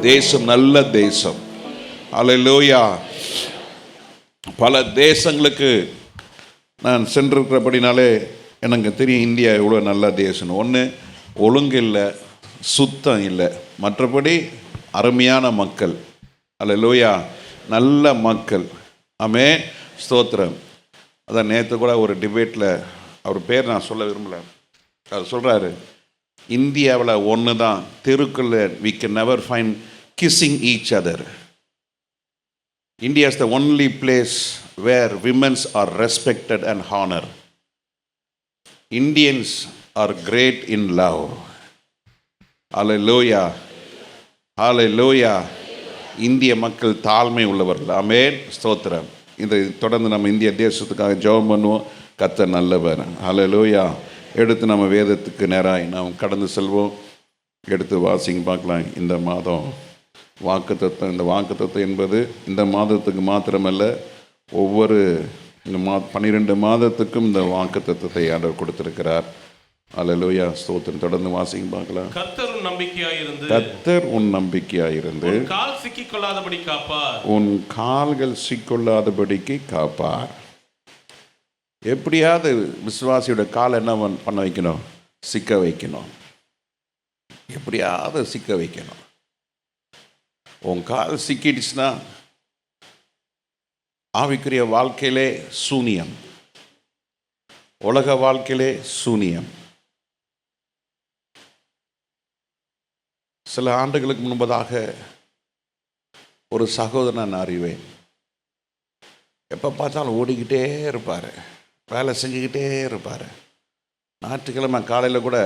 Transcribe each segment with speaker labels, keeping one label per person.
Speaker 1: தேசம் நல்ல தேசம். அல்லேலூயா. பல தேசங்களுக்கு நான் சென்றிருக்கிறபடினாலே எனக்கு தெரியும் இந்தியா எவ்வளோ நல்ல தேசம். ஒன்று, ஒழுங்கு இல்லை, சுத்தம் இல்லை, மற்றபடி அருமையான மக்கள். அல்லேலூயா, நல்ல மக்கள். ஆமென், ஸ்தோத்திரம். அதான் நேற்று கூட ஒரு டிபேட்டில், அவர் பேர் நான் சொல்ல விரும்பலை, அவர் சொல்கிறாரு, இந்தியாவில் ஒன்று தான் தெருக்குள்ள we can never find kissing each other. India is the only place where women are respected and honored. Indians are great in love. Hallelujah. Hallelujah. இந்திய மக்கள் தாழ்மை உள்ளவர்கள். ஆமென், ஸ்தோத்திரம். இதை தொடர்ந்து நம்ம இந்திய தேசத்துக்காக ஜெபம் பண்ணுவோம். கர்த்தர் நல்லவர். ஹல்லேலூயா. எடுத்து நம்ம வேதத்துக்கு நேராக நாம் கடந்து செல்வோம். எடுத்து வாசிங்க பார்க்கலாம். இந்த மாதம் வாக்குத்தத்தம், இந்த வாக்குத்தத்தம் என்பது இந்த மாதத்துக்கு மாத்திரமல்ல, ஒவ்வொரு 12 மாதத்துக்கும் இந்த வாக்குத்தத்தத்தை ஆண்டவர் கொடுத்திருக்கிறார். அல்லேலூயா, ஸ்தோத்திரம். தொடர்ந்து வாசிங்க பார்க்கலாம்.
Speaker 2: கர்த்தர் உன் நம்பிக்கையாயிருந்து,
Speaker 1: கர்த்தர் உன் நம்பிக்கையாயிருந்து
Speaker 2: உன் கால் சிக்கிக்கொள்ளாதபடி காப்பார்.
Speaker 1: உன் கால்கள் சிக்கொள்ளாதபடிக்கு காப்பார். எப்படியாவது விசுவாசியோட கால் என்ன பண்ண வைக்கணும்? சிக்க வைக்கணும். எப்படியாவது சிக்க வைக்கணும். உன் கால் சிக்கிடுச்சுன்னா ஆவிக்குரிய வாழ்க்கையிலே சூனியம், உலக வாழ்க்கையிலே சூனியம். சில ஆண்டுகளுக்கு முன்பதாக ஒரு சகோதரனை நான் அறிவேன். எப்போ பார்த்தாலும் ஓடிக்கிட்டே இருப்பார், வேலை செஞ்சுக்கிட்டே இருப்பார். ஞாயிற்றுக்கிழமை காலையில் கூட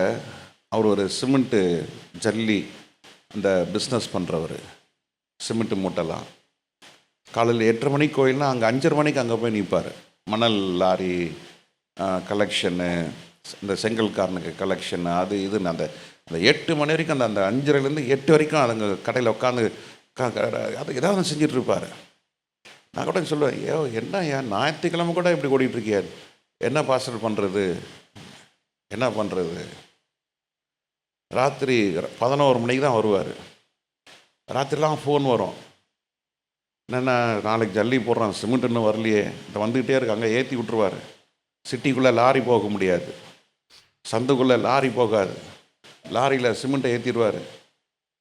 Speaker 1: அவர் ஒரு சிமெண்ட்டு ஜல்லி அந்த பிஸ்னஸ் பண்ணுறவர். சிமெண்ட்டு மூட்டைலாம் காலையில் 8:30 மணிக்கு கோயில்னா அங்கே 5:30 மணிக்கு அங்கே போய் நிற்பார். மணல் லாரி கலெக்ஷனு, இந்த செங்கல்காரனுக்கு கலெக்ஷனு, அது இதுன்னு அந்த 8 மணி வரைக்கும் அந்த 5:30லேருந்து 8 வரைக்கும் அதுங்க கடையில் உட்காந்து அது ஏதாவது செஞ்சிட்ருப்பார். நான் கூட சொல்லுவேன், என்ன ஏன் ஞாயிற்றுக்கிழமை கூட இப்படி ஓடிட்டுருக்கியார், என்ன பாஸ்டர் பண்ணுறது, என்ன பண்ணுறது? ராத்திரி 11 மணிக்கு தான் வருவார். ராத்திரிலாம் ஃபோன் வரும், என்னென்னா நாளைக்கு ஜல்லி போடுறான், சிமெண்ட் இன்னும் வரலையே, இந்த வந்துக்கிட்டே இருக்கு. அங்கே ஏற்றி விட்ருவார். சிட்டிக்குள்ளே லாரி போக முடியாது, சந்துக்குள்ளே லாரி போகாது, லாரியில் சிமெண்ட்டை ஏற்றிடுவார்.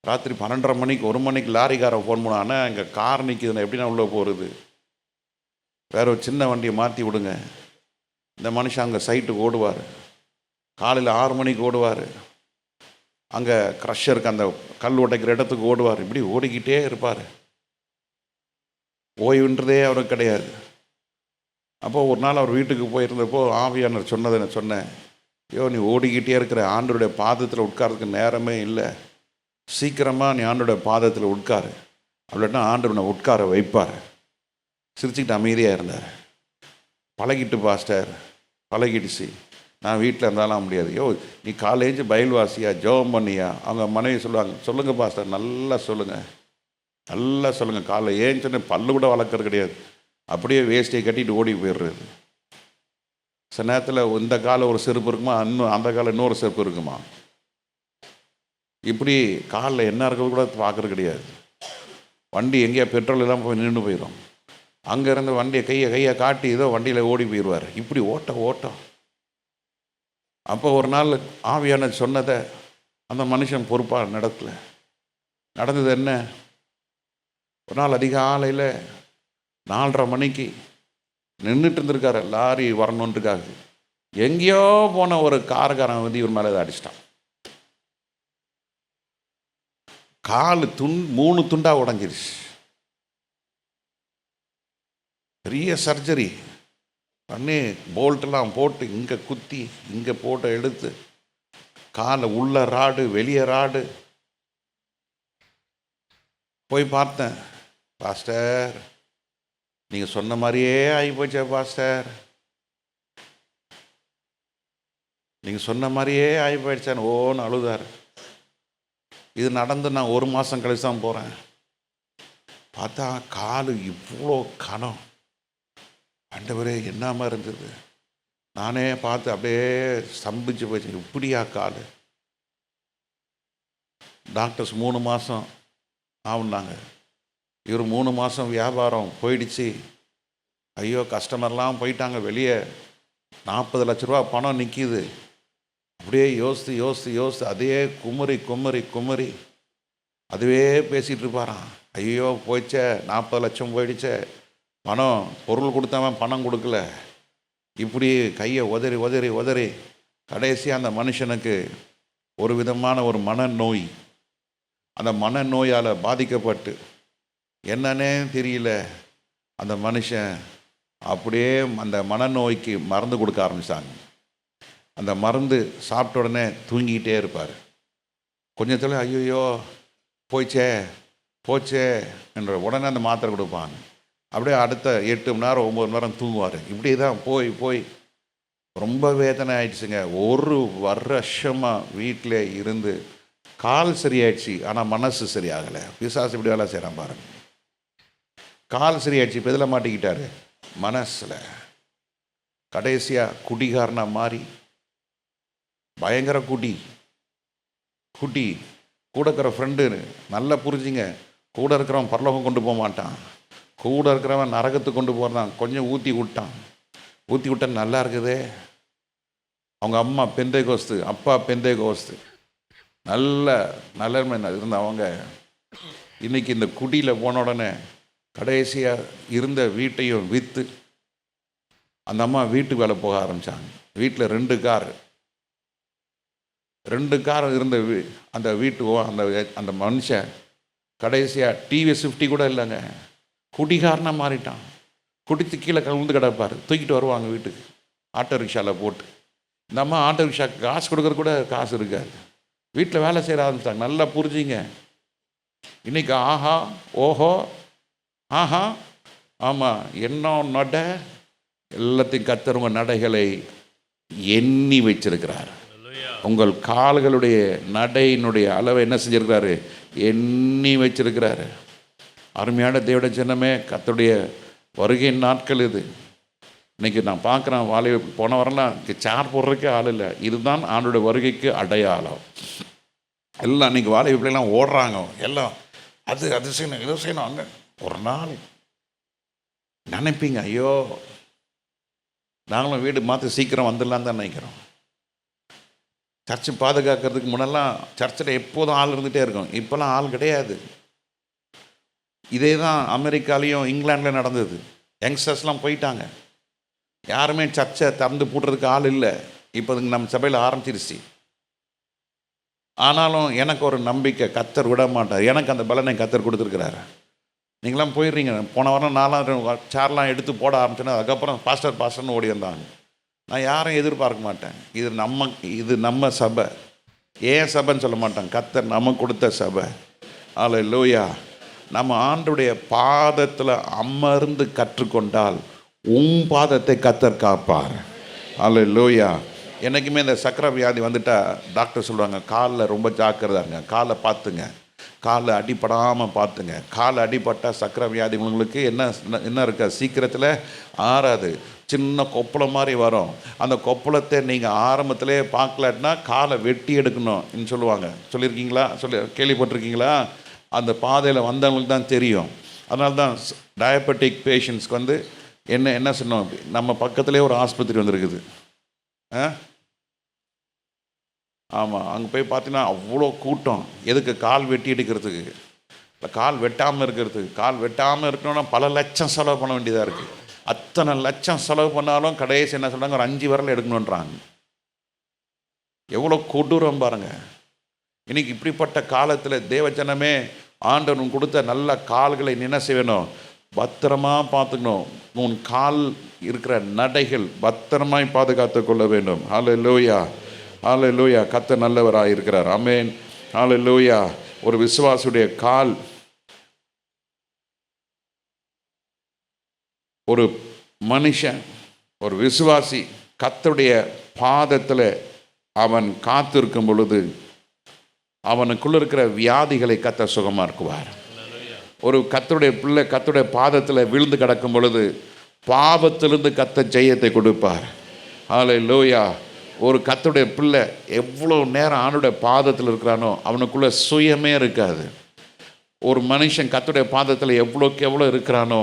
Speaker 1: ராத்திரி 12:30 மணிக்கு 1 மணிக்கு லாரிக்காரன் ஃபோன் பண்ணான்னா, இங்கே கார் நிற்கிதுன்னா எப்படின்னா உள்ளே போகிறது, வேற ஒரு சின்ன வண்டியை மாற்றி விடுங்க. இந்த மனுஷன் அங்கே சைட்டுக்கு ஓடுவார். காலையில் 6 மணிக்கு ஓடுவார். அங்கே க்ரஷருக்கு அந்த கல் உடைக்கிற இடத்துக்கு ஓடுவார். இப்படி ஓடிக்கிட்டே இருப்பார். ஓய்வுன்றதே அவருக்கு கிடையாது. அப்போது ஒரு நாள் அவர் வீட்டுக்கு போயிருந்தப்போ ஆவியானவர் சொன்னதை நான் சொன்னேன், நீ ஓடிக்கிட்டே இருக்கிற, ஆண்டவருடைய பாதத்தில் உட்கார்றதுக்கு நேரமே இல்லை, சீக்கிரமாக நீ ஆண்டோட பாதத்தில் உட்காரு, அப்படின்னா ஆண்டவர் நான் உட்கார வைப்பார். சிரிச்சுக்கிட்டு அமைதியாக இருந்தார். பழகிட்டு பாஸ்டர், பழகிடுச்சு, நான் வீட்டில் இருந்தாலும் முடியாது. நீ காலேஜ் பயில்வாசியா, ஜெபம் பண்ணியா? அவங்க மனைவி சொல்லுவாங்க, சொல்லுங்கள் பாஸ்டர், நல்லா சொல்லுங்கள், நல்லா சொல்லுங்கள். காலைல ஏன்னு சொன்ன பல்லு கூட வளர்க்குறது கிடையாது, அப்படியே வேஸ்டியை கட்டிட்டு ஓடி போயிடுறது. சில நேரத்தில் இந்த காலம் ஒரு செருப்பு இருக்குமா, இன்னும் அந்த காலம் இன்னொரு செருப்பு இருக்குமா, இப்படி காலில் என்ன இருக்கிறது கூட பார்க்குறது கிடையாது. வண்டி எங்கேயா பெட்ரோல் எல்லாம் போய் நின்று போயிடும். அங்கேருந்து வண்டியை கையை காட்டி ஏதோ வண்டியில் ஓடி போயிடுவார். இப்படி ஓட்டம். அப்போ ஒரு நாள் ஆவியான சொன்னதை அந்த மனுஷன் பொறுப்பாக நடந்தது என்ன? ஒரு நாள் அதிகாலையில் 4:30 மணிக்கு நின்றுட்டு இருந்திருக்காரு, லாரி வரணுன்றதுக்காக. எங்கேயோ போன ஒரு காரக்காரன் வந்து இவர் மேலே அடிச்சிட்டான். காலு 3 துண்டாக உடஞ்சிருச்சு. பெரிய சர்ஜரி பண்ணி போல்ட்டெல்லாம் போட்டு இங்கே குத்தி இங்கே போட்டு எடுத்து காலை உள்ள ராடு வெளியே ராடு. போய் பார்த்தேன், பாஸ்டர் நீங்கள் சொன்ன மாதிரியே ஆகி போச்சே பாஸ்டர், நீங்கள் சொன்ன மாதிரியே ஆகி போயிடுச்சான்னு ஓன்னு அழுதார். இது நடந்து நான் 1 மாதம் கழிச்சு தான் போகிறேன். பார்த்தா காலு இவ்வளோ கனம். ஆண்டவரே என்னமா இருந்தது, நானே பார்த்து அப்படியே ஸ்தம்பிச்சு போச்சு. இப்படியா கால்? டாக்டர்ஸ் 3 மாதம் ஆகுனாங்க. இவர் 3 மாதம் வியாபாரம் போயிடுச்சு. ஐயோ, கஸ்டமர்லாம் போயிட்டாங்க வெளியே. 40 லட்ச ரூபா பணம் நிற்கிது. அப்படியே யோசித்து யோசித்து யோசித்து அதே குமரி குமரி குமரி அதுவே பேசிகிட்டு இருப்பாராம். ஐயோ போயிடுச்சே, 40 லட்சம் போயிடுச்சே, பணம் பொருள் கொடுத்தவன் பணம் கொடுக்கல. இப்படி கையை உதறி உதறி உதறி கடைசியாக அந்த மனுஷனுக்கு ஒரு விதமான ஒரு மனநோய். அந்த மனநோயால் பாதிக்கப்பட்டு என்னன்னே தெரியல அந்த மனுஷன் அப்படியே அந்த மனநோய்க்கு மருந்து கொடுக்க ஆரம்பித்தாங்க. அந்த மருந்து சாப்பிட்ட உடனே தூங்கிக்கிட்டே இருப்பார். கொஞ்சத்தில் ஐயோ போச்சே போச்சே என்ற உடனே அந்த மாத்திரை கொடுப்பாங்க. அப்படியே அடுத்த 8 மணி நேரம் 9 மணி நேரம் தூங்குவார். இப்படி தான் போய் போய் ரொம்ப வேதனை ஆயிடுச்சுங்க. 1 வருஷமாக வீட்டில் இருந்து கால் சரியாயிடுச்சு, ஆனால் மனசு சரியாகலை. பிசாசு இப்படி வேலை செய்கிறான் பாருங்க. கால் சரியாயிடுச்சு, இப்போ இதில் மாட்டிக்கிட்டாரு மனசில். கடைசியாக குடிகாரனா மாறி பயங்கர குடி கூட இருக்கிற ஃப்ரெண்டு நல்லா புரிஞ்சுங்க. கூட இருக்கிறவன் பரலோகம் கொண்டு போக மாட்டான், கூட இருக்கிறவன் நரகத்துக்கு கொண்டு போகிறான். கொஞ்சம் ஊற்றி விட்டா நல்லா இருக்குதே. அவங்க அம்மா பெந்தைகோஸ்து, அப்பா பெந்தைகோஸ்து, நல்ல இருந்த அவங்க இன்றைக்கி இந்த குடியில் போன உடனே கடைசியாக இருந்த வீட்டையும் விற்று அந்த அம்மா வீட்டுக்கு வேலை போக ஆரம்பித்தாங்க. வீட்டில் 2 கார் இருந்த அந்த அந்த மனுஷன் கடைசியாக டிவிஎஸ் 50 கூட இல்லைங்க, குடிகாரனாக மாறிட்டான். குடித்து கீழே கவுந்து கிடப்பார், தூக்கிட்டு வருவாங்க வீட்டுக்கு ஆட்டோ ரிக்ஷாவில் போட்டு. இந்த அம்மா ஆட்டோ ரிக்ஷாவுக்கு காசு கொடுக்குறது கூட காசு இருக்காது. வீட்டில் வேலை செய்ய ஆரம்பிச்சிட்டாங்க. நல்லா புரிஞ்சிங்க. இன்றைக்கி ஆஹா ஓஹோ ஆஹா ஆமாம் என்ன நட எல்லாத்தையும் கர்த்தர் உங்கள் நடைகளை எண்ணி வச்சிருக்கிறார். உங்கள் கால்களுடைய நடையினுடைய அளவை என்ன செஞ்சிருக்கிறாரு? எண்ணி வச்சிருக்கிறாரு. அருமையான தேவனுடைய ஜனமே, கர்த்தருடைய வருகையின் நாட்கள் இது. இன்றைக்கி நான் பார்க்குறேன், போன வரலாம் சேர் போடுறதுக்கே ஆள் இல்லை. இதுதான் ஆண்டோடைய வருகைக்கு அடையாளம். எல்லாம் இன்றைக்கி வாலிப பிள்ளைலாம் ஓடுறாங்க. எல்லாம் அது செய்யணும் இது செய்யணும். அங்கே ஒரு நாள் நினைப்பீங்க, ஐயோ நாங்களும் வீடு மாற்ற சீக்கிரம் வந்துடலான்னு தான் நினைக்கிறோம். சர்ச்சு பாதுகாக்கிறதுக்கு முன்னெல்லாம் சர்ச்சில் எப்போதும் ஆள் இருந்துகிட்டே இருக்கும். இப்போல்லாம் ஆள் கிடையாது. இதே தான் அமெரிக்காலேயும் இங்கிலாண்டில் நடந்தது. யங்ஸ்டர்ஸ்லாம் போயிட்டாங்க. யாருமே சர்ச்சை திறந்து பூட்டுறதுக்கு ஆள் இல்லை. இப்போ நம்ம சபையில் ஆரம்பிச்சிருச்சு. ஆனாலும் எனக்கு ஒரு நம்பிக்கை, கர்த்தர் விட மாட்டார். எனக்கு அந்த பலனை கர்த்தர் கொடுத்துருக்கிறாரு. நீங்களாம் போயிடுறீங்க. போன வாரம் 4 சேர்லாம் எடுத்து போட ஆரம்பிச்சோன்னா அதுக்கப்புறம் பாஸ்டர்னு ஓடி வந்தாங்க. நான் யாரும் எதிர்பார்க்க மாட்டேன். இது நம்ம சபை. ஏன் சபைன்னு சொல்ல மாட்டாங்க, கர்த்தர் நமக்கு கொடுத்த சபை. அல்லேலூயா. நம்ம ஆண்டுடைய பாதத்தில் அமர்ந்து கற்றுக்கொண்டால் உன் பாதத்தை கர்த்தர் காப்பார். அல்லேலூயா. என்றைக்குமே இந்த சக்கரை வியாதி வந்துட்டால் டாக்டர் சொல்லுவாங்க, காலில் ரொம்ப ஜாக்கிரதா இருங்க, காலை பார்த்துங்க, காலில் அடிப்படாமல் பார்த்துங்க. காலில் அடிப்பட்டால் சக்கரை வியாதி உங்களுக்கு என்ன இருக்கா, சீக்கிரத்தில் ஆறாது. சின்ன கொப்பளம் மாதிரி வரும். அந்த கொப்பளத்தை நீங்கள் ஆரம்பத்திலே பார்க்கலாட்டினா காலை வெட்டி எடுக்கணும் சொல்லுவாங்க. சொல்லியிருக்கீங்களா? கேள்விப்பட்டிருக்கீங்களா? அந்த பாதையில் வந்தவங்களுக்கு தான் தெரியும். அதனால தான் டயபெட்டிக் பேஷண்ட்ஸ்க்கு வந்து என்ன சொன்னோம், நம்ம பக்கத்துலேயே ஒரு ஆஸ்பத்திரி வந்துருக்குது. ஆமாம், அங்கே போய் பார்த்தீங்கன்னா அவ்வளோ கூட்டம். எதுக்கு? கால் வெட்டி எடுக்கிறதுக்கு, இல்லை கால் வெட்டாமல் இருக்கிறதுக்கு. கால் வெட்டாமல் இருக்கணும்னா பல லட்சம் செலவு பண்ண வேண்டியதாக இருக்குது. அத்தனை லட்சம் செலவு பண்ணாலும் கடைசி என்ன சொல்கிறாங்க, ஒரு 5 விரல் எடுக்கணுன்றாங்க. எவ்வளோ கொடூரம் பாருங்கள். இன்றைக்கி இப்படிப்பட்ட காலத்தில் தேவஜனமே, ஆண்டவன் கொடுத்த நல்ல கால்களை என்ன செய்யணும், பத்திரமா பார்த்துக்கணும். உன் கால் இருக்கிற நடைகள் பத்திரமாய் பாதுகாத்து கொள்ள வேண்டும். ஹல்லேலூயா, ஹல்லேலூயா. கர்த்தர் நல்லவராக இருக்கிறார். ஆமென், ஹல்லேலூயா. ஒரு விசுவாசியுடைய கால், ஒரு மனுஷன், ஒரு விசுவாசி கர்த்தருடைய பாதத்தில் அவன் காத்திருக்கும் பொழுது அவனுக்குள்ள இருக்கிற வியாதிகளை கர்த்தர் சுகமாக்குவார். ஒரு கர்த்தருடைய பிள்ளை கர்த்தருடைய பாதத்தில் விழுந்து கிடக்கும் பொழுது பாவத்திலிருந்து கர்த்தர் ஜெயத்தை கொடுப்பார். ஹல்லேலூயா. ஒரு கர்த்தருடைய பிள்ளை எவ்வளோ நேரம் ஆண்டவருடைய பாதத்தில் இருக்கிறானோ அவனுக்குள்ள சுயமே இருக்காது. ஒரு மனுஷன் கர்த்தருடைய பாதத்தில் எவ்வளோக்கு எவ்வளோ இருக்கிறானோ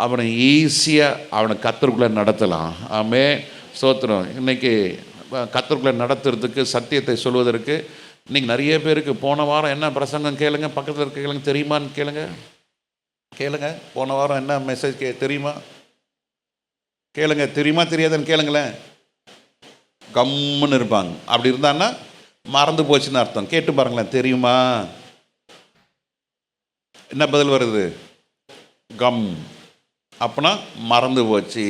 Speaker 1: அவனை ஈஸியாக அவனை கர்த்தருக்குள்ளே நடத்தலாம். ஆமே, ஸ்தோத்திரம். இன்றைக்கி கர்த்தருக்குள்ளே நடத்துறதுக்கு, சத்தியத்தை சொல்வதற்கு இன்றைக்கி நிறைய பேருக்கு போன வாரம் என்ன பிரசங்கம் கேளுங்க, பக்கத்தில் இருக்க கேளுங்க, தெரியுமான்னு கேளுங்க. போன வாரம் என்ன மெசேஜ் தெரியுமா கேளுங்க, தெரியுமா தெரியாதுன்னு கேளுங்களேன். கம்முன்னு இருப்பாங்க. அப்படி இருந்தான்னா மறந்து போச்சுன்னு அர்த்தம். கேட்டு பாருங்களேன், தெரியுமா? என்ன பதில் வருது? கம். அப்போனா மறந்து போச்சு.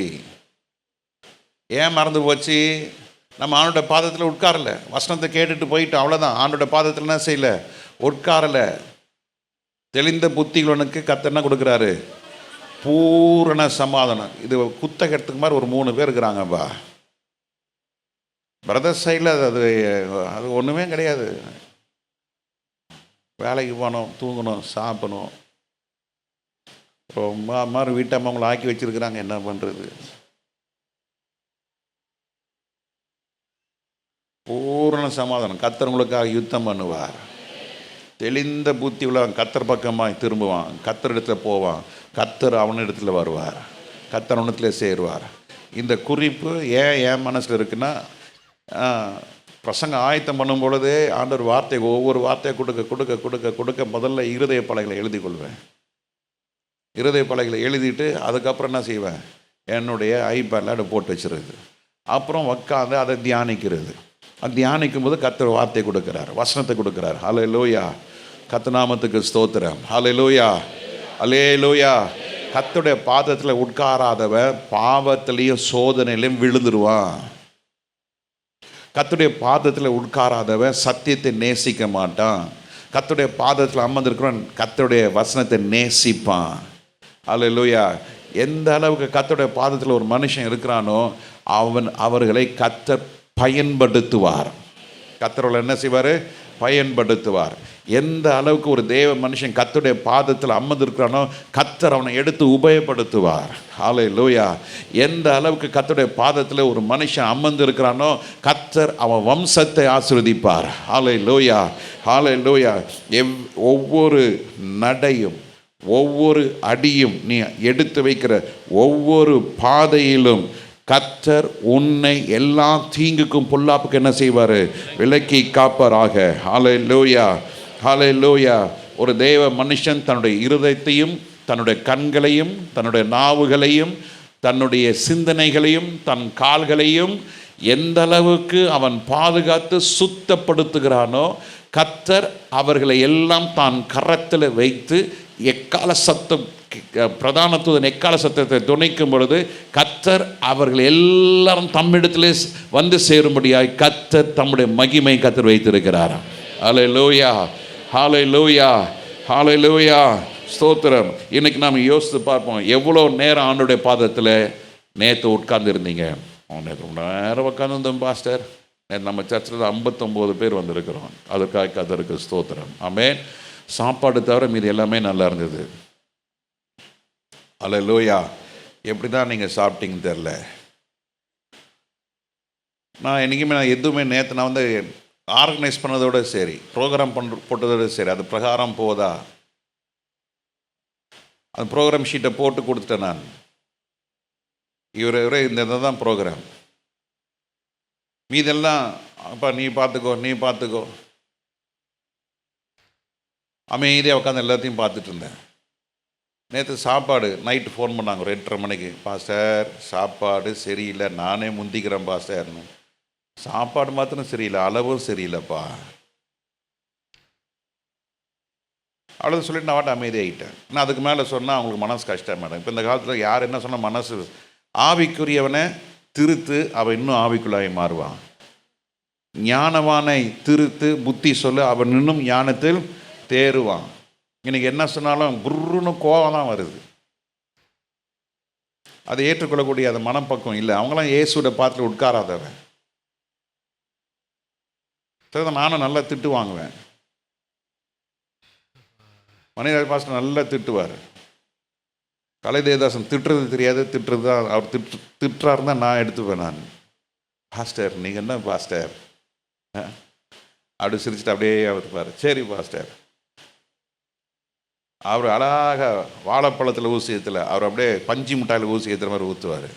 Speaker 1: ஏன் மறந்து போச்சு? நம்ம ஆண்டோட பாதத்தில் உட்காரல, வசனத்தை கேட்டுட்டு போயிட்டு அவ்வளோதான். ஆண்டோட பாதத்தில் என்ன செய்யலை? உட்காரலை. தெளிந்த புத்திகளுக்கு கர்த்தர் என்ன கொடுக்குறாரு? பூரண சமாதானம். இது குத்தகத்துக்கு மாதிரி ஒரு 3 பேர் இருக்கிறாங்கப்பா. பிரதர் சைடில் அது ஒன்றுமே கிடையாது. வேலைக்கு போகணும், தூங்கணும், சாப்பிடணும். ரொம்ப மாதிரி வீட்டம்மா அவங்கள ஆக்கி வச்சுருக்கிறாங்க. என்ன பண்ணுறது? பூரண சமாதானம். கர்த்தர் உங்களுக்காக யுத்தம் பண்ணுவார். தெளிந்த புத்தி உள்ளவன் கர்த்தர் பக்கமாக திரும்புவான், கர்த்தர் இடத்துல போவான், கர்த்தர் அவனிடத்தில் வருவார், கர்த்தர் அவனிடத்தில் சேருவார். இந்த குறிப்பு ஏன் மனசில் இருக்குன்னா, பிரசங்கம் ஆயத்தம் பண்ணும் பொழுதே ஆண்டவர் வார்த்தை, ஒவ்வொரு வார்த்தையை கொடுக்க முதல்ல இருதய பலகைகளை எழுதி கொள்வேன். இருதய பலகைகளை எழுதிட்டு அதுக்கப்புறம் என்ன செய்வேன்? என்னுடைய ஐபேடில் அதை போட்டு வச்சுருது. அப்புறம் உட்காந்து அதை தியானிக்கிறது. அது தியானிக்கும் போது கர்த்தர் வார்த்தை கொடுக்குறார், வசனத்தை கொடுக்குறார். ஹல்லேலூயா, கர்த்தர் நாமத்துக்கு ஸ்தோத்திரம். ஹல்லேலூயா, ஹல்லேலூயா. கர்த்தருடைய பாதத்தில் உட்காராதவன் பாவத்திலையும் சோதனையிலையும் விழுந்துருவான். கர்த்தருடைய பாதத்தில் உட்காராதவன் சத்தியத்தை நேசிக்க மாட்டான். கர்த்தருடைய பாதத்தில் அமர்ந்திருக்கிறவன் கர்த்தருடைய வசனத்தை நேசிப்பான். ஹல்லேலூயா. எந்த அளவுக்கு கர்த்தருடைய பாதத்தில் ஒரு மனுஷன் இருக்கிறானோ அவர்களை கர்த்தர் பயன்படுத்துவார். கர்த்தர் என்ன செய்வார்? பயன்படுத்துவார். எந்த அளவுக்கு ஒரு தேவ மனுஷன் கர்த்தருடைய பாதத்தில் அமர்ந்திருக்கிறானோ கர்த்தர் அவனை எடுத்து உபயோகப்படுத்துவார். ஹல்லேலூயா. எந்த அளவுக்கு கர்த்தருடைய பாதத்தில் ஒரு மனுஷன் அமர்ந்திருக்கிறானோ கர்த்தர் அவன் வம்சத்தை ஆசீர்வதிப்பார். ஹல்லேலூயா, ஹல்லேலூயா. ஒவ்வொரு நடையும், ஒவ்வொரு அடியும், நீ எடுத்து வைக்கிற ஒவ்வொரு பாதையிலும் கர்த்தர் உன்னை எல்லா தீங்குக்கும் பொல்லாப்புக்கு என்ன செய்வார்? விலக்கி காப்பாராக. ஹல்லேலூயா, ஹல்லேலூயா. ஒரு தேவ மனுஷன் தன்னுடைய இருதயத்தையும், தன்னுடைய கண்களையும், தன்னுடைய நாவுகளையும், தன்னுடைய சிந்தனைகளையும், தன் கால்களையும் எந்த அளவுக்கு அவன் பாதுகாத்து சுத்தப்படுத்துகிறானோ கர்த்தர் அவர்களை எல்லாம் தான் கரத்தில் வைத்து எக்கால சத்தம், பிரதான தூதன் எக்கால சத்தத்தை துணைக்கும் பொழுது கர்த்தர் அவர்கள் எல்லாரும் தம்மிடத்திலே வந்து சேரும்படியாய் கர்த்தர் தம்முடைய மகிமை கர்த்தர் வைத்திருக்கிறார். ஹல்லேலூயா, ஹல்லேலூயா, ஹல்லேலூயா, ஸ்தோத்திரம். இன்னைக்கு நாம் யோசித்து பார்ப்போம், எவ்வளோ நேரம் ஆண்டோடைய பாதத்தில் நேற்று உட்கார்ந்து இருந்தீங்க? நேற்று ரொம்ப நேரம் உட்காந்துருந்தோம் பாஸ்டர். நேற்று நம்ம சர்ச்சில் 59 பேர் வந்திருக்கிறோம். அதற்காக கர்த்தருக்கு ஸ்தோத்திரம். ஆமென். சாப்பாடு தவிர மீது எல்லாமே நல்லா இருந்தது. ஹல்லேலூயா. எப்படி தான் நீங்கள் சாப்பிட்டீங்கன்னு தெரில. நான் என்றைக்குமே எதுவுமே நேற்று நான் வந்து ஆர்கனைஸ் பண்ணதோடு சரி, ப்ரோக்ராம் போட்டதோடு சரி, அது பிரகாரம் போதா, அந்த ப்ரோக்ராம் ஷீட்டை போட்டு கொடுத்துட்டேன் நான். இவரே இந்த தான் ப்ரோக்ராம், மீதெல்லாம் அப்பா நீ பார்த்துக்கோ. அமைதியாக உட்காந்து எல்லாத்தையும் பார்த்துட்டு இருந்தேன். நேற்று சாப்பாடு நைட்டு ஃபோன் பண்ணாங்க ஒரு 8:30 மணிக்கு. பாஸ்டர் சாப்பாடு சரியில்லை, நானே முந்திக்கிறேன் பாஸ்டர்னு. சாப்பாடு மாத்திரம் சரியில்லை, அளவும் சரியில்லைப்பா. அவ்வளோ சொல்லிட்டு நான் வாட்ட அமைதியாகிட்டேன். நான் அதுக்கு மேலே சொன்னால் அவங்களுக்கு மனசு கஷ்டம் மேடம். இப்போ இந்த காலத்தில் யார் என்ன சொன்னால் மனசு, ஆவிக்குரியவனை திருத்து, அவன் இன்னும் ஆவிக்குள்ளாய் மாறுவான். ஞானவானை திருத்து, புத்தி சொல்லு, அவன் இன்னும் ஞானத்தில் தேறுவான். இன்றைக்கி என்ன சொன்னாலும் குருன்னு கோவம் தான் வருது. அதை ஏற்றுக்கொள்ளக்கூடிய அந்த மனப்பக்கம் இல்லை. அவங்களாம் இயேசுவோட பாத்தில் உட்காராதவன். சரி, நானும் நல்லா திட்டு வாங்குவேன். மணிராஜ் பாஸ்டர் நல்லா திட்டுவார். கலை தேவதாசன் திட்டுறது தெரியாது, திட்டுறது தான் அவர் திட்டுறாருன்னு தான் நான் எடுத்துப்பேன். நான் பாஸ்டர் நீங்கள் என்ன பாஸ்டர் அப்படி சிரிச்சுட்டு அப்படியே இருப்பார். சரி பாஸ்டர். அவர் அழகாக வாழைப்பழத்தில் ஊசி ஏற்றல, அவர் அப்படியே பஞ்சு மிட்டாயில் ஊசி ஏற்றுற மாதிரி ஊற்றுவார்.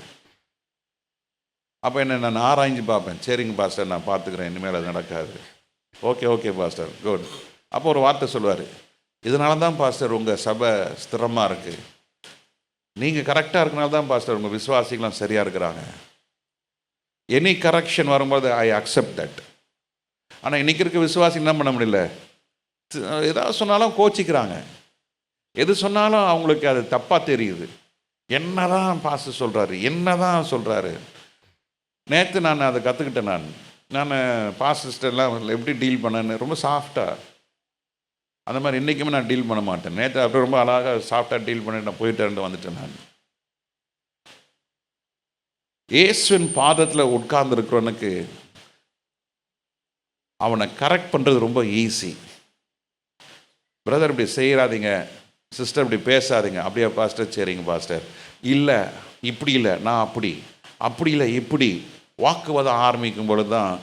Speaker 1: அப்போ என்ன, நான் ஆராய்ஞ்சு பார்ப்பேன். சரிங்க பாஸ்டர், நான் பார்த்துக்கிறேன், இனிமேல் அது நடக்காது. Okay pastor, good. அப்போ ஒரு வார்த்தை சொல்லுவார், இதனால தான் பாஸ்டர் உங்கள் சபை ஸ்திரமாக இருக்குது, நீங்கள் கரெக்டாக இருக்கனால தான் பாஸ்டர் உங்கள் விசுவாசிகளாம் சரியாக இருக்கிறாங்க. எனி கரெக்ஷன் வரும்போது ஐ அக்செப்ட் தட். ஆனால் இன்றைக்கி இருக்க விசுவாசி என்ன பண்ண முடியல, ஏதாவது சொன்னாலும் கோச்சிக்கிறாங்க, எது சொன்னாலும் அவங்களுக்கு அது தப்பாக தெரியுது. என்ன தான் பாஸ்டர் சொல்கிறாரு, என்ன தான் சொல்கிறாரு. நேற்று நான் அதை கற்றுக்கிட்டேன். நான் பாஸ்டர்ஸ்டெல்லாம் எப்படி டீல் பண்ணேன்னு ரொம்ப சாஃப்டாக, அந்த மாதிரி இன்றைக்குமே நான் டீல் பண்ண மாட்டேன். நேற்று அப்படி ரொம்ப அழகாக சாஃப்டாக டீல் பண்ணி நான் போயிட்டு வந்துட்டேன். நான் இயேசுவின் பாதத்தில் உட்கார்ந்துருக்கிறவனுக்கு அவனை கரெக்ட் பண்ணுறது ரொம்ப ஈஸி. பிரதர் இப்படி செய்யாதீங்க, சிஸ்டர் இப்படி பேசாதீங்க. அப்படியா பாஸ்டர், சரிங்க பாஸ்டர். இல்லை இப்படி இல்லை, நான் அப்படி இல்லை இப்படி வாக்குவாதம் ஆரம்பிக்கும் பொழுது தான்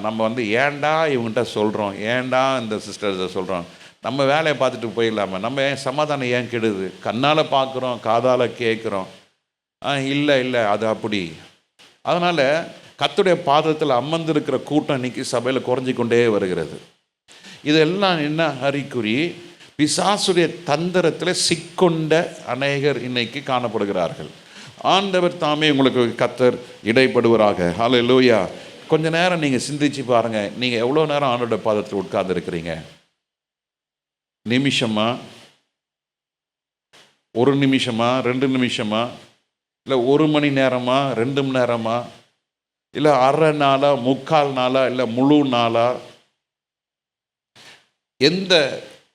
Speaker 1: நம்ம ஏன்டா இவங்ககிட்ட சொல்கிறோம், ஏன்டா இந்த சிஸ்டர்ஸை சொல்கிறோம், நம்ம வேலையை பார்த்துட்டு போயிடலாமல், நம்ம ஏன் சமாதானம் ஏன் கெடுது, கண்ணால் பார்க்குறோம், காதால் கேட்குறோம், இல்லை அது அப்படி. அதனால் கர்த்தருடைய பாதத்தில் அமர்ந்திருக்கிற கூட்டம் இன்னைக்கு சபையில் குறைஞ்சி கொண்டே வருகிறது. இதெல்லாம் என்ன அறிகுறி, பிசாசுடைய தந்திரத்தில் சிக்கொண்ட அநேகர் இன்னைக்கு காணப்படுகிறார்கள். ஆண்டவர் தாமே உங்களுக்கு கர்த்தர் இடைப்படுவராக. ஹல்லேலூயா. கொஞ்ச நேரம் நீங்கள் சிந்திச்சு பாருங்கள், நீங்கள் எவ்வளோ நேரம் ஆண்டோட பாதத்தில் உட்கார்ந்து இருக்கிறீங்க? நிமிஷமா, 1 நிமிஷமா, 2 நிமிஷமா, இல்லை 1 மணி நேரமா, 2 மணி நேரமா, இல்லை அரை நாளா, 3/4 நாளா, இல்லை முழு நாளா? எந்த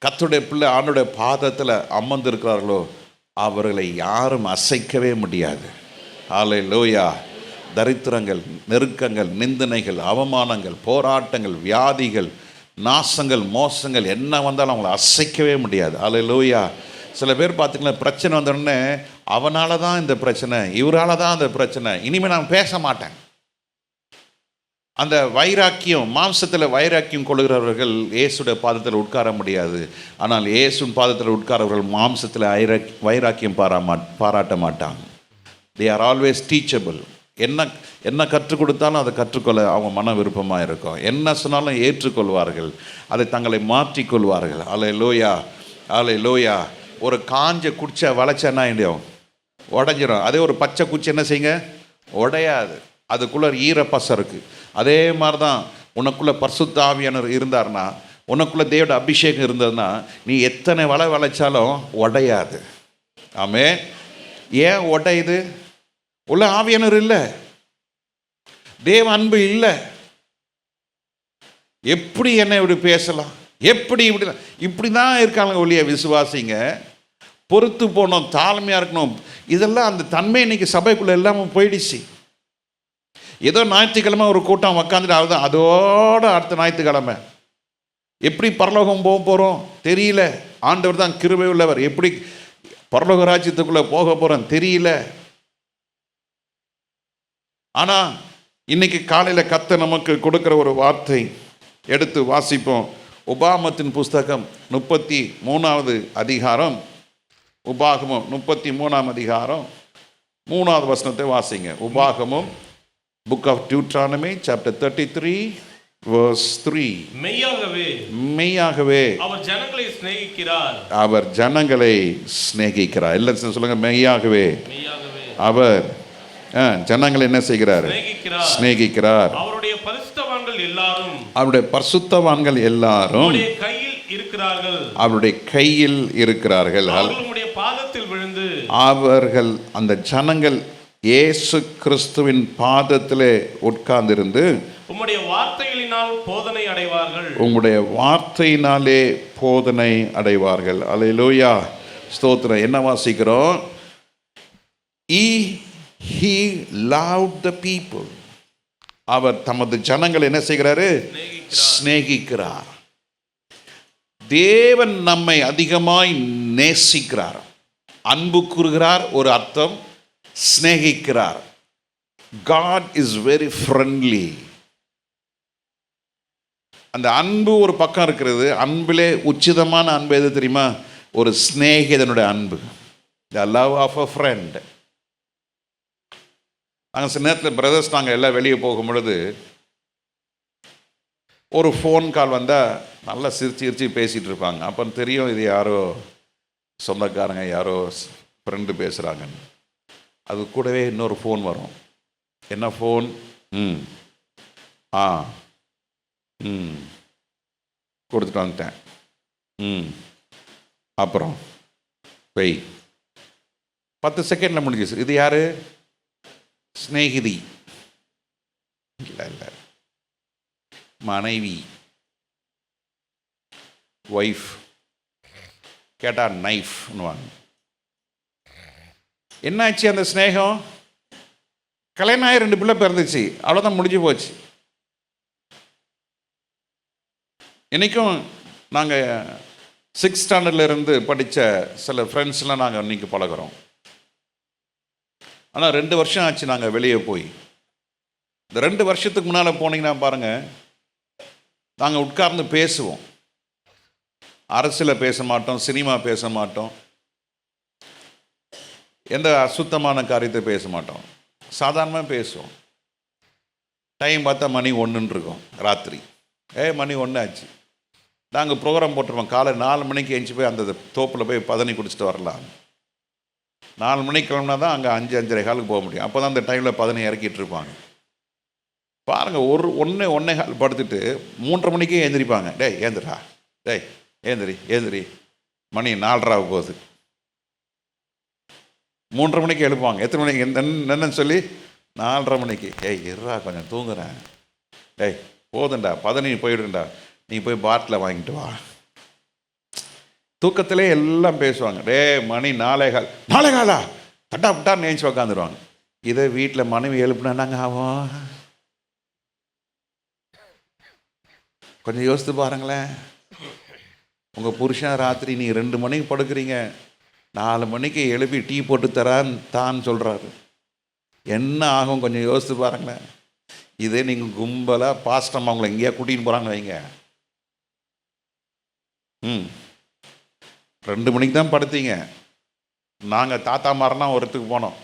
Speaker 1: கர்த்தருடைய பிள்ளை ஆண்டோடைய பாதத்தில் அமர்ந்திருக்கிறார்களோ அவர்களை யாரும் அசைக்கவே முடியாது. ஹல்லேலூயா. தரித்திரங்கள், நெருக்கங்கள், நிந்தனைகள், அவமானங்கள், போராட்டங்கள், வியாதிகள், நாசங்கள், மோசங்கள் என்ன வந்தாலும் அவங்கள அசைக்கவே முடியாது. ஹல்லேலூயா. சில பேர் பார்த்திங்கன்னா பிரச்சனை வந்தோடனே அவனால தான் இந்த பிரச்சனை, இவரால் தான் இந்த பிரச்சனை, இனிமேல் நான் பேச மாட்டேன். அந்த வைராக்கியம், மாம்சத்தில் வைராக்கியம் கொள்கிறவர்கள் இயேசுடைய பாதத்தில் உட்கார முடியாது. ஆனால் இயேசுவின் பாதத்தில் உட்காரவர்கள் மாம்சத்தில் வைராக்கியம் பாராட்ட மாட்டாங்க. They are always teachable. என்ன கற்றுக் கொடுத்தாலும் அதை கற்றுக்கொள்ள அவங்க மன விருப்பமாக இருக்கும். என்ன சொன்னாலும் ஏற்றுக்கொள்வார்கள், அதை தங்களை மாற்றிக்கொள்வார்கள். ஹல்லேலூயா, ஹல்லேலூயா. ஒரு காஞ்ச குச்சை வளைச்சா என்ன உடஞ்சிரும். அதே ஒரு பச்சை குச்சி என்ன செய்யுங்க, உடையாது. அதுக்குள்ளே ஈரப்பசம் இருக்குது. அதே மாதிரி தான் உனக்குள்ளே பரிசுத்த ஆவியானவர் இருந்தார்னா, உனக்குள்ளே தேவட அபிஷேகம் இருந்ததுன்னா, நீ எத்தனை வளைச்சாலும் உடையாது. ஆமென். ஏன் உடையுது? உள்ள ஆவியானவர் இல்லை, தேவ அன்பு இல்லை. எப்படி என்ன இப்படி பேசலாம், இப்படி தான் இருக்காங்க ஒழிய விசுவாசிங்க. பொறுத்து போகணும், தாழ்மையாக இருக்கணும், இதெல்லாம் அந்த தன்மை இன்னைக்கு சபைக்குள்ளே எல்லாமே போயிடுச்சு. ஏதோ ஞாயிற்றுக்கிழமை ஒரு கூட்டம் உக்காந்துட்டு அதுதான், அதோட அடுத்த ஞாயிற்றுக்கிழமை எப்படி பரலோகம் போக போகிறோம் தெரியல. ஆண்டவர் தான் கிருபை உள்ளவர், எப்படி பரலோக ராஜ்யத்துக்குள்ளே போக போகிறோம் தெரியல. ஆனால் இன்னைக்கு காலையில் கர்த்தர் நமக்கு கொடுக்குற ஒரு வார்த்தை எடுத்து வாசிப்போம். உபாகமத்தின் புஸ்தகம் 33வது அதிகாரம், உபாகமம் 33ஆம் அதிகாரம் 3வது வசனத்தை வாசிங்க. உபாகமம், Book of Deuteronomy, chapter 33, verse 3. மெய்யாகவே
Speaker 2: அவர் ஜனங்களை சிநேகிக்கிறார்.
Speaker 1: அவர் ஜனங்களை சிநேகிக்கிறார். எல்லாரும் சொல்லுங்க, மெய்யாகவே அவர் ஜனங்களை என்ன செய்கிறார்? சிநேகிக்கிறார்.
Speaker 2: அவருடைய பரிசுத்தவான்கள் எல்லாரும்
Speaker 1: அவருடைய
Speaker 2: கையில் இருக்கிறார்கள்.
Speaker 1: அவருடைய கையில் இருக்கிறார்கள்.
Speaker 2: அவர்களுடைய பாதத்தில் விழுந்து,
Speaker 1: அவர்கள் அந்த ஜனங்கள் இயேசு கிறிஸ்துவின் பாதத்திலே உட்கார்ந்திருந்து
Speaker 2: உம்முடைய வார்த்தைகளினால் போதனை அடைவார்கள்.
Speaker 1: உம்முடைய வார்த்தையினாலே போதனை அடைவார்கள். அல்லேலூயா, ஸ்தோத்திரம். என்ன வாசிக்கிறோம்? He loved the people. அவர் தமது ஜனங்கள் என்ன செய்கிறாரு? சிநேகிக்கிறார். தேவன் நம்மை அதிகமாய் நேசிக்கிறார், அன்பு கூறுகிறார். ஒரு அர்த்தம், சிநேகிக்கிறார். God is very friendly. அந்த அன்பு ஒரு பக்கம் இருக்கிறது. அன்பிலே உச்சிதமான அன்பு எது தெரியுமா? ஒரு சிநேகிதனுடைய அன்பு, the love of a friend. நாங்கள் சில நேரத்தில் பிரதர்ஸ் நாங்கள் எல்லாம் வெளியே போகும் பொழுது ஒரு ஃபோன் கால் வந்தால் நல்லா சிரிச்சு பேசிகிட்டு இருப்பாங்க. அப்போ தெரியும் இது யாரோ சொந்தக்காரங்க, யாரோ ஃப்ரெண்டு பேசுகிறாங்கன்னு. அது கூடவே இன்னொரு ஃபோன் வரும். என்ன ஃபோன்? கொடுத்துட்டு வந்துட்டேன். அப்புறம் பெய் 10 செகண்டில் முடிஞ்சிச்சு. இது யாரு? ஸ்நேகிதி இல்லை, மனைவி, ஒய்ஃப். கேட்டால் நைஃப்னுவாங்க. என்னாச்சு அந்த ஸ்நேகம்? கல்யாணம் ஆகி 2 பிள்ளை பிறந்துச்சு, அவ்வளோதான், முடிஞ்சு போச்சு. இன்றைக்கும் நாங்கள் 6th ஸ்டாண்டர்டில் இருந்து படித்த சில ஃப்ரெண்ட்ஸ்லாம் நாங்கள் இன்றைக்கி பழகிறோம். ஆனால் 2 வருஷம் ஆச்சு நாங்கள் வெளியே போய். இந்த 2 வருஷத்துக்கு முன்னால் போனீங்கன்னா பாருங்கள், நாங்கள் உட்கார்ந்து பேசுவோம். அரசியலை பேச மாட்டோம், சினிமா பேச மாட்டோம், எந்த அசுத்தமான காரியத்தை பேச மாட்டோம், சாதாரணமாக பேசுவோம். டைம் பார்த்தா மணி 1 இருக்கும், ராத்திரி. மணி 1 ஆச்சு. நாங்கள் ப்ரோக்ராம் போட்டுருவோம். காலை 4 மணிக்கு எழுந்துச்சி போய் அந்த தோப்பில் போய் பதனி குடிச்சிட்டு வரலாம். 4 மணிக்கு கிளம்புனா தான் அங்கே 5, 5:15 போக முடியும். அப்போ தான் அந்த டைமில் பதனி இறக்கிட்டு இருப்பாங்க. பாருங்கள், 1:15 படுத்துட்டு 3:30 மணிக்கே எழுந்திரிப்பாங்க. டேய் ஏந்திரா, டேய் ஏந்திரி, மணி 4:30 போகுது. 3:30 மணிக்கு எழுப்புவாங்க. எத்தனை மணிக்கு என்னன்னு சொல்லி? 4:30 மணிக்கு. இருறா கொஞ்சம் தூங்குறேன். போதுண்டா, பதனி போயிடுண்டா, நீ போய் பாட்டில் வாங்கிட்டு வா. தூக்கத்திலே எல்லாம் பேசுவாங்க. மணி 4:15 தட்டா புட்டா நினைச்சு உக்காந்துருவாங்க. இதை வீட்டில் மனைவி எழுப்புனா நாங்கள் ஆவோம். கொஞ்சம் யோசித்து பாருங்களேன். உங்கள் புருஷன் ராத்திரி நீ 2 மணிக்கு படுக்கிறீங்க, 4 மணிக்கு எழுப்பி டீ போட்டு தான் சொல்கிறாரு. என்ன ஆகும் கொஞ்சம் யோசித்து பாருங்களேன். இதே நீங்கள் கும்பலாக பாஸ்டம் அவங்கள எங்கேயா கூட்டின்னு போகிறாங்க வைங்க. 2 மணிக்கு தான் படுத்தீங்க. நாங்கள் தாத்தா மாரனா ஒருத்துக்கு போனோம்.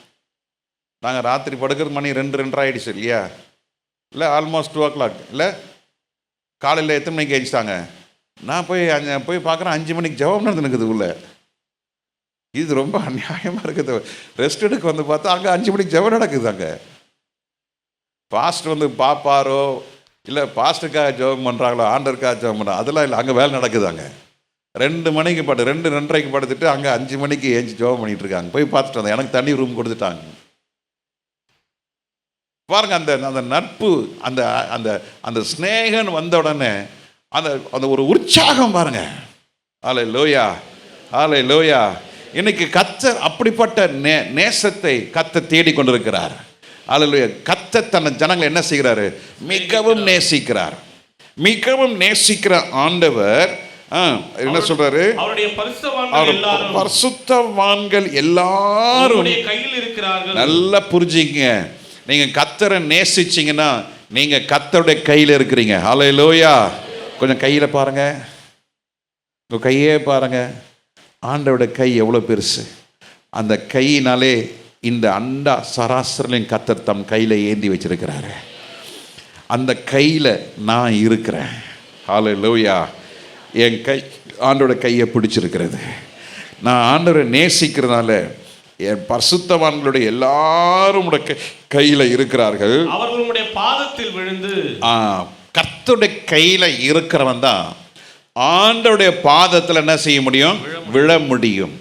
Speaker 1: நாங்கள் ராத்திரி படுக்கிறது மணி 2 ஆகிடுச்சு இல்லையா? இல்லை ஆல்மோஸ்ட் 2 o'clock. இல்லை காலையில் எத்தனை மணிக்கு எழுந்திட்டாங்க? நான் போய் பார்க்குறேன் 5 மணிக்கு ஜெபம் நடந்துனுக்குது உள்ள. இது ரொம்ப அநியாயமாக இருக்குது. ரெஸ்ட் எடுக்க வந்து பார்த்தா அங்கே 5 மணிக்கு ஜெபம் நடக்குது. அங்கே பாஸ்டர் வந்து பாப்பாரோ இல்லை பாஸ்டருக்காக ஜெபம் பண்ணுறாங்களோ ஆண்டருக்காக ஜெபம் பண்ணுறாங்க, அதெல்லாம் இல்லை. அங்கே வேலை நடக்குது. அங்கே 2 மணிக்கு 2:30க்கு படுத்துட்டு அங்கே 5 மணிக்கு ஏஞ்சி ஜெபம் பண்ணிகிட்டு இருக்காங்க. போய் பார்த்துட்டு வந்தேன். எனக்கு தனி ரூம் கொடுத்துட்டாங்க. பாருங்க, அந்த நட்பு, அந்த அந்த அந்த ஸ்நேகன் வந்த உடனே அந்த அந்த ஒரு உற்சாகம் பாருங்க. அல்லேலூயா, அல்லேலூயா. இன்னைக்கு கர்த்தர் அப்படிப்பட்ட நேசத்தை கர்த்தர் தேடி கொண்டிருக்கிறார். அல்லேலூயா. கர்த்தர் தன் ஜனங்களை என்ன செய்கிறாரு? மிகவும் நேசிக்கிறார். மிகவும் நேசிக்கிற ஆண்டவர் என்ன சொல்றாரு? அவருடைய பரிசுத்தவான்கள் எல்லாரும்
Speaker 2: கையில் இருக்கிறார்கள்.
Speaker 1: நல்லா புரிஞ்சுங்க. நீங்க கர்த்தரை நேசிச்சீங்கன்னா நீங்க கர்த்தருடைய கையில் இருக்கிறீங்க. ஹல்லேலூயா. கொஞ்சம் கையில பாருங்க, உங்க கையே பாருங்க. ஆண்டவருடைய கை எவ்வளவு பெருசு. அந்த கையினாலே இந்த அண்டா சராசரின் கர்த்தர் தம் கையில ஏந்தி வச்சிருக்கிறாரு. அந்த கையில நான் இருக்கிறேன். ஹல்லேலூயா. என் கை ஆண்டோட கையை பிடிச்சிருக்கிறது. நான் ஆண்டவரை நேசிக்கிறதுனால என் பரிசுத்தவான்களுடைய எல்லாரும் கையில இருக்கிறார்கள்.
Speaker 2: அவர்களுடைய பாதத்தில் விழுந்து.
Speaker 1: கர்த்தருடைய கையில இருக்கிறவன் தான் ஆண்டவருடைய பாதத்தில் என்ன செய்ய முடியும்? விழ முடியும்.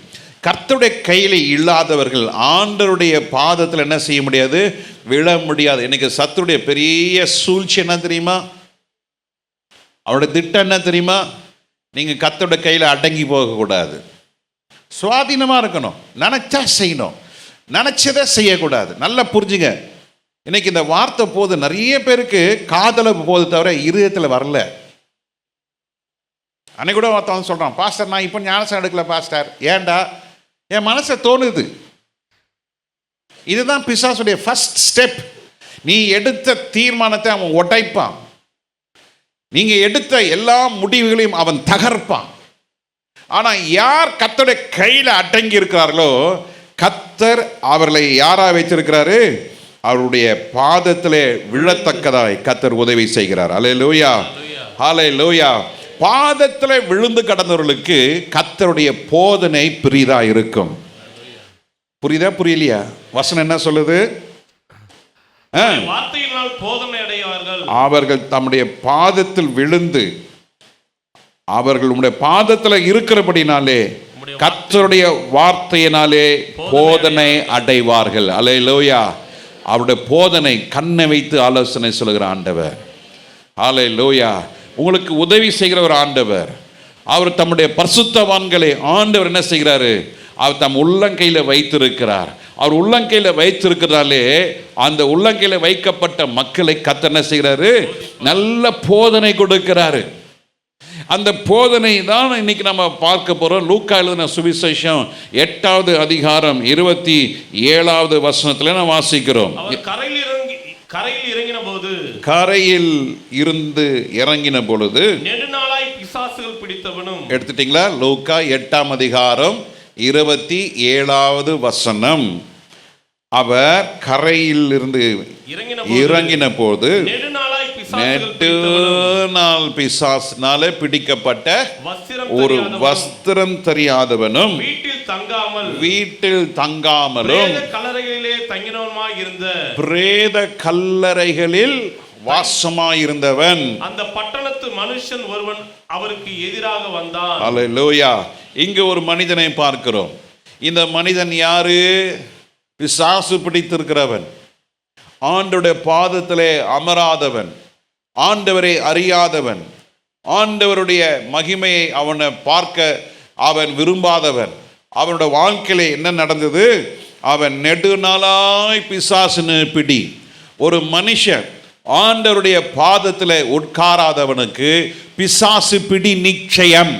Speaker 1: கர்த்தருடைய கையில இல்லாதவர்கள் ஆண்டவருடைய பாதத்தில் என்ன செய்ய முடியாது? விழ முடியாது. இன்னைக்கு சத்துருடைய பெரிய சூழ்ச்சி என்ன தெரியுமா? அவருடைய திட்டம் என்ன தெரியுமா? நீங்க கர்த்தருடைய கையில அடங்கி போகக்கூடாது, சுவாதீனமா இருக்கணும், நினைச்சா செய்யணும், நினைச்சதை செய்யக்கூடாது. நல்லா புரிஞ்சுங்க. இன்னைக்கு இந்த வார்த்தை போது நிறைய பேருக்கு காதல போது தவிர இருதயத்தில் வரல. அன்னைக்கு கூட ஒருத்தவன் சொல்றான், பாஸ்டர் நான் இப்போ ஞானசம் எடுக்கல பாஸ்டர். ஏண்டா? என் மனசை தோணுது. இதுதான் பிசாசுடைய ஃபர்ஸ்ட் ஸ்டெப். நீ எடுத்த தீர்மானத்தை அவன் உடைப்பான். நீங்க எடுத்த எல்லா முடிவுகளையும் அவன் தகர்ப்பான். ஆனா யார் கர்த்தருடைய கையில அடங்கி இருக்கிறார்களோ கர்த்தர் அவர்களை யாரா வைத்திருக்கிறாரு? அவருடைய பாதத்திலே விழத்தக்கதாய் கர்த்தர் உதவி செய்கிறார். அல்லேலூயா, அல்லேலூயா. பாதத்திலே விழுந்து கடந்தவர்களுக்கு கர்த்தருடைய போதனை பிரிதா இருக்கும். புரியுதா புரியலையா? வசனம் என்ன சொல்லுது?
Speaker 2: வார்த்தையினால் போதனை அடைவார்கள்.
Speaker 1: அவர்கள் தம்முடைய பாதத்தில் விழுந்து அவர்களுடைய பாதத்தில் இருக்கிறபடினாலே கர்த்தருடைய வார்த்தையினாலே போதனை அடைவார்கள். அல்லேலூயா. அவருடைய போதனை கண்ணை வைத்து ஆலோசனை சொல்லுகிற ஆண்டவர். அல்லேலூயா. உங்களுக்கு உதவி செய்கிற ஒரு ஆண்டவர். அவர் தம்முடைய பரிசுத்தவான்களை ஆண்டவர் என்ன செய்கிறாரு? அவர் தம் உள்ளங்கையில் வைத்திருக்கிறார். அவர் உள்ளங்கையில் வைத்திருக்கிறாலே அந்த உள்ளங்கையில் வைக்கப்பட்ட மக்களை கர்த்தர் என்ன செய்கிறாரு? நல்ல போதனை கொடுக்கிறாரு. அந்த போதனை தான் இன்னைக்கு நம்ம பார்க்க போறோம். லூக்கா எழுதின சுவிசேஷம் 8வது அதிகாரம் 27வது வசனத்துல நம்ம வாசிக்கிறோம். கரையில் இருந்து இறங்கின பொழுது
Speaker 2: நெடுநாளாய் பிசாசுகள் பிடித்தவனும்.
Speaker 1: எடுத்துட்டீங்களா? லூக்கா 8ஆம் அதிகாரம் 27வது வசனம். அவர் கரையில் இருந்து இறங்கின போது நெடுநாள் பிசாசினாலே பிடிக்கப்பட்ட ஒரு வஸ்திரம் தெரியாதவனும் வீட்டில் தங்காமலும் பிரேத கல்லறைகளில் வாசமாயிருந்தவன்
Speaker 2: அந்த பட்டணத்து மனுஷன் ஒருவன் அவருக்கு எதிராக வந்தான்.
Speaker 1: அல்லேலூயா. இங்கு ஒரு மனிதனை பார்க்கிறோம். இந்த மனிதன் யாரு? பிசாசு பிடித்திருக்கிறவன், ஆண்டவருடைய பாதத்திலே அமராதவன், ஆண்டவரை அறியாதவன், ஆண்டவருடைய மகிமையை அவனை பார்க்க அவன் விரும்பாதவன். அவனுடைய வாழ்க்கையில என்ன நடந்தது? அவன் நெடுநாளாய் பிசாசுன்னு பிடி. ஒரு மனுஷன் ஆண்டவருடைய பாதத்தில் உட்காராதவனுக்கு பிசாசு பிடி நிச்சயம்.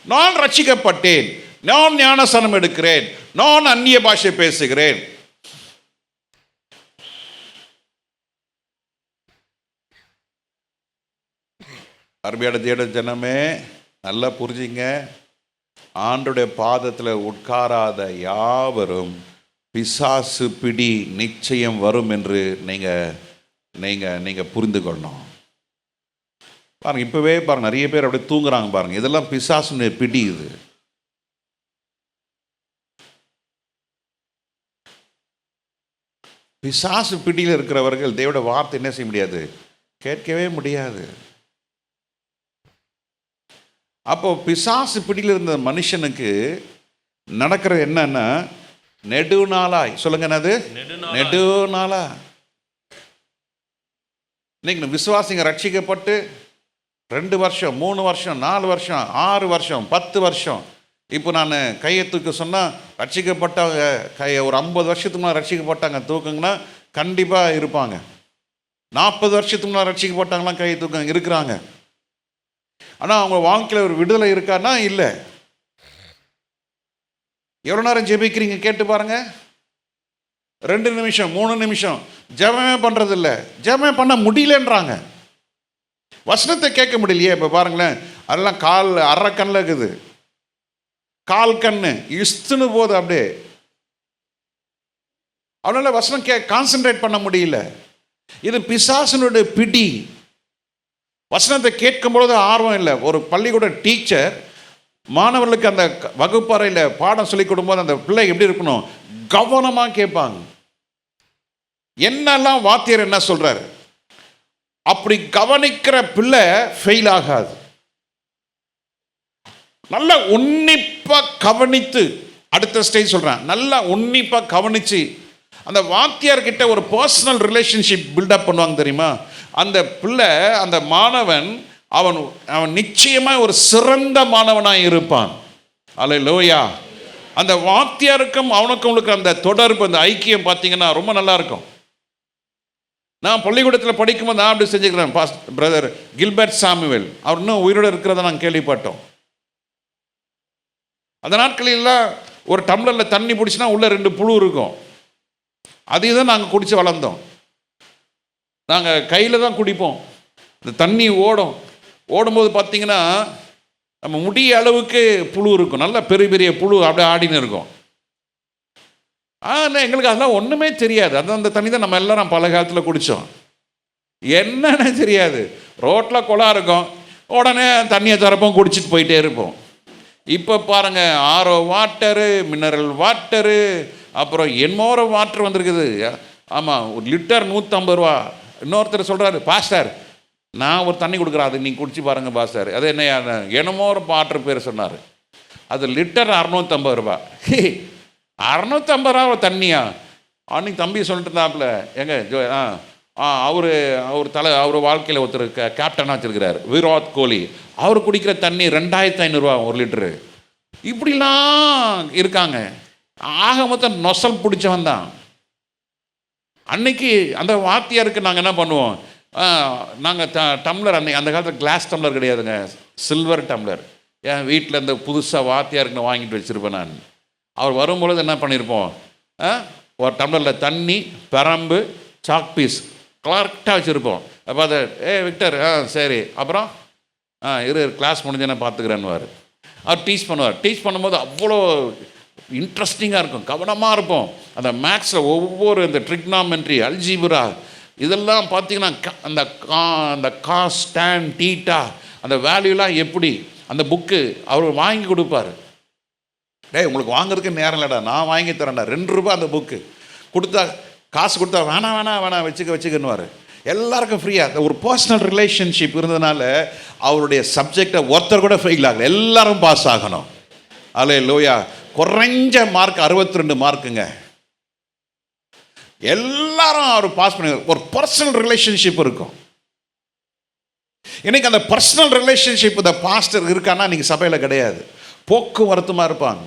Speaker 1: நான் ரட்சிக்கப்பட்டேன், நான் ஞானஸ்நானம் எடுக்கிறேன், நான் அந்நிய பாஷை பேசுகிறேன், அருமையான தேட ஜனமே நல்லா புரிஞ்சுங்க. ஆண்டவருடைய பாதத்தில் உட்காராத யாவரும் பிசாசு பிடி நிச்சயம் வரும் என்று நீங்கள் புரிந்து கொள்ளணும். பாருங்க, இப்போவே பாருங்க, நிறைய பேர் அப்படியே தூங்குறாங்க பாருங்க. இதெல்லாம் பிசாசு பிடி. இது பிசாசு பிடியில் இருக்கிறவர்கள் தேவனுடைய வார்த்தை என்ன செய்ய முடியாது? கேட்கவே முடியாது. அப்போ பிசாசு பிடியில் இருந்த மனுஷனுக்கு நடக்கிறது என்னன்னா, நெடுநாளாய் சொல்லுங்க, என்னது? நெடுநாளா. இன்னைக்கு விசுவாசிங்க ரட்சிக்கப்பட்டு 2 வருஷம் 3 வருஷம் 4 வருஷம் 6 வருஷம் 10 வருஷம். இப்போ நான் கையை தூக்க சொன்னால் ரட்சிக்கப்பட்டவங்க ஒரு 50 வருஷத்துக்கு முன்னாடி ரட்சிக்கப்பட்டாங்க தூக்குங்கன்னா கண்டிப்பாக இருப்பாங்க. 40 வருஷத்துக்கு முன்னாடி ரட்சிக்கப்பட்டாங்களாம் கையை தூக்க இருக்கிறாங்க. ஆனால் அவங்க வாழ்க்கையில் ஒரு விடுதலை இருக்கான்னா இல்லை. எவ்வளோ நேரம் ஜெபிக்கிறீங்க கேட்டு பாருங்க. 2 நிமிஷம் 3 நிமிஷம் ஜெபமே பண்ணுறதில்ல. ஜெபமே பண்ண முடியலன்றாங்க. வசனத்தை கேட்க முடியலையே. இப்போ பாருங்களேன், அதெல்லாம் கால் அரை கண்ணில் இருக்குது, கால் கண்ணு இஸ்துன்னு போகுது அப்படியே. அவனால வசனம் கான்சென்ட்ரேட் பண்ண முடியல. இது பிசாசனுடைய பிடி. வசனத்தை கேட்கும் பொழுது ஆர்வம் இல்லை. ஒரு பள்ளிக்கூட டீச்சர் மாணவர்களுக்கு அந்த வகுப்பறையில் பாடம் சொல்லிக் கொடுக்கும்போது அந்த பிள்ளை எப்படி இருக்கணும்? கவனமாக கேட்பாங்க. என்னெல்லாம் வாத்தியார் என்ன சொல்றாரு அப்படி கவனிக்கிற பிள்ளை ஃபெயில் ஆகாது. நல்லா உன்னிப்பாக கவனித்து, அடுத்த ஸ்டேஜ் சொல்கிறேன், நல்லா உன்னிப்பாக கவனித்து அந்த வாத்தியார்கிட்ட ஒரு பர்சனல் ரிலேஷன்ஷிப் பில்டப் பண்ணுவாங்க தெரியுமா? அந்த பிள்ளை, அந்த மாணவன் அவன் நிச்சயமாக ஒரு சிறந்த மாணவனாக இருப்பான். அல்லேலூயா. அந்த வாத்தியாருக்கும் அவனுக்கும் அந்த தொடர்பு, அந்த ஐக்கியம் பார்த்தீங்கன்னா ரொம்ப நல்லா இருக்கும். நான் பள்ளிக்கூடத்தில் படிக்கும்போது நான் அப்படி செஞ்சுக்கிறேன். பிரதர் கில்பர்ட் சாமுவேல் அவர் இன்னும் உயிரோடு இருக்கிறத நாங்கள் கேள்விப்பட்டோம். அந்த நாட்களெல்லாம் ஒரு டம்ளரில் தண்ணி பிடிச்சினா உள்ள 2 புழு இருக்கும். அதையும் தான் நாங்கள் குடித்து வளர்ந்தோம். நாங்கள் கையில் தான் குடிப்போம். இந்த தண்ணி ஓடும்போது பார்த்தீங்கன்னா நம்ம முடிய அளவுக்கு புழு இருக்கும், நல்ல பெரிய பெரிய புழு அப்படியே ஆடின்னு இருக்கும். ஆனால் எங்களுக்கு அதெல்லாம் ஒன்றுமே தெரியாது. அதான் அந்த தண்ணி தான் நம்ம எல்லாரும் பல காலத்தில் குடித்தோம். என்னன்னு தெரியாது. ரோட்டில் குளம் இருக்கும், உடனே தண்ணியை திறப்போம், குடிச்சிட்டு போயிட்டே இருப்போம். இப்போ பாருங்கள், ஆரோ வாட்டரு, மினரல் வாட்டரு, அப்புறம் என்மோர வாட்டர் வந்திருக்குது. ஆமாம், ஒரு லிட்டர் 150 ரூபா. இன்னொருத்தர் சொல்கிறாரு, பாஸ்டர் நான் ஒரு தண்ணி கொடுக்குறேன், அது நீங்கள் குடிச்சு பாருங்கள் பாஸ்டர். அது என்ன என்னமோ ஒரு வாட்டர் பேர் சொன்னார். அது லிட்டர் 650 ரூபா. 650 ரூபா தண்ணியா? அன்றைக்கி தம்பி சொல்லிட்டு இருந்தாப்புல, எங்க அவர் வாழ்க்கையில் ஒருத்தர் கேப்டனாக வச்சுருக்கிறார், விராட் கோலி. அவர் குடிக்கிற தண்ணி 2500 ரூபா ஒரு லிட்டரு. இப்படிலாம் இருக்காங்க. ஆக மொத்தம் நொசல் பிடிச்சவன் தான். அன்னைக்கு அந்த வாத்தியாருக்கு நாங்கள் என்ன பண்ணுவோம், நாங்கள் டம்ளர், அந்த காலத்தில் கிளாஸ் டம்ளர் கிடையாதுங்க, சில்வர் டம்ளர். என் வீட்டில் இந்த புதுசாக வாத்தியாருக்கு நான் வாங்கிட்டு வச்சுருப்பேன் நான். அவர் வரும்பொழுது என்ன பண்ணியிருப்போம், ஒரு டம்ளரில் தண்ணி, பெரம்பு, சாக் பீஸ் கரெக்டாக வச்சுருப்போம். அப்போ அதை விக்டர் சரி அப்புறம் கிளாஸ் முடிஞ்சேன்னா பார்த்துக்கிறேன்னுவார். அவர் டீச் பண்ணுவார். டீச் பண்ணும்போது அவ்வளோ இன்ட்ரெஸ்டிங்காக இருக்கும், கவனமாக இருப்போம். அந்த மேக்ஸில் ஒவ்வொரு இந்த ட்ரிக்னாமெண்ட்ரி, அல்ஜிப்ரா இதெல்லாம் பார்த்தீங்கன்னா அந்த காஸ், டேன், டீட்டா, அந்த வேல்யூலாம் எப்படி, அந்த புக்கு அவர் வாங்கி கொடுப்பார். உங்களுக்கு வாங்குறதுக்கு நேரம் இல்லைடா, நான் வாங்கி தரேன்டா, 2 ரூபா அந்த புக்கு கொடுத்தா, காசு கொடுத்தா வேணாம் வச்சுக்கன்னுவார். எல்லாருக்கும் ஃப்ரீயாக. ஒரு பர்சனல் ரிலேஷன்ஷிப் இருந்ததுனால அவருடைய சப்ஜெக்டை ஒருத்தர் கூட ஃபெயில் ஆகலை, எல்லாரும் பாஸ் ஆகணும். அல்லேலூயா. குறைஞ்ச மார்க் 62 மார்க்குங்க, எல்லாரும் அவர் பாஸ் பண்ணி. ஒரு பர்சனல் ரிலேஷன்ஷிப் இருக்கும். இன்னைக்கு அந்த பர்சனல் ரிலேஷன்ஷிப் இந்த பாஸ்டர் இருக்கான்னா நீங்கள் சபையில் கிடையாது, போக்குவரத்துமாக இருப்பாங்க.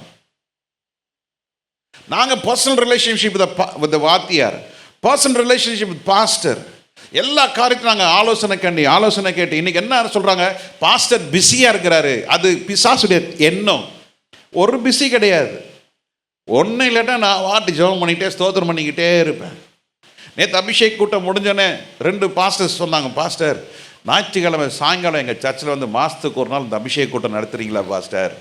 Speaker 1: நாங்கள் பர்சனல் ரிலேஷன்ஷிப் வித் வாத்தியார், பர்சனல் ரிலேஷன்ஷிப் வித் பாஸ்டர், எல்லா காரியத்தையும் நாங்கள் ஆலோசனை கேட்டு. இன்னைக்கு என்ன சொல்கிறாங்க, பாஸ்டர் பிஸியாக இருக்கிறாரு. அது பிசாசுடைய எண்ணம். ஒரு பிஸி கிடையாது. ஒன்றும் இல்லைன்னா நான் வாட்டி ஜெபம் பண்ணிக்கிட்டே ஸ்தோத்திரம் பண்ணிக்கிட்டே இருப்பேன். நேற்று அபிஷேக் கூட்டம் முடிஞ்சோன்னே 2 பாஸ்டர்ஸ் சொன்னாங்க, பாஸ்டர் ஞாயிற்றுக்கிழமை சாயங்காலம் எங்கள் சர்ச்சில் வந்து மாதத்துக்கு ஒரு நாள் இந்த அபிஷேக் கூட்டம் நடத்துகிறீங்களா பாஸ்டர்?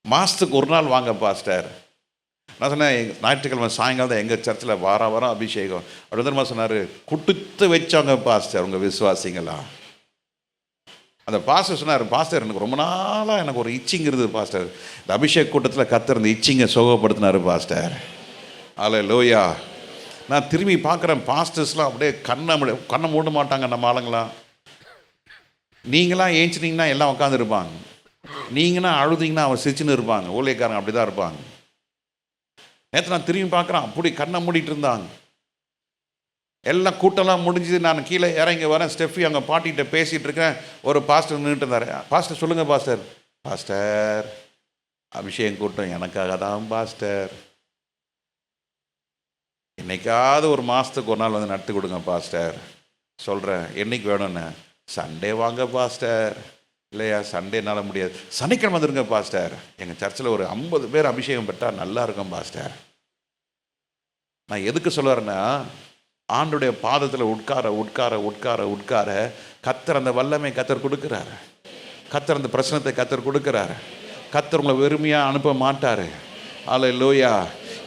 Speaker 1: மாதத்துக்கு ஒரு நாள் வாங்க பாஸ்டர். நான் சொன்னேன், ஞாயிற்றுக்கிழமை சாயங்காலம் தான் எங்கள் சர்ச்சில் வாரம் அபிஷேகம். அப்படி வந்து சொன்னார், கொடுத்து வச்சாங்க பாஸ்டர் உங்கள் விசுவாசிங்களா? அந்த பாஸ்டர் சொன்னார், பாஸ்டர் எனக்கு ரொம்ப நாளாக எனக்கு ஒரு இச்சிங் இருந்தது பாஸ்டர், இந்த அபிஷேக் கூட்டத்தில் கத்தர் இந்த இச்சிங்கை சுகப்படுத்தினார் பாஸ்டர். அல்லேலூயா. நான் திரும்பி பார்க்குறேன், பாஸ்டர்ஸ்லாம் அப்படியே கண்ணை மூட மாட்டாங்க. நம்ம ஆளுங்களாம், நீங்களாம் ஏஞ்சினீங்கன்னா எல்லாம் உட்காந்துருப்பாங்க, நீங்கன்னா அழுதிங்கன்னா அவன் சிரிச்சுன்னு இருப்பாங்க. ஊழியக்காரங்க அப்படி தான் இருப்பாங்க. நேற்று நான் திரும்பி பார்க்குறேன், அப்படி கண்ணை மூடிட்டு இருந்தாங்க. எல்லாம் கூட்டம்லாம் முடிஞ்சது, நான் கீழே இறங்கி வரேன், ஸ்டெஃபி அங்கே பாட்டிகிட்ட பேசிகிட்டு இருக்கேன். ஒரு பாஸ்டர் நின்றுட்டு இருந்தார். பாஸ்டர் சொல்லுங்கள் பாஸ்டர். பாஸ்டர் அபிஷேகம் கூட்டம் எனக்காக தான் பாஸ்டர், என்னைக்காவது ஒரு மாதத்துக்கு ஒரு நாள் வந்து நடத்தி கொடுங்க பாஸ்டர். சொல்கிறேன், என்னைக்கு வேணும்னு? சண்டே வாங்க பாஸ்டர். இல்லையா, சண்டே என்னால் முடியாது, சனிக்கிழமை வந்துருங்க பாஸ்டர். எங்கள் சர்ச்சில் ஒரு 50 பேர் அபிஷேகம் பெற்றால் நல்லா இருக்கும் பாஸ்டர். நான் எதுக்கு சொல்லுறேன்னா, ஆண்டுடைய பாதத்தில் உட்கார கத்தர் அந்த வல்லமை கத்தர் கொடுக்குறாரு. கத்தர் அந்த பிரச்சனத்தை கத்தர் கொடுக்குறாரு. கத்தர் உங்களை வெறுமையாக அனுப்ப மாட்டார். அல்லேலூயா.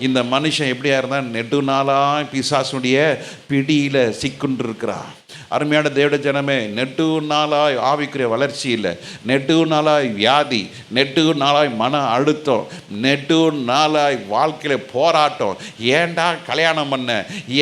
Speaker 1: இந்த மனுஷன் எப்படியா இருந்தால் நெடு நாளாக பிசாசுடைய பிடியில் சிக்குண்டு இருக்கிறான். அருமையான தேவ ஜனமே, நெடு நாளாய் ஆவிக்குரிய வளர்ச்சி இல்லை, நெடு நாளாய் வியாதி, நெடு நாளாய் மன அழுத்தம், நெடு நாளாய் வாழ்க்கையில் போராட்டம். ஏண்டா கல்யாணம் பண்ண,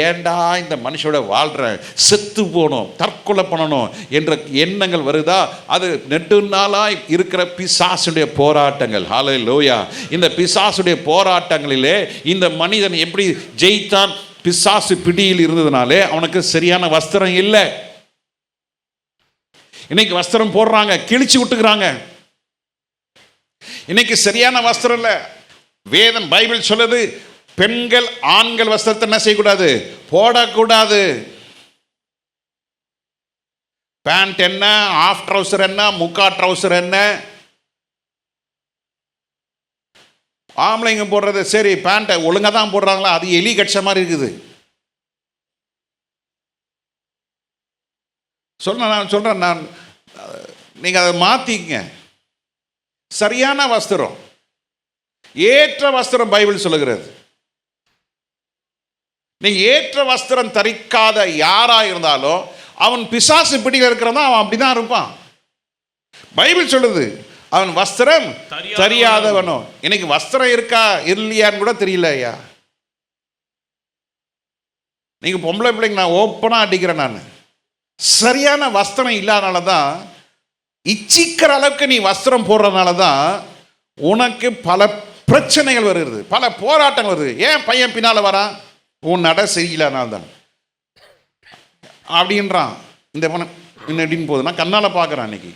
Speaker 1: ஏண்டா இந்த மனுஷோட வாழ்கிறேன், செத்து போகணும், தற்கொலை பண்ணணும் என்ற எண்ணங்கள் வருதா? அது நெடு நாளாய் இருக்கிற பிசாசுடைய போராட்டங்கள். ஹல்லேலூயா. இந்த பிசாசுடைய போராட்டங்களிலே இந்த மனிதன் எப்படி ஜெயித்தான்? பிசாசு பிடியில் இருந்ததுனாலே அவனுக்கு சரியான வஸ்திரம் இல்லை. இன்னைக்கு வஸ்திரம் போடுறாங்க, கிழிச்சு விட்டுக்கிறாங்க. இன்னைக்கு சரியான வஸ்திரம் இல்லை. வேதம் பைபிள் சொல்லுது, பெண்கள் ஆண்கள் வஸ்திரத்தை என்ன செய்யக்கூடாது? போடக்கூடாது. பேண்ட் என்ன, ஆஃப் ட்ரௌசர் என்ன, முக்கா ட்ரௌசர் என்ன? ஆம்பளைங்க போடுறது சரி, பேண்ட்டை ஒழுங்காக தான் போடுறாங்களா? அது எலி கட்ச மாதிரி இருக்குது. நான் சொல்கிறேன், நீங்கள் அதை மாற்றிக்கங்க. சரியான வஸ்திரம், ஏற்ற வஸ்திரம் பைபிள் சொல்லுகிறது. நீ ஏற்ற வஸ்திரம் தரிக்காத யாரா இருந்தாலும் அவன் பிசாசு பிடியில் இருக்கிறதா அவன் அப்படிதான் இருப்பான். பைபிள் சொல்லுது அவன் வஸ்திரம் தெரியாதவனோ. இன்னைக்கு வஸ்திரம் இருக்கா இல்லையான்னு கூட தெரியல ஐயா. நீங்க பொம்பளை பிள்ளைங்க நான் ஓப்பனா அடிக்கிறேன். நான் சரியான வஸ்திரம் இல்லாதனால தான், இச்சிக்கிற அளவுக்கு நீ வஸ்திரம் போடுறதுனால தான் உனக்கு பல பிரச்சனைகள் வருகிறது, பல போராட்டங்கள் வருது. ஏன் பையன் பின்னால வரான்? உன் நட சரியில்லைனால தான் அப்படின்றான். இந்த பணம் இன்னும் எப்படின்னு போகுது, நான் கண்ணால் பார்க்குறான். அன்னைக்கு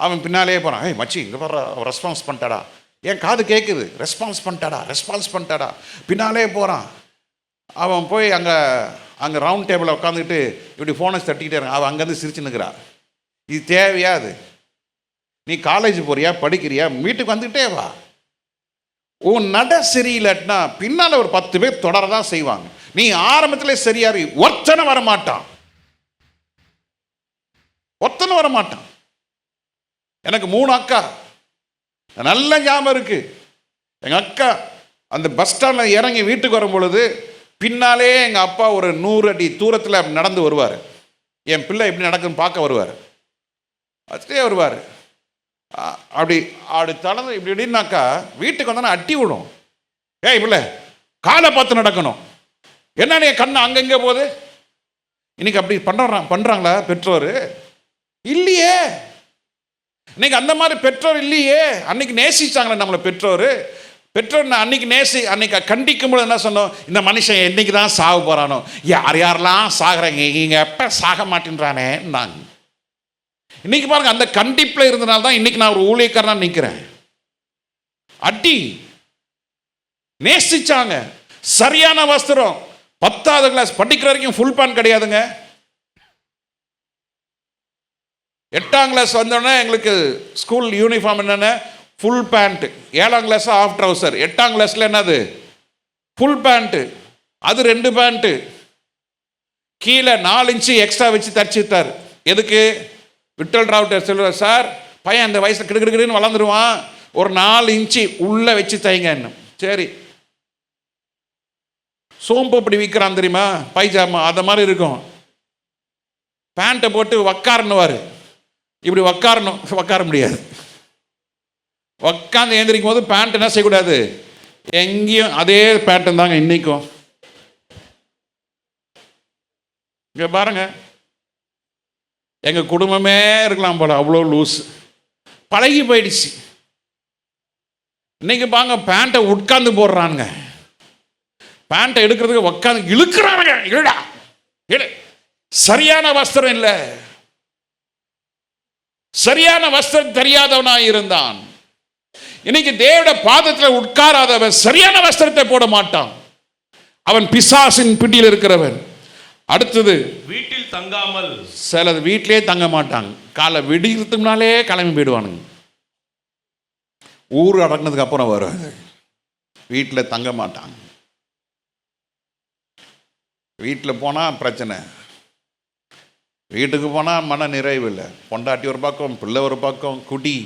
Speaker 1: அவன் பின்னாலே போகிறான். ஏய் மச்சி இங்கே வர்ற ரெஸ்பான்ஸ் பண்ணிட்டாடா, என் காது கேட்குது, ரெஸ்பான்ஸ் பண்ணிட்டாடா. பின்னாலே போகிறான். அவன் போய் அங்கே ரவுண்ட் டேபிளில் உட்காந்துக்கிட்டு இப்படி ஃபோனை தட்டிக்கிட்டே இருக்கான். அவன் அங்கேருந்து சிரிச்சு நிற்கிறா. இது தேவையா? அது நீ காலேஜ் போறியா, படிக்கிறியா, வீட்டுக்கு வந்துக்கிட்டே வா. உன் நட சரியில்லைன்னா பின்னால் ஒரு 10 பேர் தொடரதான் செய்வாங்க. நீ ஆரம்பத்தில் சரியாரு, ஒருத்தனை வரமாட்டான். எனக்கு 3 அக்கா, நல்ல ஞாபகம் இருக்கு. எங்கள் அக்கா அந்த பஸ் ஸ்டாண்டில் இறங்கி வீட்டுக்கு வரும் பொழுது பின்னாலே எங்கள் அப்பா ஒரு 100 அடி தூரத்தில் நடந்து வருவார். என் பிள்ளை எப்படி நடக்குன்னு பார்க்க வருவார். அதுலேயே வருவார். அப்படி தளர்ந்து இப்படி இப்படின்னாக்கா வீட்டுக்கு வந்தோன்னா அட்டி விடும். ஏய் பிள்ளை காலை பார்த்து நடக்கணும், என்ன என் கண்ணு அங்கங்கே போகுது. இன்னைக்கு அப்படி பண்ணுறாங்களா பெற்றோர்? இல்லையே. இன்னைக்கு அந்த மாதிரி பெற்றோர் இல்லையே. அன்னைக்கு நேசிச்சாங்களே நம்மளை பெற்றோர். அன்னைக்கு கண்டிக்கும் போது என்ன சொன்னோம்? இந்த மனுஷன் என்னைக்கு தான் சாக போறானோ, யாரெல்லாம் சாகுறாங்க, இங்க எப்ப சாக மாட்டேன்றானே. நான் இன்னைக்கு பாருங்க, அந்த கண்டிப்புல இருந்தனால தான் இன்னைக்கு நான் ஒரு ஊழியக்காரனா நிற்கிறேன். அடி நேசிச்சாங்க. சரியான வஸ்திரம். 10வது கிளாஸ் படிக்கிற வரைக்கும் ஃபுல் பேண்ட் கிடையாதுங்க. 8ஆம் கிளாஸ் வந்தோடனே எங்களுக்கு ஸ்கூல் யூனிஃபார்ம் என்னென்ன? Full pant. 7ஆம் கிளாஸ் ஆஃப் ட்ரவுசர். 8ஆம் கிளாஸில் என்னது? Full pant. அது 2 பேண்ட்டு கீழே 4 இன்ச்சு எக்ஸ்ட்ரா வச்சு தச்சுட்டார். எதுக்கு? விட்டல் ராவுட்டர் சொல்லுவார், சார் பையன் அந்த வயசில் கிடுக்கிடுன்னு வளர்ந்துருவான், ஒரு 4 இன்ச்சு உள்ளே வச்சு தைங்க. சரி. சோம்பு அப்படி விற்கிறான் தெரியுமா, பைஜாமா அந்த மாதிரி இருக்கும். பேண்ட்டை போட்டு உக்காரணுவார். இப்படி உக்கார முடியாது. உக்காந்து எழுந்திரிக்கும் போது பேண்ட் என்ன செய்யக்கூடாது, எங்கேயும் அதே பேண்டன் தாங்க இன்னைக்கும். இங்க பாருங்க, எங்க குடும்பமே இருக்கலாம் போல, அவ்வளோ லூஸ், பழகி போயிடுச்சு. இன்னைக்கு பாங்க பேண்ட்டை உட்காந்து போடுறானுங்க, பேண்ட்டை எடுக்கிறதுக்கு உட்காந்து இழுக்கிறானுங்க. இல்லடா சரியான வஸ்திரம் இல்லை. சரியான வஸ்திரம் தெரியாதவனாய் இருந்தான். இன்னைக்கு தேவனுடைய பாதத்தில் உட்காராதவன் சரியான வஸ்திரத்தை போட மாட்டான். அவன் பிசாசின் பிடியில் இருக்கிறவன். அடுத்தது,
Speaker 2: வீட்டில் தங்காமல்.
Speaker 1: சிலது வீட்டிலே தங்க மாட்டாங்க. காலை விடிக்கிறதுக்கு முன்னாலே கிளம்பி போயிடுவானுங்க. ஊர் அடங்கினதுக்கு அப்புறம் வரும். வீட்டில் தங்க மாட்டாங்க. வீட்டில் போனால் பிரச்சனை, வீட்டுக்கு போனால் மன நிறைவு இல்லை. பொண்டாட்டி ஒரு பக்கம், பிள்ளை ஒரு பக்கம், குடி.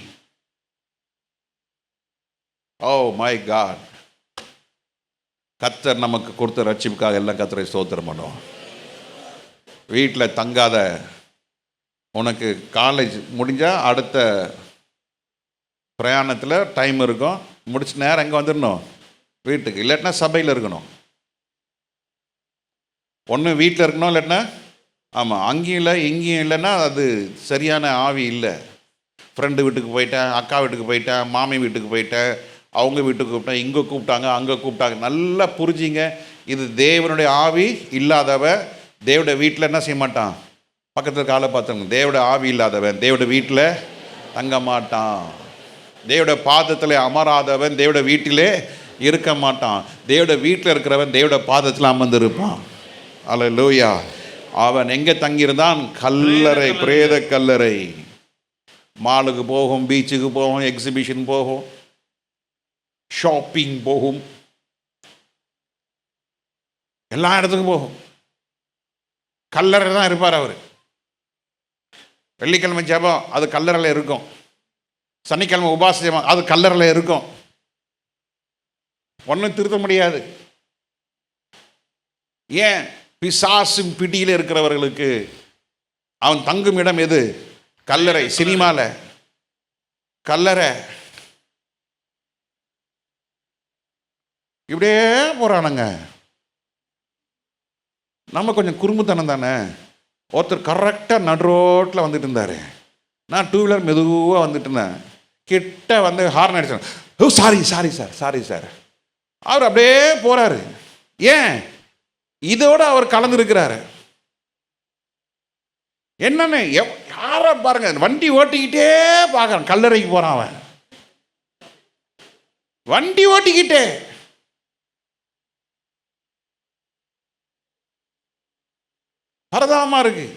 Speaker 1: Oh my God. கர்த்தர் நமக்கு கொடுத்த ரட்சிப்புக்காக எல்லாம் கர்த்தரை ஸ்தோத்திரம் பண்ணுவோம். வீட்டில் தங்காத, உனக்கு காலேஜ் முடிஞ்சால் அடுத்த பிரயாணத்தில் டைம் இருக்கும், முடிச்ச நேரம் எங்கே வந்துடணும்? வீட்டுக்கு. இல்லாட்டினா சபையில் இருக்கணும். ஒன்று வீட்டில் இருக்கணும், இல்லாட்டினா ஆமாம் அங்கேயும் இல்லை இங்கேயும் இல்லைன்னா அது சரியான ஆவி இல்லை. ஃப்ரெண்டு வீட்டுக்கு போயிட்டேன், அக்கா வீட்டுக்கு போயிட்டேன், மாமி வீட்டுக்கு போயிட்டேன், அவங்க வீட்டுக்கு கூப்பிட்டேன், இங்கே கூப்பிட்டாங்க, அங்கே கூப்பிட்டாங்க. நல்லா புரிஞ்சிங்க, இது தேவனுடைய ஆவி இல்லாதவன் தேவனுடைய வீட்டில் என்ன செய்ய மாட்டான்? பக்கத்தில் காலை பார்த்தவங்க, தேவனுடைய ஆவி இல்லாதவன் தேவனுடைய வீட்டில் தங்க மாட்டான். தேவனுடைய பாதத்தில் அமராதவன் தேவனுடைய வீட்டிலே இருக்க மாட்டான். தேவனுடைய வீட்டில் இருக்கிறவன் தேவனுடைய பாதத்தில் அமர்ந்திருப்பான். அல்லேலூயா. அவன் எங்கே தங்கியிருந்தான்? கல்லறை, பிரேத கல்லறை. மாலுக்கு போகும், பீச்சுக்கு போகும், எக்ஸிபிஷன் போகும், ஷாப்பிங் போகும், எல்லா இடத்துக்கும் போகும். கல்லறை தான் இருப்பார் அவர். வெள்ளிக்கிழமை ஜெபம் அது கல்லறையில் இருக்கும். சனிக்கிழமை உபாசம் அது கல்லறையில் இருக்கும், ஒன்றும் திருத்த முடியாது. ஏன்? பிசாசின் பிடியில் இருக்கிறவர்களுக்கு அவன் தங்கும் இடம் எது? கல்லறை. சினிமாவில் கல்லறை. இப்படியே போறானுங்க. நம்ம கொஞ்சம் குறும்புத்தனம் தானே. ஒருத்தர் கரெக்டாக நடு ரோட்டில் வந்துட்டு இருந்தார், நான் டூ வீலர் மெதுவாக வந்துட்டு இருந்தேன், கிட்ட வந்து ஹார்ன் அடிச்சேன், oh sorry sorry sir sorry sir. அவர் அப்படியே போறாரு. ஏன்? இதோட அவர் கலந்துருக்கிறாரு. என்னன்னு யார பாருங்க, வண்டி ஓட்டிக்கிட்டே பார்க்கறான், கல்லறைக்கு போறான் அவன், வண்டி ஓட்டிக்கிட்டே. பரதாமா இருக்கு.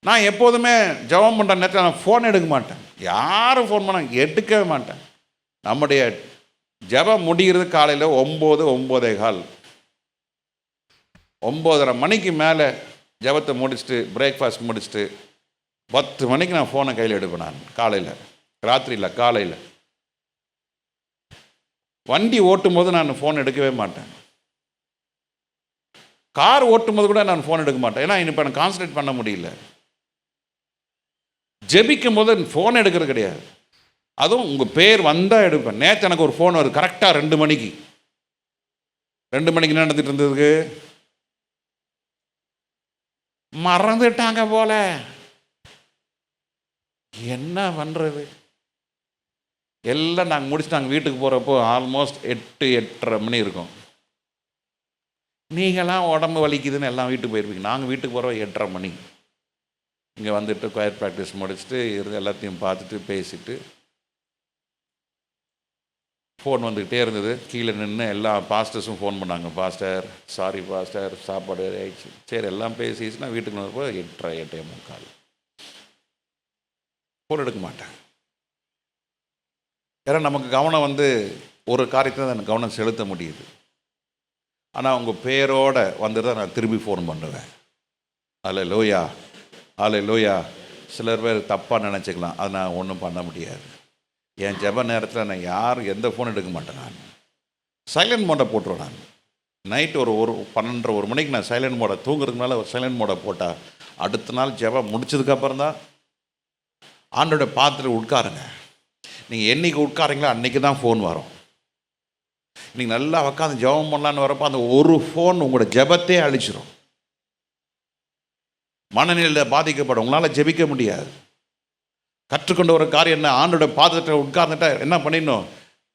Speaker 1: நான் எப்போதுமே ஜெபம் பண்ற நேரத்தில் நான் ஃபோன் எடுக்க மாட்டேன். யாரும் ஃபோன் பண்ண எடுக்கவே மாட்டேன். நம்முடைய ஜெபம் முடிகிறது காலையில் 9, 9:15, 9:30 மணிக்கு மேலே ஜெபத்தை முடிச்சுட்டு பிரேக்ஃபாஸ்ட் முடிச்சுட்டு 10 மணிக்கு நான் ஃபோனை கையில் எடுப்பேன். நான் காலையில், ராத்திரி இல்லை, காலையில். வண்டி ஓட்டும் போது நான் ஃபோன் எடுக்கவே மாட்டேன். கார் ஓட்டும் போது கூட நான் ஃபோன் எடுக்க மாட்டேன். ஏன்னா இப்போ நான் கான்சன்ட்ரேட் பண்ண முடியல. ஜெபிக்கும் போது ஃபோன் எடுக்கிறது கிடையாது. அதுவும் உங்கள் பேர் வந்தால் எடுப்பேன். நேற்று எனக்கு ஒரு ஃபோன் வருது கரெக்டாக 2 மணிக்கு. 2 மணிக்கு என்ன நடந்துட்டு இருந்ததுக்கு மறந்துட்டாங்க போல. என்ன பண்ணுறது? எல்லாம் நாங்கள் முடிச்சு நாங்கள் வீட்டுக்கு போகிறப்போ ஆல்மோஸ்ட் 8, 8:30 மணி இருக்கும். நீங்களாம் உடம்பு வலிக்குதுன்னு எல்லாம் வீட்டுக்கு போயிருப்பீங்க. நாங்கள் வீட்டுக்கு போகிறோம் 8:30 மணி. இங்கே வந்துட்டு கொயர் ப்ராக்டிஸ் முடிச்சுட்டு இருந்து எல்லாத்தையும் பார்த்துட்டு பேசிட்டு ஃபோன் வந்துக்கிட்டே இருந்தது. கீழே நின்று எல்லா பாஸ்டர்ஸும் ஃபோன் பண்ணாங்க, பாஸ்டர் சாரி பாஸ்டர் சாப்பாடு ஆயிடுச்சு. சரி எல்லாம் பேசிச்சு. நான் வீட்டுக்கு வந்தப்போ 8:30, 8:45. ஃபோன் எடுக்க மாட்டேன். ஏன்னா நமக்கு கவனம் வந்து ஒரு காரியத்தில் தான் கவனம் செலுத்த முடியுது. ஆனால் உங்கள் பேரோடு வந்துட்டு தான் நான் திரும்பி ஃபோன் பண்ணுவேன். அல்லேலூயா, அல்லேலூயா. சிலர் பேர் தப்பாக நினச்சிக்கலாம், அது நான் ஒன்றும் பண்ண முடியாது. என் ஜெப நேரத்தில் நான் யாரும் எந்த ஃபோன் எடுக்க மாட்டேன். நான் சைலண்ட் மோடை போட்டுருவேன். நான் நைட்டு ஒரு 12:30, 1 மணிக்கு நான் சைலண்ட் மோடை தூங்குறதுக்கு மேலே ஒரு சைலண்ட் மோடை போட்டால் அடுத்த நாள் ஜெபம் முடிச்சதுக்கப்புறம் தான் ஆண்டோட பாத்திரம் உட்காருங்க. நீங்கள் என்றைக்கு உட்காருங்களோ அன்றைக்கி தான் ஃபோன் வரும். நீங்கள் நல்லா உட்காந்து ஜெபம் பண்ணலான்னு வரப்போ அந்த ஒரு ஃபோன் உங்களோட ஜெபத்தையே அழிச்சிடும். மனநிலையில் பாதிக்கப்படும், உங்களால் ஜெபிக்க முடியாது. கற்றுக்கொண்ட ஒரு காரியம் என்ன? ஆண்டோட பாதத்தில் உட்கார்ந்துட்டா என்ன பண்ணிடணும்?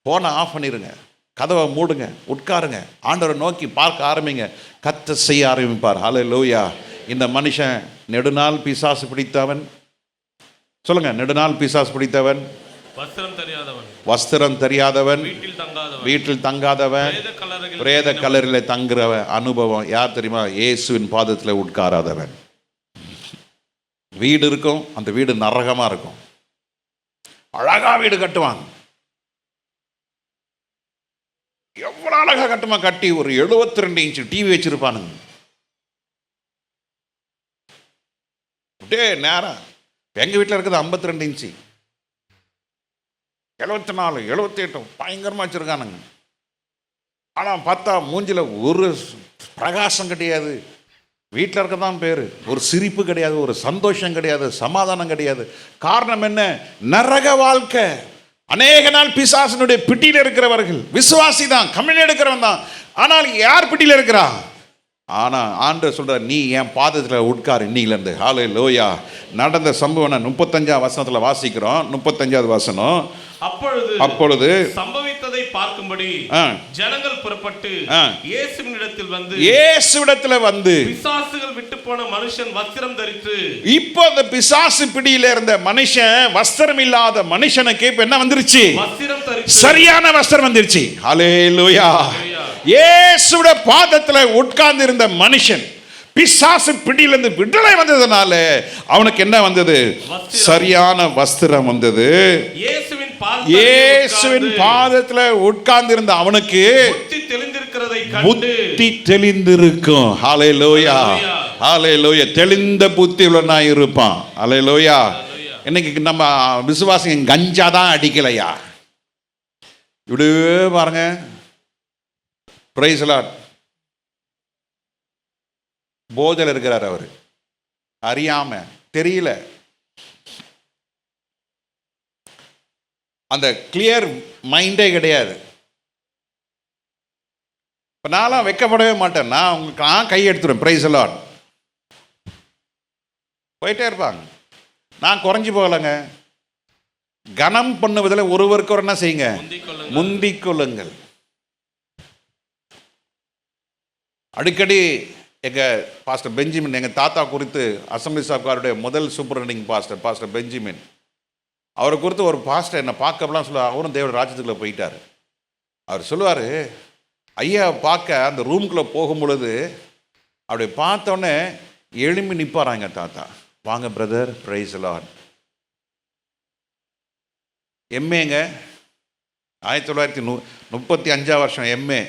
Speaker 1: ஃபோனை ஆஃப் பண்ணிடுங்க, கதவை மூடுங்க, உட்காருங்க, ஆண்டவரை நோக்கி பார்க்க ஆரம்பிங்க. கத்த செய்ய ஆரம்பிப்பார். ஹல்லேலூயா. இந்த மனுஷன் நெடுநாள் பிசாசு பிடித்தவன். சொல்லுங்க, நெடுநாள் பிசாசு பிடித்தவன், வஸ்திரம் தெரியாதவன், வீட்டில் தங்காதவன், பிரேத கல்லறையில் தங்குற அனுபவம். யார் தெரியுமா? இயேசுவின் பாதத்தில் உட்காராதவன். வீடு இருக்கும், அந்த வீடு நரகமா இருக்கும். அழகா வீடு கட்டுவாங்க, எவ்வளவு அழகா கட்டுமா, கட்டி ஒரு 72 இன்ச் டிவி வச்சிருப்பானுங்க. அப்படியே நேரம். எங்க வீட்டில் இருக்குது 52 இன்ச்சு, 74, 78 பயங்கரமா வச்சிருக்கானுங்க. ஆனால் பார்த்தா மூஞ்சில ஒரு பிரகாசம் கிடையாது. வீட்டில் இருக்க தான் பேர். ஒரு சிரிப்பு கிடையாது, ஒரு சந்தோஷம் கிடையாது, சமாதானம் கிடையாது. காரணம் என்ன? நரக வாழ்க்கை. அநேக நாள் பிசாசனுடைய பிட்டியில் இருக்கிறவர்கள். விசுவாசி தான், கம்யூனி எடுக்கிறவன் தான், ஆனால் யார் பிட்டியில் இருக்கிறா? ஆனால் ஆண்டவர் சொல்றார், நீ என் பாதத்தில் உட்கார் இன்னிலேருந்து. ஹல்லேலூயா. நடந்த சம்பவம் 35ஆம் வசனத்தில் வாசிக்கிறோம். 35ஆவது வசனம். அப்பொழுது
Speaker 2: சம்பவித்ததை பார்க்கும்படி ஜனங்கள் புறப்பட்டு
Speaker 1: இயேசுவிடத்தில் வந்து
Speaker 2: பிசாசுகள் விட்டு போன மனுஷன் வஸ்திரம் தரித்து. இப்போ
Speaker 1: அந்த பிசாசு பிடியில இருந்த மனுஷன், வஸ்திரம் இல்லாத மனுஷனுக்கு இப்ப என்ன வந்துருச்சு?
Speaker 2: வஸ்திரம் தரித்து,
Speaker 1: சரியான வஸ்திரம் வந்துருச்சு. ஹல்லேலூயா. இயேசுவோட பாதத்துல உட்கார்ந்து இருந்த மனுஷன் பிசாசு பிடியிலிருந்து விடுதலை வந்ததுனால அவனுக்கு என்ன வந்தது? சரியான வஸ்திரம் வந்தது. இயேசுவின் பாதத்துல உட்கார்ந்து இருந்த அவனுக்கு புத்தி தெளிந்திருக்கும். ஹல்லேலூயா, ஹல்லேலூயா. தெளிந்த புத்தி உள்ளவனாய் இருப்பான். ஹல்லேலூயா. இன்னைக்கு நம்ம விசுவாசிங்க கஞ்சா தான் அடிக்கலையா? இப்படியே பாருங்க, பிரைஸ் லார்ட், போதையில் இருக்கிறார் அவர், அறியாம, தெரியல. அந்த கிளியர் மைண்டே கிடையாது. இப்போ நான்லாம் வெக்கப்படவே மாட்டேன். நான் கை எடுத்துருவேன், பிரைஸ் லார்ட், போயிட்டே இருப்பாங்க. நான் குறைஞ்சி போகலைங்க. கனம் பண்ணுவதில் ஒருவருக்கு ஒரு என்ன செய்யுங்க, முந்திக் கொள்ளுங்கள். அடிக்கடி எங்கள் பாஸ்டர் பெஞ்சமின், எங்கள் தாத்தா குறித்து அசம்பிளிஸ் ஆஃப் காருடைய முதல் சூப்பரண்டிங் பாஸ்டர் பெஞ்சமின், அவரை குறித்து ஒரு பாஸ்டர் என்னை பார்க்கலாம் சொல்லுவார். அவரும் தேவ ராஜ்யத்துக்குள்ளே போயிட்டார். அவர் சொல்லுவார், ஐயா பார்க்க அந்த ரூம்குள்ளே போகும் பொழுது அப்படி பார்த்தோன்னே எழும்பி நிற்பாராங்க தாத்தா. வாங்க பிரதர், பிரைஸ் லார்ட். எம்ஏங்க, 1935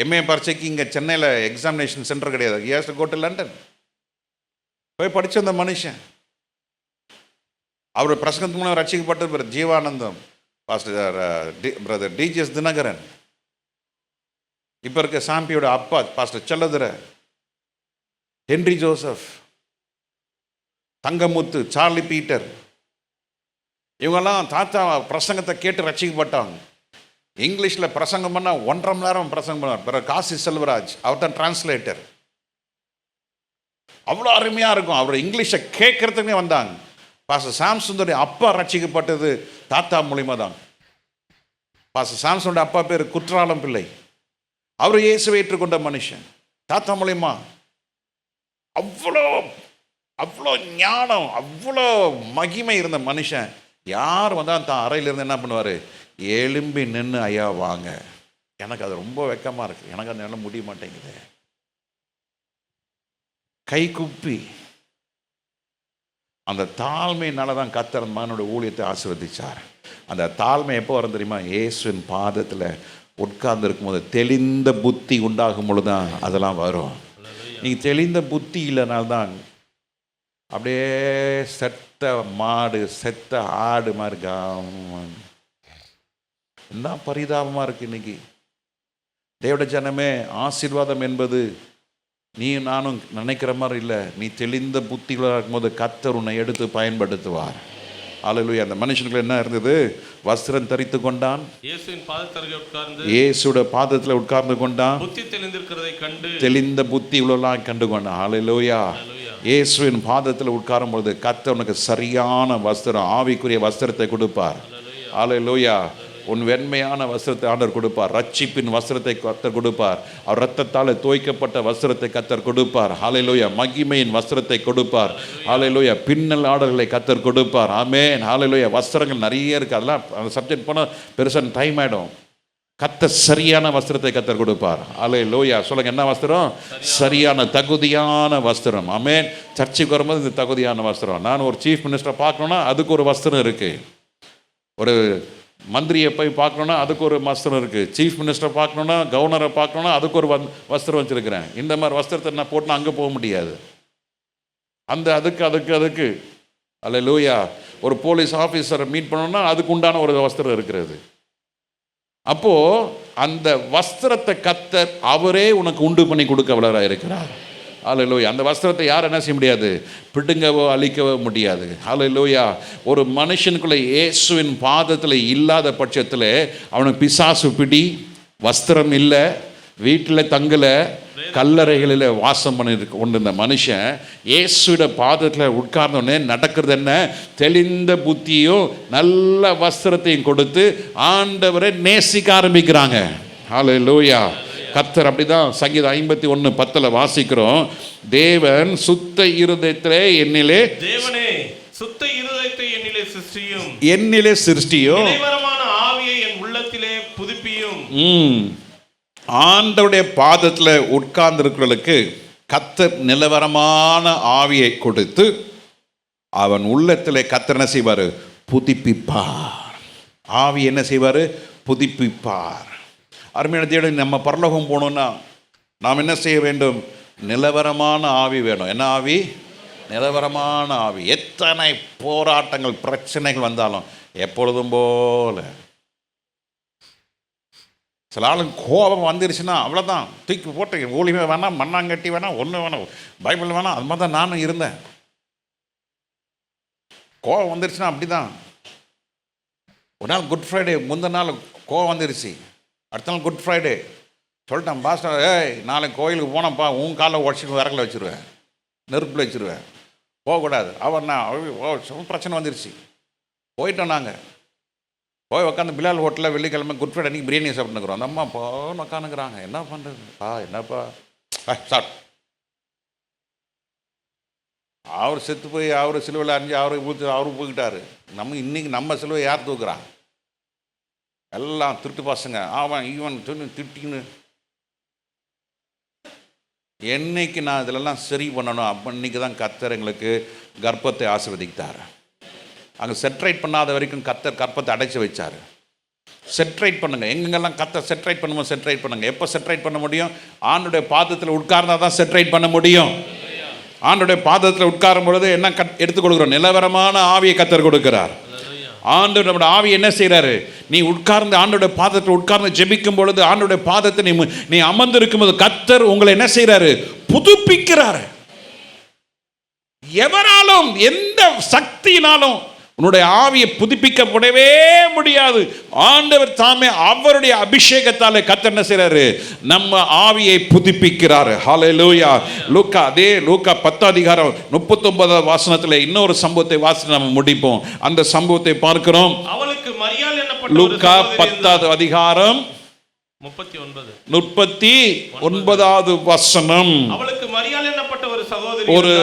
Speaker 1: எம்ஏ பரீட்சைக்கு இங்கே சென்னையில் எக்ஸாமினேஷன் சென்டர் கிடையாது. ஹி கோ டு லண்டன் போய் படித்த அந்த மனுஷன். அவர் பிரசங்கத்துக்கு மூலம் ரட்சிக்கப்பட்ட Jeevanandam pastor brother DGS Dinakaran, இப்போ இருக்க சாம்பியோட அப்பா pastor Chelladurai, Henry Joseph, Thangamuthu, Charlie Peter, இவங்கெல்லாம் தாத்தா பிரசங்கத்தை கேட்டு ரட்சிக்கப்பட்டாங்க. இங்கிலீஷில் பிரசங்கம் பண்ணால் 1.5 மணி நேரம் பிரசங்கம் பண்ணுவார். பிறகு காசி செல்வராஜ், அவர் தான் டிரான்ஸ்லேட்டர். அவ்வளோ அருமையாக இருக்கும். அவர் இங்கிலீஷை கேட்கறதுக்கே வந்தாங்க. பாஸ்டர் சாம்சனுடைய அப்பா ரட்சிக்கப்பட்டது தாத்தா மூலியமாக தான். பாஸ்டர் சாம்சனுடைய அப்பா பேர் குற்றாலம் பிள்ளை. அவர் இயேசுவை ஏற்றுக்கொண்ட மனுஷன் தாத்தா மூலியமா. அவ்வளோ அவ்வளோ ஞானம், அவ்வளோ மகிமை இருந்த மனுஷன். யார் வந்தால் தான் அறையிலிருந்து என்ன பண்ணுவார், எழும்பி நின்று ஐயா வாங்க. எனக்கு அது ரொம்ப வெக்கமாக இருக்குது. எனக்கு அந்த நேரம் முடிய மாட்டேங்குது. கை குப்பி அந்த தாழ்மையினால தான் கர்த்தர் மகனோட ஊழியத்தை ஆசீர்வதிச்சார். அந்த தாழ்மை எப்போ வரும் தெரியுமா? இயேசுவின் பாதத்தில் உட்கார்ந்து இருக்கும்போது தெளிந்த புத்தி உண்டாகும் பொழுது தான் அதெல்லாம் வரும். நீங்கள் தெளிந்த புத்தி இல்லைனால்தான் அப்படியே செத்த மாடு செத்த ஆடு மாதிரி என்ன பரிதாபமாக இருக்குது இன்னைக்கு. தேவட ஜனமே, ஆசீர்வாதம் என்பது நீ நானும் நினைக்கிற மாதிரி இல்லை. நீ தெளிந்த புத்திகளாக இருக்கும்போது கர்த்தர் உன்னை எடுத்து பயன்படுத்துவார். அல்லேலூயா. அந்த மனுஷனுக்கு என்ன இருந்தது? வஸ்திரம் தரித்து கொண்டான், இயேசுவோட பாதத்தில் உட்கார்ந்து கொண்டான்,
Speaker 2: புத்தி தெளிந்திருக்கிறதை கண்டு
Speaker 1: தெளிந்த புத்தி இவ்வளோலாம் கண்டு கொண்டான். அல்லேலூயா. இயேசுவின் பாதத்தில் உட்காரும் பொழுது கர்த்தர் உனக்கு சரியான வஸ்திரம், ஆவிக்குரிய வஸ்திரத்தை கொடுப்பார். அல்லேலூயா. உன் வெண்மையான வஸ்திரத்தை ஆண்டவர் கொடுப்பார். ரட்சிப்பின் வஸ்திரத்தை கர்த்தர் கொடுப்பார். அவர் இரத்தத்தால் தோய்க்கப்பட்ட வஸ்திரத்தை கர்த்தர் கொடுப்பார். ஹல்லேலூயா. மகிமையின் வஸ்திரத்தை கொடுப்பார். ஹல்லேலூயா. பின்னல் ஆடல்களை கர்த்தர் கொடுப்பார். ஆமென். ஹல்லேலூயா. வஸ்திரங்கள் நிறைய இருக்குது. அதெல்லாம் அந்த சப்ஜெக்ட் போனால் பெருசாக டைம் ஆகிடும். கர்த்தர் சரியான வஸ்திரத்தை கர்த்தர் கொடுப்பார். ஹல்லேலூயா. சொல்லுங்க, என்ன வஸ்திரம்? சரியான தகுதியான வஸ்திரம். ஆமென். சர்ச்சுக்கு வரும்போது இந்த தகுதியான வஸ்திரம். நான் ஒரு சீஃப் மினிஸ்டரை பார்க்கணுன்னா அதுக்கு ஒரு வஸ்திரம் இருக்குது. ஒரு மந்திரியை போய் பார்க்கணுன்னா அதுக்கு ஒரு வஸ்திரம் இருக்குது. சீஃப் மினிஸ்டரை பார்க்கணுன்னா, கவர்னரை பார்க்கணுன்னா அதுக்கு ஒரு வஸ்திரம் வச்சுருக்கிறேன். இந்த மாதிரி வஸ்திரத்தை நான் போட்டுனா அங்கே போக முடியாது. அந்த அதுக்கு அல்லேலூயா. ஒரு போலீஸ் ஆஃபீஸரை மீட் பண்ணணும்னா அதுக்கு உண்டான ஒரு வஸ்திரம் இருக்கிறது. அப்போது அந்த வஸ்திரத்தை கர்த்தர் அவரே உனக்கு உண்டு பண்ணி கொடுக்க வல்லவராக இருக்கிறார். ஹல்லேலூயா. அந்த வஸ்திரத்தை யார் என்ன செய்ய முடியாது? பிடுங்கவோ அழிக்கவோ முடியாது. ஹல்லேலூயா. ஒரு மனுஷனுக்குள்ள இயேசுவின் பாதத்தில் இல்லாத பட்சத்தில் அவனுக்கு பிசாசு பிடி, வஸ்திரம் இல்லை, வீட்டில் தங்கலை, கல்லறைகளில் வாசம் பண்ணி கொண்டிருந்த மனுஷன் இயேசுவிட பாதத்தில் உட்கார்ந்தோடனே நடக்கிறது என்ன? தெளிந்த புத்தியும் நல்ல வஸ்திரத்தையும் கொடுத்து ஆண்டவரை நேசிக்க ஆரம்பிக்கிறாங்க. ஹல்லேலூயா. கர்த்தர் அப்படிதான். சங்கீதம் 51:10 வாசிக்கிறோம். தேவன் சுத்த இருதயத்திலே என்னிலே,
Speaker 2: தேவனே சுத்த இருதயத்தை என்னிலே சிருஷ்டியும்,
Speaker 1: என்னிலே சிருஷ்டியும்,
Speaker 2: நிலைவரமான ஆவியை என் உள்ளத்திலே புதுப்பியும்.
Speaker 1: ஆண்டவருடைய பாதத்தில் உட்கார்ந்திருக்கிறவர்களுக்கு கர்த்தர் நிலவரமான ஆவியை கொடுத்து அவன் உள்ளத்திலே கர்த்தர் என்ன செய்வார்? புதுப்பிப்பார். ஆவி என்ன செய்வார்? புதுப்பிப்பார். அருமையான தேவனே, நம்ம பரலோகம் போகணுன்னா நாம் என்ன செய்ய வேண்டும்? நிலவரமான ஆவி வேணும். என்ன ஆவி? நிலவரமான ஆவி. எத்தனை போராட்டங்கள் பிரச்சனைகள் வந்தாலும் எப்பொழுதும் போல. சில ஆளுங்க கோபம் வந்துருச்சுன்னா அவ்வளோதான், தூக்கி போட்டு ஊழியமே வேணாம், மண்ணாங்கட்டி வேணாம், ஒன்று வேணாம், பைபிள் வேணாம். அது மாதிரி தான் நானும் இருந்தேன். கோபம் வந்துருச்சுன்னா அப்படி தான். ஒரு நாள் குட் ஃப்ரைடே, முந்தின நாள் கோவம் வந்துருச்சு. அடுத்த நாள் குட் ஃப்ரைடே சொல்லிட்டேன், பாஸ்டர் நாளைக்கு கோயிலுக்கு போனப்பா உன் காலில் உடச்சிட்டு விறகுல வச்சுருவேன், நெருப்பில் வச்சுருவேன், போகக்கூடாது. அவன் பிரச்சனை வந்துருச்சு. போயிட்டோம். நாங்கள் போய் உட்காந்து பிலால் ஹோட்டலில் வெள்ளிக்கிழமை குட் ஃப்ரைடே அன்றைக்கி பிரியாணி சாப்பிட்டுக்கிறோம். அந்த அம்மா போன்னு உட்காந்துக்கிறாங்க. என்ன பண்ணுறதுப்பா, என்னப்பா சாப்பிட். அவர் செத்து போய் அவர் சிலுவையில் அரிஞ்சு அவரு போய்கிட்டாரு. நம்ம இன்னைக்கு நம்ம சிலுவை யார் தூக்குறான்? எல்லாம் திருட்டு பசங்க, அவன் ஈவன் திட்டின்னு. என்னைக்கு நான் இதிலெல்லாம் சரி பண்ணணும், அப்போ இன்னைக்கு தான் கர்த்தர் எங்களுக்கு கர்ப்பத்தை ஆசீர்வதித்தார். அங்கே செட்ரைட் பண்ணாத வரைக்கும் கர்த்தர் கர்ப்பத்தை அடைச்சி வச்சார். செட்ரைட் பண்ணுங்க, எங்கெங்கெல்லாம் கர்த்தர் செட்ரைட் பண்ணுமோ செட்ரைட் பண்ணுங்க. எப்போ செட்ரைட் பண்ண முடியும்? ஆண்டுடைய பாதத்தில் உட்கார்ந்தா தான் செட்ரைட் பண்ண முடியும். ஆண்டுடைய பாதத்தில் உட்காரும் பொழுது என்ன எடுத்துக் கொடுக்குறோம்? நிலவரமான ஆவியை கர்த்தர் கொடுக்கிறார். ஆண்டு நம்முடைய ஆவி என்ன செய்கிறாரு? நீ உட்கார்ந்து ஆண்டோட பாதத்தில் உட்கார்ந்து ஜெபிக்கும் பொழுது, ஆண்டோட பாதத்தை நீ அமர்ந்து இருக்கும்போது கர்த்தர் உங்களை என்ன செய்கிறாரு? புதுப்பிக்கிறாரு. எவராலும் எந்த சக்தியினாலும் உன்னுடைய ஆவியை புதுப்பிக்கப்படவே முடியாது. ஆண்டவர் தாமே அவருடைய அபிஷேகத்தாலே கர்த்தர் என்ன செய்றாரு? நம்ம ஆவியை புதுப்பிக்கிறாரு. ஹல்லேலூயா. லூக்கா 10 அதிகாரம் 39 வசனத்தில் இன்னொரு சம்பவத்தை வாசித்து நம்ம முடிப்போம். அந்த சம்பவத்தை பார்க்கிறோம்.
Speaker 2: அவளுக்கு மரியாள் என்னப்பட்ட
Speaker 1: லூக்கா 10 அதிகாரம் 39 வசனம்.
Speaker 2: அவளுக்கு மரியாள் என்னப்பட்ட
Speaker 1: ஒரு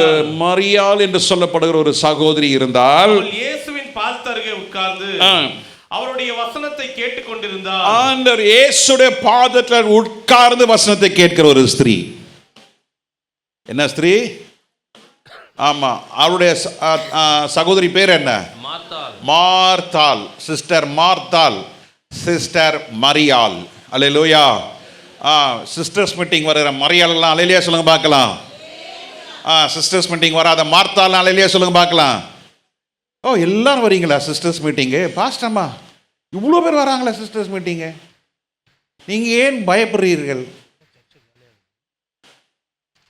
Speaker 1: மரியாள் என்று சொல்லப்படுகிற ஒரு சகோதரி இருந்தால்,
Speaker 2: இயேசுவின் பாதத்து அருகே உட்கார்ந்து அவருடைய வசனத்தை கேட்டுக்கொண்டிருந்தார்.
Speaker 1: ஆண்டவர் இயேசுடைய பாதத்தில் உட்கார்ந்து வசனத்தை கேட்கிற ஒரு ஸ்திரீ. என்ன ஸ்திரீ? ஆமா, அவருடைய சகோதரி பேர் என்ன? மார்த்தாள். சிஸ்டர் மார்த்தாள், சிஸ்டர் மரியாள். அல்லேலூயா. சிஸ்டர்ஸ் மீட்டிங் வருகிற மரியாள் எல்லாம் அல்லேலூயா சொல்லுங்க பார்க்கலாம். சிஸ்டர்ஸ் மீட்டிங் வராத மார்த்தாள் அல்லேலூயா சொல்லுங்க பார்க்கலாம். எல்லாரும் வரீங்களா சிஸ்டர்ஸ் மீட்டிங்கு? பாஸ்டம்மா இவ்வளோ பேர் வராங்களா சிஸ்டர்ஸ் மீட்டிங்கு? நீங்கள் ஏன் பயப்படுறீர்கள்?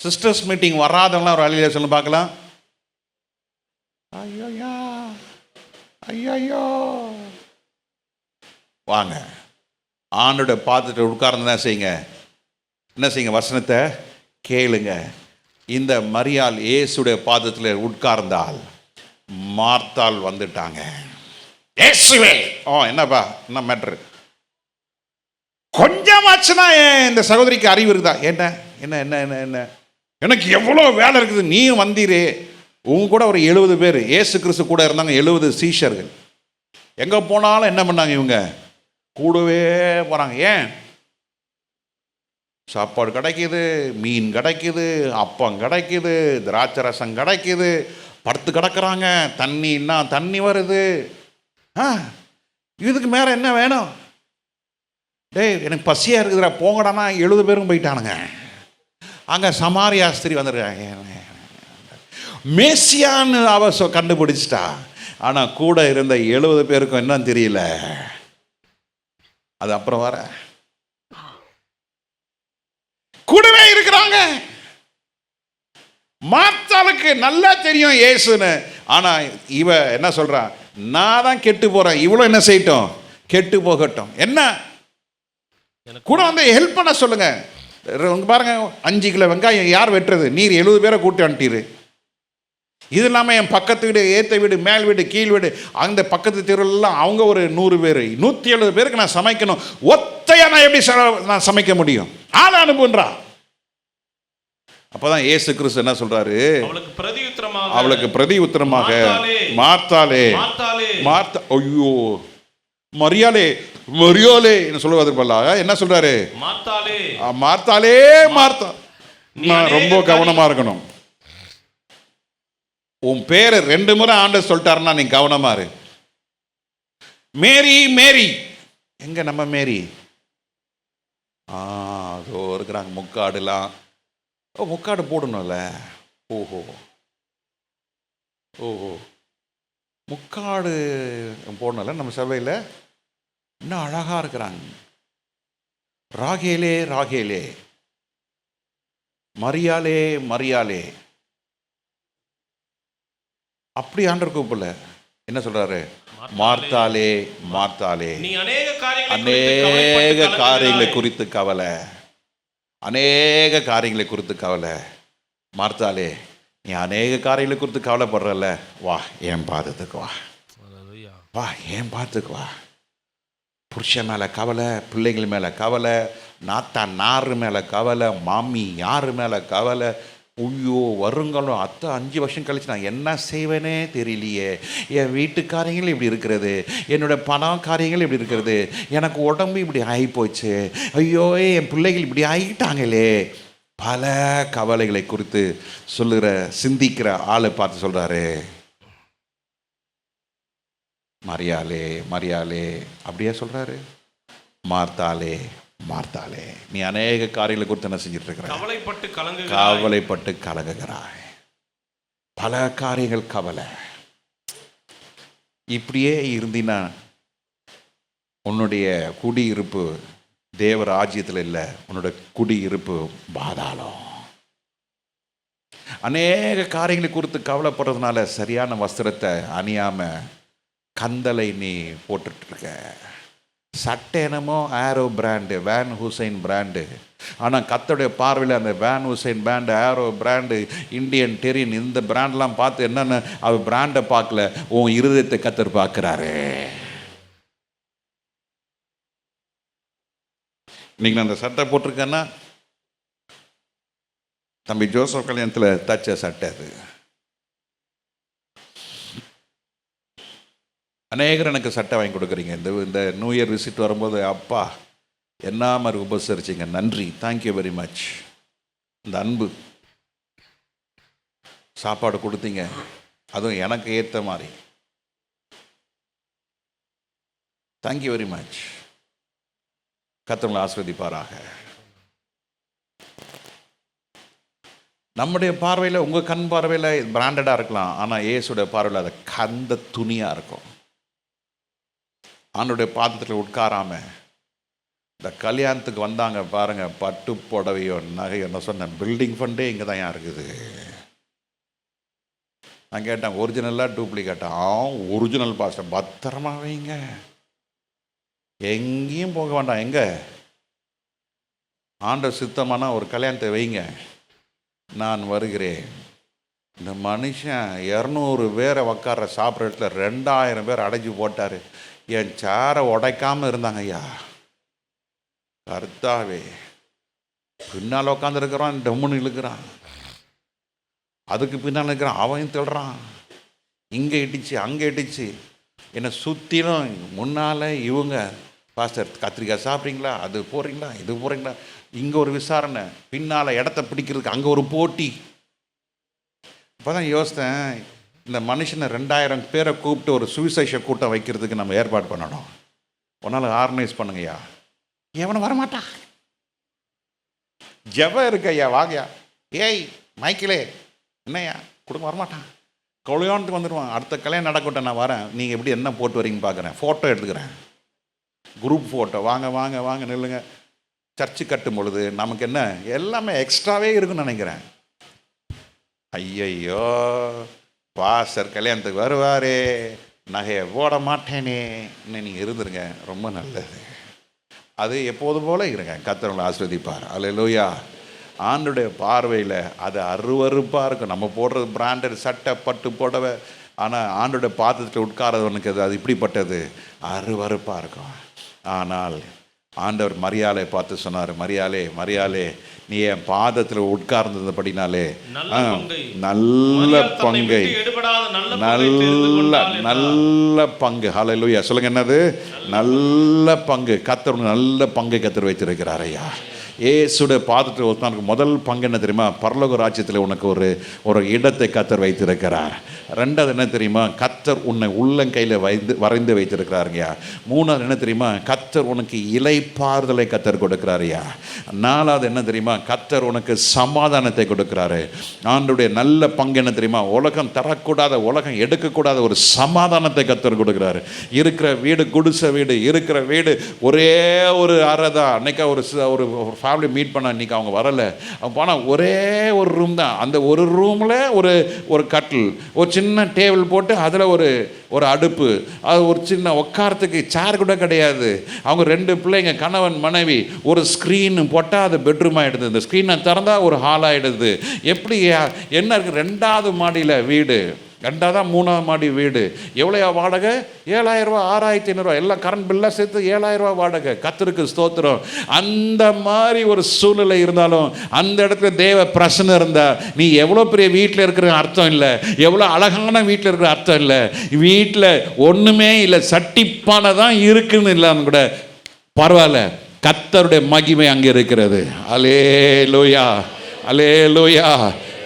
Speaker 1: சிஸ்டர்ஸ் மீட்டிங் வராதவங்களாம் ஒரு அல்லேலூயா சொல்லுங்க பார்க்கலாம். ஐயோயா ஐயோ, வாங்க ஆண்டோட பாதத்தை உட்கார்ந்து என்ன செய்யுங்க? வசனத்தை கேளுங்க. இந்த மரியாள் இயேசுடைய பாதத்தில் உட்கார்ந்தால் மார்த்தாள் வந்துட்டாங்க. இயேசுவே, என்னப்பா என்ன மேட்ரு? கொஞ்சமாச்சுன்னா இந்த சகோதரிக்கு அறிவு இருக்குதா? என்ன என்ன என்ன என்ன என்ன எனக்கு எவ்வளோ வேலை இருக்குது, நீயும் வந்தீரே. உங்க கூட ஒரு 70 பேர் இயேசு கிறிஸ்து கூட இருந்தாங்க. 70 சீஷர்கள். எங்கே போனாலும் என்ன பண்ணாங்க? இவங்க கூடவே போகிறாங்க. ஏன்? சாப்பாடு கிடைக்கிது, மீன் கிடைக்கிது, அப்பம் கிடைக்கிது, திராட்சை ரசம் கிடைக்கிது, படுத்து கிடக்குறாங்க, தண்ணின்னா தண்ணி வருது. இதுக்கு மேலே என்ன வேணும்? எனக்கு பசியாக இருக்குதுடா போங்கடானா 70 பேரும் போயிட்டானுங்க. அங்கே சமாரியா ஸ்திரீ வந்துருக்காங்க. மேசியான்னு அவ கண்டுபிடிச்சிட்டா. ஆனால் கூட இருந்த 70 பேருக்கும் என்னன்னு தெரியல. அது அப்புறம் வர கூடவே இருக்கிறாங்க. மார்த்தாளுக்கு நல்லா தெரியும் இயேசுன்னு. ஆனா இவ என்ன சொல்றா? நான் தான் கெட்டு போறேன், இவ்வளோ என்ன செய்யட்டும்? கெட்டு போகட்டும். என்ன கூட வந்து ஹெல்ப் பண்ண சொல்லுங்க. பாருங்க, 5 கிலோ வெங்காயம் யார் வெட்டுறது? நீர் 70 பேரை கூட்டி அனுப்பிட்டு. இது இல்லாமல் என் பக்கத்து வீடு, ஏற்ற வீடு, மேல் வீடு, கீழ் வீடு, அந்த பக்கத்து தெருவெல்லாம் அவங்க ஒரு 100 பேர், 170 பேருக்கு நான் சமைக்கணும். ஒத்தையா நான் எப்படி நான் சமைக்க முடியும்? ஆள அனுப்புன்றா. அப்பதான் இயேசு கிறிஸ்து என்ன சொல்றாரு? அவளுக்கு பிரதி உத்தரமாக மார்த்தாளே, ஐயோ மரியாளே மரியாளே என்ன சொல்லுவதற்கு பதிலாக என்ன சொல்றாரு? மார்த்தாளே மார்த்தா. ரொம்ப கவனமா இருக்கணும். உன் பேரை 2 முறை ஆண்டவர் சொல்லிட்டாருன்னா நீ கவனமா இரு. மேரி மேரி எங்க நம்ம மேரி? அதோ இருக்கிறாங்க. முக்காடுலாம் முக்காடு போடணும்ல. ஓஹோ, ஓ முக்காடு போடணும்ல நம்ம சபையில், இன்னும் அழகாக இருக்கிறாங்க. ராகேலே ராகேலே, மரியாளே மரியாளே, அப்படி ஆண்டவர் கூப்பிடல. என்ன சொல்றாரு? மார்த்தாலே மார்த்தாலே,
Speaker 2: நீ அநேக
Speaker 1: காரியங்களை குறித்து கவலை, அநேக காரியங்களை குறித்து கவலை. மார்த்தாலே, நீ அநேக காரியங்களை குறித்து கவலைப்படுறல, வா என் பாதத்துக்கு வா, வா என் பாதத்துக்கு வா. புருஷன் மேலே கவலை, பிள்ளைகள் மேலே கவலை, நாத்தான் நாறு மேலே கவலை, மாமி யாரு மேலே கவலை. ஐயோ வருங்காலம் அத்தை 5 வருஷம் கழிச்சு நான் என்ன செய்வேனே தெரியலையே, என் வீட்டுக்காரியங்கள் இப்படி இருக்கிறது, என்னோட பணம் காரியங்கள் இப்படி இருக்கிறது, எனக்கு உடம்பு இப்படி ஆகிப்போச்சு, ஐயோ என் பிள்ளைகள் இப்படி ஆகிட்டாங்களே. பல கவலைகளை குறித்து சொல்லுகிற சிந்திக்கிற ஆளை பார்த்து சொல்கிறாரு, மரியாளே மரியாளே. அப்படியே சொல்கிறாரு, மார்த்தாலே மார்த்தாலே, நீ அநேக காரியங்களை குறித்து என்ன செஞ்சுட்டு இருக்கிற? கவலைப்பட்டு கலங்குகிறாய். பல காரியங்கள் கவலை. இப்படியே இருந்தினா உன்னுடைய குடியிருப்பு தேவ ராஜ்யத்தில் இல்லை, உன்னோட குடியிருப்பு பாதாளம். அநேக காரியங்களை குறித்து கவலைப்படுறதுனால சரியான வஸ்திரத்தை அணியாம கந்தலை நீ போட்டுட்டு இருக்க. சட்டை என்னமோ ஆரோ பிராண்டு, வேன் ஹுசைன் பிராண்டு, ஆனால் கர்த்தருடைய பார்வையில் அந்த வேன் ஹுசைன் பிராண்டு, ஆரோ பிராண்டு, இந்தியன் டெரின், இந்த பிராண்ட்லாம் பார்த்து என்னென்ன அவர் பிராண்டை பார்க்கல, உன் இருதயத்தை கர்த்தர் பார்க்குறாரு. இன்னைக்கு நான் அந்த சட்டை போட்டிருக்கேன்னா தம்பி ஜோசப் கல்யாணத்தில் தச்ச சட்டை அது. அநேகர் எனக்கு சட்டை வாங்கி கொடுக்குறீங்க. இந்த நியூ இயர் விசிட் வரும்போது, அப்பா என்ன மாதிரி உபசரிச்சிங்க, நன்றி, தேங்க்யூ வெரி மச். இந்த அன்பு, சாப்பாடு கொடுத்தீங்க, அதுவும் எனக்கு ஏற்ற மாதிரி, தேங்க்யூ வெரி மச். கர்த்தர் ஆசீர்வதிப்பாராக. நம்முடைய பார்வையில், உங்கள் கண் பார்வையில் பிராண்டடாக இருக்கலாம், ஆனால் இயேசுடைய பார்வையில் அது கந்த துணியாக இருக்கும். ஆண்டோடைய பாதத்தில் உட்காராம இந்த கல்யாணத்துக்கு வந்தாங்க பாருங்க, பட்டு புடவையோ நகையோ. நான் சொன்னேன், பில்டிங் ஃபண்டே இங்கே தான் இருக்குது. நான் கேட்டேன், ஒரிஜினலாக டூப்ளிகேட்டா? ஒரிஜினல் பாஸ்டர், பத்திரமா வைங்க, எங்கேயும் போக வேண்டாம். எங்கே ஆண்டவர் சித்தமான ஒரு கல்யாணத்தை வைங்க, நான் வருகிறேன். இந்த மனுஷன் 200 பேரை உக்கார சாப்பிட்ற இடத்துல 2000 பேர் அடைஞ்சு போட்டார். என் சேரை உடைக்காமல் இருந்தாங்க. ஐயா கர்த்தாவே, பின்னால் உட்காந்துருக்கிறான், டம்முன்னு இழுக்கிறான், அதுக்கு பின்னால் இருக்கிறான், அவன் திடுறான், இங்கே இடிச்சு அங்கே இடிச்சு, என்னை சுற்றிலும் முன்னால் இவங்க, பாஸ்டர் கத்திரிக்காய் சாப்பிட்றீங்களா, அது போடுறீங்களா, இது போடுறீங்களா, இங்கே ஒரு விசாரணை, பின்னால் இடத்த பிடிக்கிறதுக்கு அங்கே ஒரு போட்டி. இப்போ தான் யோசித்தேன், இந்த மனுஷனை 2000 பேரை கூப்பிட்டு ஒரு சுவிசேஷ கூட்டம் வைக்கிறதுக்கு நம்ம ஏற்பாடு பண்ணணும். ஒரு நாள் ஆர்கனைஸ் பண்ணுங்கய்யா. எவனும் வரமாட்டா, ஜெபம் இருக்கு ஐயா, வாங்கய்யா. ஏய் மைக்கிலே என்னையா கொடுங்க, வரமாட்டான். கல்யாணத்துக்கு வந்துடுவான், அடுத்த கல்யாணம் நடக்கட்டும், நான் வரேன், நீங்கள் எப்படி என்ன போட்டு வரீங்கன்னு பார்க்குறேன், ஃபோட்டோ எடுத்துக்கிறேன், குரூப் ஃபோட்டோ, வாங்க வாங்க வாங்க நில்லுங்க. சர்ச்சு கட்டும் பொழுது நமக்கு என்ன எல்லாமே எக்ஸ்ட்ராவே இருக்குன்னு நினைக்கிறேன். ஐயையோ, பாஸ்டர் கல்யாணத்துக்கு வருவாரே, நகையை போட மாட்டேனே, இன்னும் நீங்கள் இருந்துருங்க, ரொம்ப நல்லது. அது எப்போதும் போல இருங்க, கர்த்தர் ஆசீர்வதிப்பார். அல்லேலூயா. ஆண்டுடைய பார்வையில் அது அருவருப்பாக இருக்கும். நம்ம போடுறது பிராண்டட் சட்டை, பட்டு புடவை, ஆனால் ஆண்டுடைய பாத்திரத்தில் உட்காரவனுக்கு அது இப்படிப்பட்டது அருவருப்பாக இருக்கும். ஆனால் ஆண்டவர் மரியாளை பார்த்து சொன்னார், மரியாளே மரியாளே, நீ என் பாதத்தில் உட்கார்ந்தபடினாலே நல்ல பங்கை, நல்ல பங்கு. ஹல்லேலூயா சொல்லுங்க, என்னது நல்ல பங்கு? கர்த்தர் நல்ல பங்கை கர்த்தர் வைத்திருக்கிறார் ஐயா. இயேசுடைய பாதத்தில் உட்கார்ந்து முதல் பங்கு என்ன தெரியுமா? பரலோக ராஜ்யத்தில் உனக்கு ஒரு இடத்தை கர்த்தர் வைத்திருக்கிறார். ரெண்டாவது என்ன தெரியுமா? கர்த்தர் உன்னை உள்ளங்கையில் வரைந்து வைத்திருக்கிறாருங்கய்யா. மூணாவது என்ன தெரியுமா? கர்த்தர் உனக்கு இளைப்பாறுதலை கர்த்தர் கொடுக்கிறாருயா. நாலாவது என்ன தெரியுமா? கர்த்தர் உனக்கு சமாதானத்தை கொடுக்கிறாரு. ஆண்டவருடைய நல்ல பங்கு என்ன தெரியுமா? உலகம் தரக்கூடாத, உலகம் எடுக்கக்கூடாத ஒரு சமாதானத்தை கர்த்தர் கொடுக்கிறாரு. இருக்கிற வீடு குடிசை வீடு, இருக்கிற வீடு ஒரே ஒரு அறை தான். அன்னைக்கு ஒரு ஃபேமிலி மீட் பண்ண, அன்றைக்கி அவங்க வரலை. அவங்க போனால் ஒரே ஒரு ரூம் தான். அந்த ஒரு ரூமில் ஒரு கட்டில், ஒரு சின்ன டேபிள் போட்டு அதில் ஒரு அடுப்பு, அது ஒரு சின்ன உட்காரத்துக்கு சேர் கூட கிடையாது. அவங்க 2 பிள்ளைங்க, கணவன் மனைவி, ஒரு ஸ்க்ரீன் போட்டால் அது பெட்ரூம் ஆகிடுது. இந்த ஸ்க்ரீனை திறந்தால் ஒரு ஹால் ஆகிடுது. எப்படி என்ன இருக்குது? 2வது மாடியில் வீடு, 2வது 3வது மாடி வீடு. எவ்வளோ வாடகை? 7,000 ரூபா, 6,500 எல்லாம் கரண்ட் பில்லாக சேர்த்து 7,000 ரூபா வாடகை. கர்த்தருக்கு ஸ்தோத்திரம். அந்த மாதிரி ஒரு சூழ்நிலை இருந்தாலும் அந்த இடத்துல தேவ பிரசன்னம் இருந்தால் நீ எவ்வளோ பெரிய வீட்டில் இருக்கிற அர்த்தம் இல்லை, எவ்வளோ அழகான வீட்டில் இருக்கிற அர்த்தம் இல்லை. வீட்டில் ஒன்றுமே இல்லை, சட்டிப்பானை தான் இருக்குன்னு இல்லாமல் கூட பரவாயில்ல, கர்த்தருடைய மகிமை அங்கே இருக்கிறது. அல்லேலூயா, அல்லேலூயா.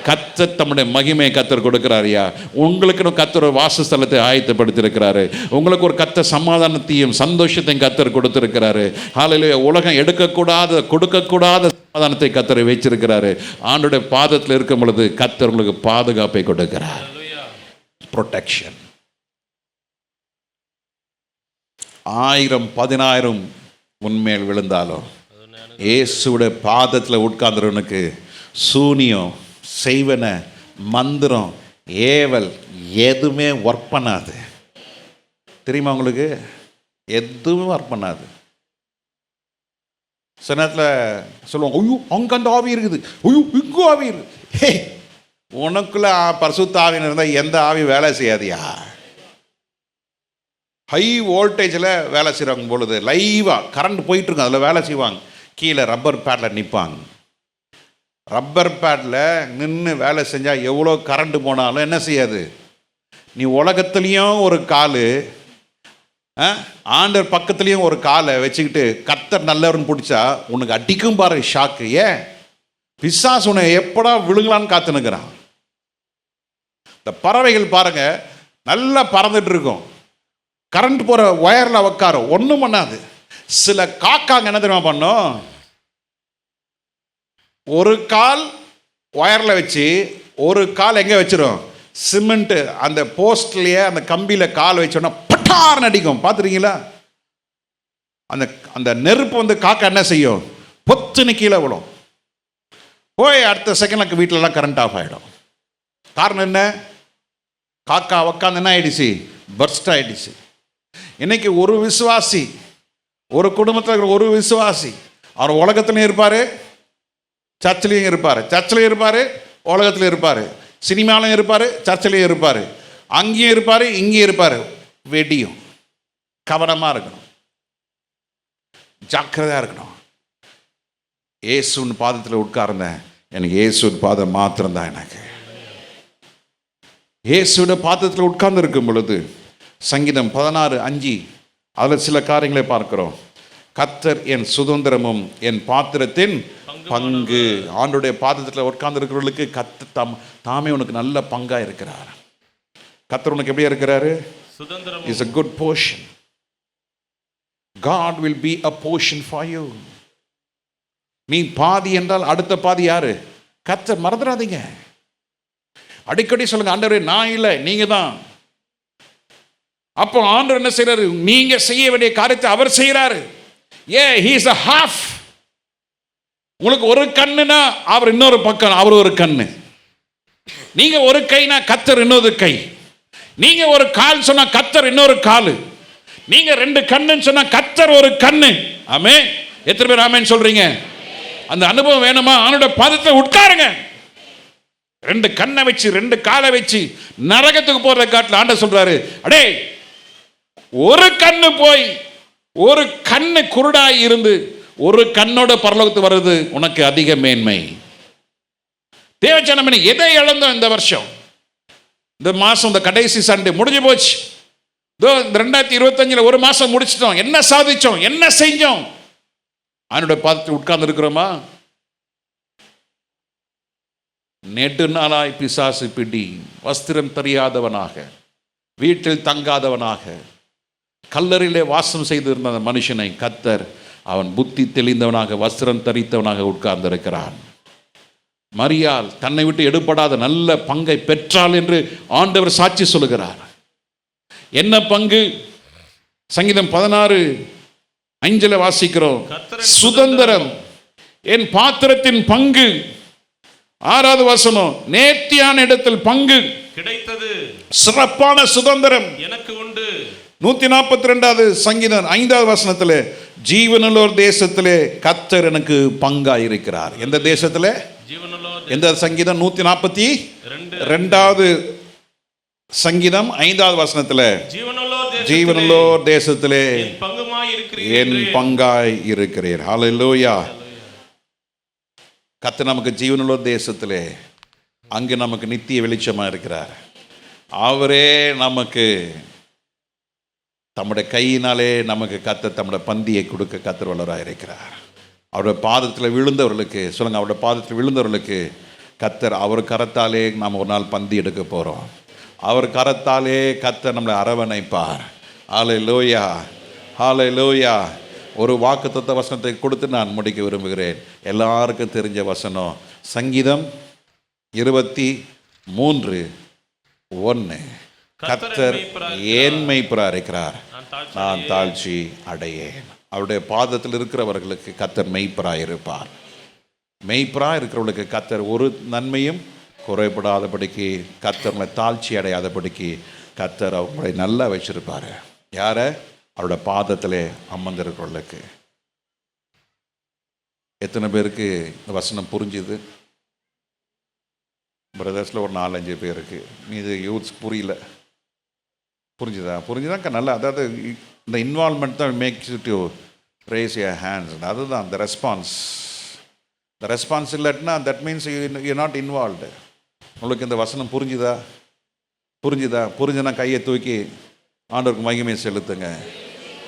Speaker 1: கர்த்தர் தம்முடைய மகிமையை கர்த்தர் கொடுக்கிறாரியா. உங்களுக்கு கர்த்தர் ஒரு வாசஸ்தலத்தை ஆயத்தப்படுத்தியிருக்கிறாரு. உங்களுக்கு ஒரு கர்த்தர் சமாதானத்தையும் சந்தோஷத்தையும் கர்த்தர் கொடுத்திருக்கிறாரு. ஹல்லேலூயா. உலகம் எடுக்கக்கூடாத, கொடுக்கக்கூடாத சமாதானத்தை கர்த்தர் வச்சிருக்கிறாரு. ஆண்டோடைய பாதத்தில் இருக்கும் பொழுது கர்த்தர் உங்களுக்கு பாதுகாப்பை கொடுக்கிறார். ப்ரொடெக்ஷன். 1000 10,000 உன்மேல் விழுந்தாலும் இயேசுடைய பாதத்தில் உட்கார்ந்துறவனுக்கு சூனியம், செய்வன, மந்திரம், ஏவல் எதுவுமே ஒர்க் பண்ணாது. தெரியுமா உங்களுக்கு? எதுவும் ஒர்க் பண்ணாது. சில நேரத்தில் சொல்லுவாங்க, ஐயோ அங்கே அந்த ஆவி இருக்குது, ஐயோ இங்கே ஆவி இருக்குது. உனக்குள்ள பரிசுத்த ஆவின்னு இருந்தால் எந்த ஆவி வேலை செய்யாதியா? ஹை வோல்டேஜில் வேலை செய்கிறாங்க பொழுது லைவாக கரண்ட் போயிட்டுருங்க, அதில் வேலை செய்வாங்க. கீழே ரப்பர் பேடில் நிற்பாங்க. ரப்பர் பேடில் நின்று வேலை செஞ்சால் எவ்வளோ கரண்ட் போனாலும் என்ன செய்யாது? நீ உலகத்துலேயும் ஒரு கால், ஆண்டர் பக்கத்துலேயும் ஒரு காலை வச்சுக்கிட்டு கர்த்தர் நல்லவர்னு பிடிச்சா உனக்கு அடிக்கும் பாரு ஷாக்கு. ஏன்? பிசாசு உன்னை எப்படா விழுங்கலான்னு காத்துனுக்கிறான். இந்த பறவைகள் பாருங்க, நல்லா பறந்துட்டு இருக்கும், கரண்ட் போகிற ஒயரில் உட்காரும், ஒன்றும் பண்ணாது. சில காக்காங்க என்ன தெரியுமா பண்ணும்? ஒரு கால் ஒயரில் வச்சு ஒரு கால் எங்கே வச்சிரும்? சிமெண்ட்டு அந்த போஸ்ட்லேயே அந்த கம்பியில் கால் வச்சோன்னா பட்டார்னு அடிக்கும். பார்த்துருக்கீங்களா? அந்த நெருப்பு வந்து காக்கா என்ன செய்யும்? பொத்துன்னு கீழே விடும். போய் அடுத்த செகண்ட் வீட்டிலலாம் கரண்ட் ஆஃப் ஆகிடும். காரணம் என்ன? காக்கா உக்காந்து என்ன ஆயிடுச்சு? பர்ஸ்ட் ஆகிடுச்சு. இன்னைக்கு ஒரு விசுவாசி, ஒரு குடும்பத்தில் இருக்கிற ஒரு விசுவாசி, அவர் உலகத்துலையும் இருப்பார், சர்ச்சிலையும் இருப்பார், சர்ச்சிலையும் இருப்பார், உலகத்துலையும் இருப்பார், சினிமாலையும் இருப்பார், சர்ச்சிலையும் இருப்பார், அங்கேயும் இருப்பார், இங்கேயும் இருப்பார். வெடியும். கவனமாக இருக்கணும், ஜாக்கிரதையாக இருக்கணும். இயேசுவின் பாதத்தில் உட்கார்ந்தேன், எனக்கு இயேசுவின் பாதம் மாத்திரம்தான். எனக்கு இயேசுவின் பாதத்தில் உட்கார்ந்து இருக்கும் பொழுது சங்கீதம் 16:5 அதில் சில காரியங்களை பார்க்கிறோம். கர்த்தர் என் சுதந்திரமும் என் பாத்திரத்தின் பங்கு. ஆண்டோடைய பாதத்தில் உட்கார்ந்து இருக்கிறவர்களுக்கு கர்த்தர் தாமே உனக்கு நல்ல பங்கா இருக்கிறார். கர்த்தர் உனக்கு எப்படியா இருக்கிறாரு?
Speaker 2: சுதந்திரம்.
Speaker 1: Is a good portion. God will be a portion for you. நீ பாதி என்றால் அடுத்த பாதி யாரு? கர்த்தர். மறந்துடாதீங்க. அடிக்கடி சொல்லுங்க, ஆண்டவரே நான் இல்லை, நீங்க தான். அப்போ ஆண்டவர் என்ன செய்யறாரு? நீங்க செய்ய வேண்டிய காரியத்தை அவர் செய்யறாரு. he is a half. உங்களுக்கு ஒரு கண்ணுனா அவர் இன்னொரு பக்கம், அவர் ஒரு கண்ணு. நீங்க ஒரு கைனா கர்த்தர் இன்னொரு கை. நீங்க ஒரு கால் சொன்னா கர்த்தர் இன்னொரு கால். நீங்க 2 கண்ணுன்னு சொன்னா கர்த்தர் ஒரு கண்ணு. ஆமென். எத்தனை பேர் ஆமென் சொல்றீங்க? அந்த அனுபவம் வேணுமா? அவனோட பாதத்தில் உட்காருங்க. 2 கண்ணை வச்சு 2 காலை வச்சு நரகத்துக்கு போற காட்டில் ஆண்டவர் சொல்றாரு, அடே ஒரு கண்ணு போய் ஒரு கண்ணு குருடாய் இருந்து ஒரு கண்ணோட பரலோகத்துக்கு வருது உனக்கு அதிக மேன்மை. தேவஜனமே, எதை இழந்தோம் இந்த வருஷம்? இந்த மாசம், இந்த கடைசி சண்டே முடிஞ்சு போச்சு. 2025 ஒரு மாசம் முடிச்சிட்டோம். என்ன சாதிச்சோம்? என்ன செஞ்சோம்? அவனுடைய பாதத்தில் உட்கார்ந்து இருக்கிறோமா? நெடு நாளாய் பிசாசு பிடி, வஸ்திரம் தெரியாதவனாக, வீட்டில் தங்காதவனாக, கல்லறையிலே வாசம் செய்திருந்த அந்த மனுஷனை கர்த்தர் அவன் புத்தி தெளிந்தவனாக, வஸ்திரம் தரித்தவனாக உட்கார்ந்திருக்கிறான். மரியாள் தன்னை விட்டு எடுபடாத நல்ல பங்கை பெற்றாள் என்று ஆண்டவர் சாட்சி சொல்லுகிறார். என்ன பங்கு? சங்கீதம் 16:5 வாசிக்கிறோம், சுதந்திரம் என் பாத்திரத்தின் பங்கு. 6வது வசனம், நேர்த்தியான இடத்தில் பங்கு
Speaker 2: கிடைத்தது,
Speaker 1: சிறப்பான சுதந்திரம்
Speaker 2: எனக்கு உண்டு.
Speaker 1: 142வது சங்கீதம் 5வது வசனத்திலே, ஜீவனுள்ளோர் தேசத்திலே கர்த்தர் எனக்கு பங்காயிருக்கிறார். எந்த தேசத்திலே? எந்த சங்கீதம்? 142வது சங்கீதம் 5வது வசனத்திலே, ஜீவனுள்ளோர் தேசத்திலே என் பங்காய் இருக்கிறீர். ஹல்லேலூயா. கர்த்தர் நமக்கு ஜீவனுள்ளோர் தேசத்திலே அங்கு நமக்கு நித்திய வெளிச்சமாக இருக்கிறார். அவரே நமக்கு தம்முடைய கையினாலே நமக்கு கர்த்தர் தம்முடைய பந்தியை கொடுக்க கர்த்தர் வல்லவராக இருக்கிறார். அவருடைய பாதத்தில் விழுந்தவர்களுக்கு சொல்லுங்கள், அவருடைய பாதத்தில் விழுந்தவர்களுக்கு கர்த்தர் அவர் கரத்தாலே நாம் ஒரு நாள் பந்தி எடுக்க போகிறோம். அவர் கரத்தாலே கர்த்தர் நம்மளை அரவணைப்பார். ஹல்லேலூயா, ஹல்லேலூயா. ஒரு வாக்குத்தத்த வசனத்தை கொடுத்து நான் முடிக்க விரும்புகிறேன். எல்லாருக்கும் தெரிஞ்ச வசனம், சங்கீதம் 23:1, கர்த்தர் என் மேய்ப்பராக இருக்கிறார், நான் தாழ்ச்சி அடையேன். அவருடைய பாதத்தில் இருக்கிறவர்களுக்கு கர்த்தர் மேய்ப்பராக இருப்பார். மேய்ப்பராக இருக்கிறவர்களுக்கு கர்த்தர் ஒரு நன்மையும் குறைபடாதபடிக்கு, கர்த்தர்களை தாழ்ச்சி அடையாதபடிக்கு கர்த்தர் அவங்களை நல்லா வச்சிருப்பார். யாரை? அவருடைய பாதத்திலே அமர்ந்திருக்கிறவர்களுக்கு. எத்தனை பேருக்கு இந்த வசனம் புரிஞ்சுது? பிரதர்ஸில் ஒரு 4-5 பேருக்கு, இது யூத்ஸ் புரியல. புரிஞ்சுதான் நல்லா. அதாவது இந்த இன்வால்மெண்ட் தான் makes you to race your hands. அதுதான் இந்த ரெஸ்பான்ஸ். இந்த ரெஸ்பான்ஸ் இல்லாட்டினா that means you not involved. உங்களுக்கு இந்த வசனம் புரிஞ்சுதா? புரிஞ்சுனா கையை தூக்கி ஆண்டவருக்கு மகிமையை செலுத்துங்க.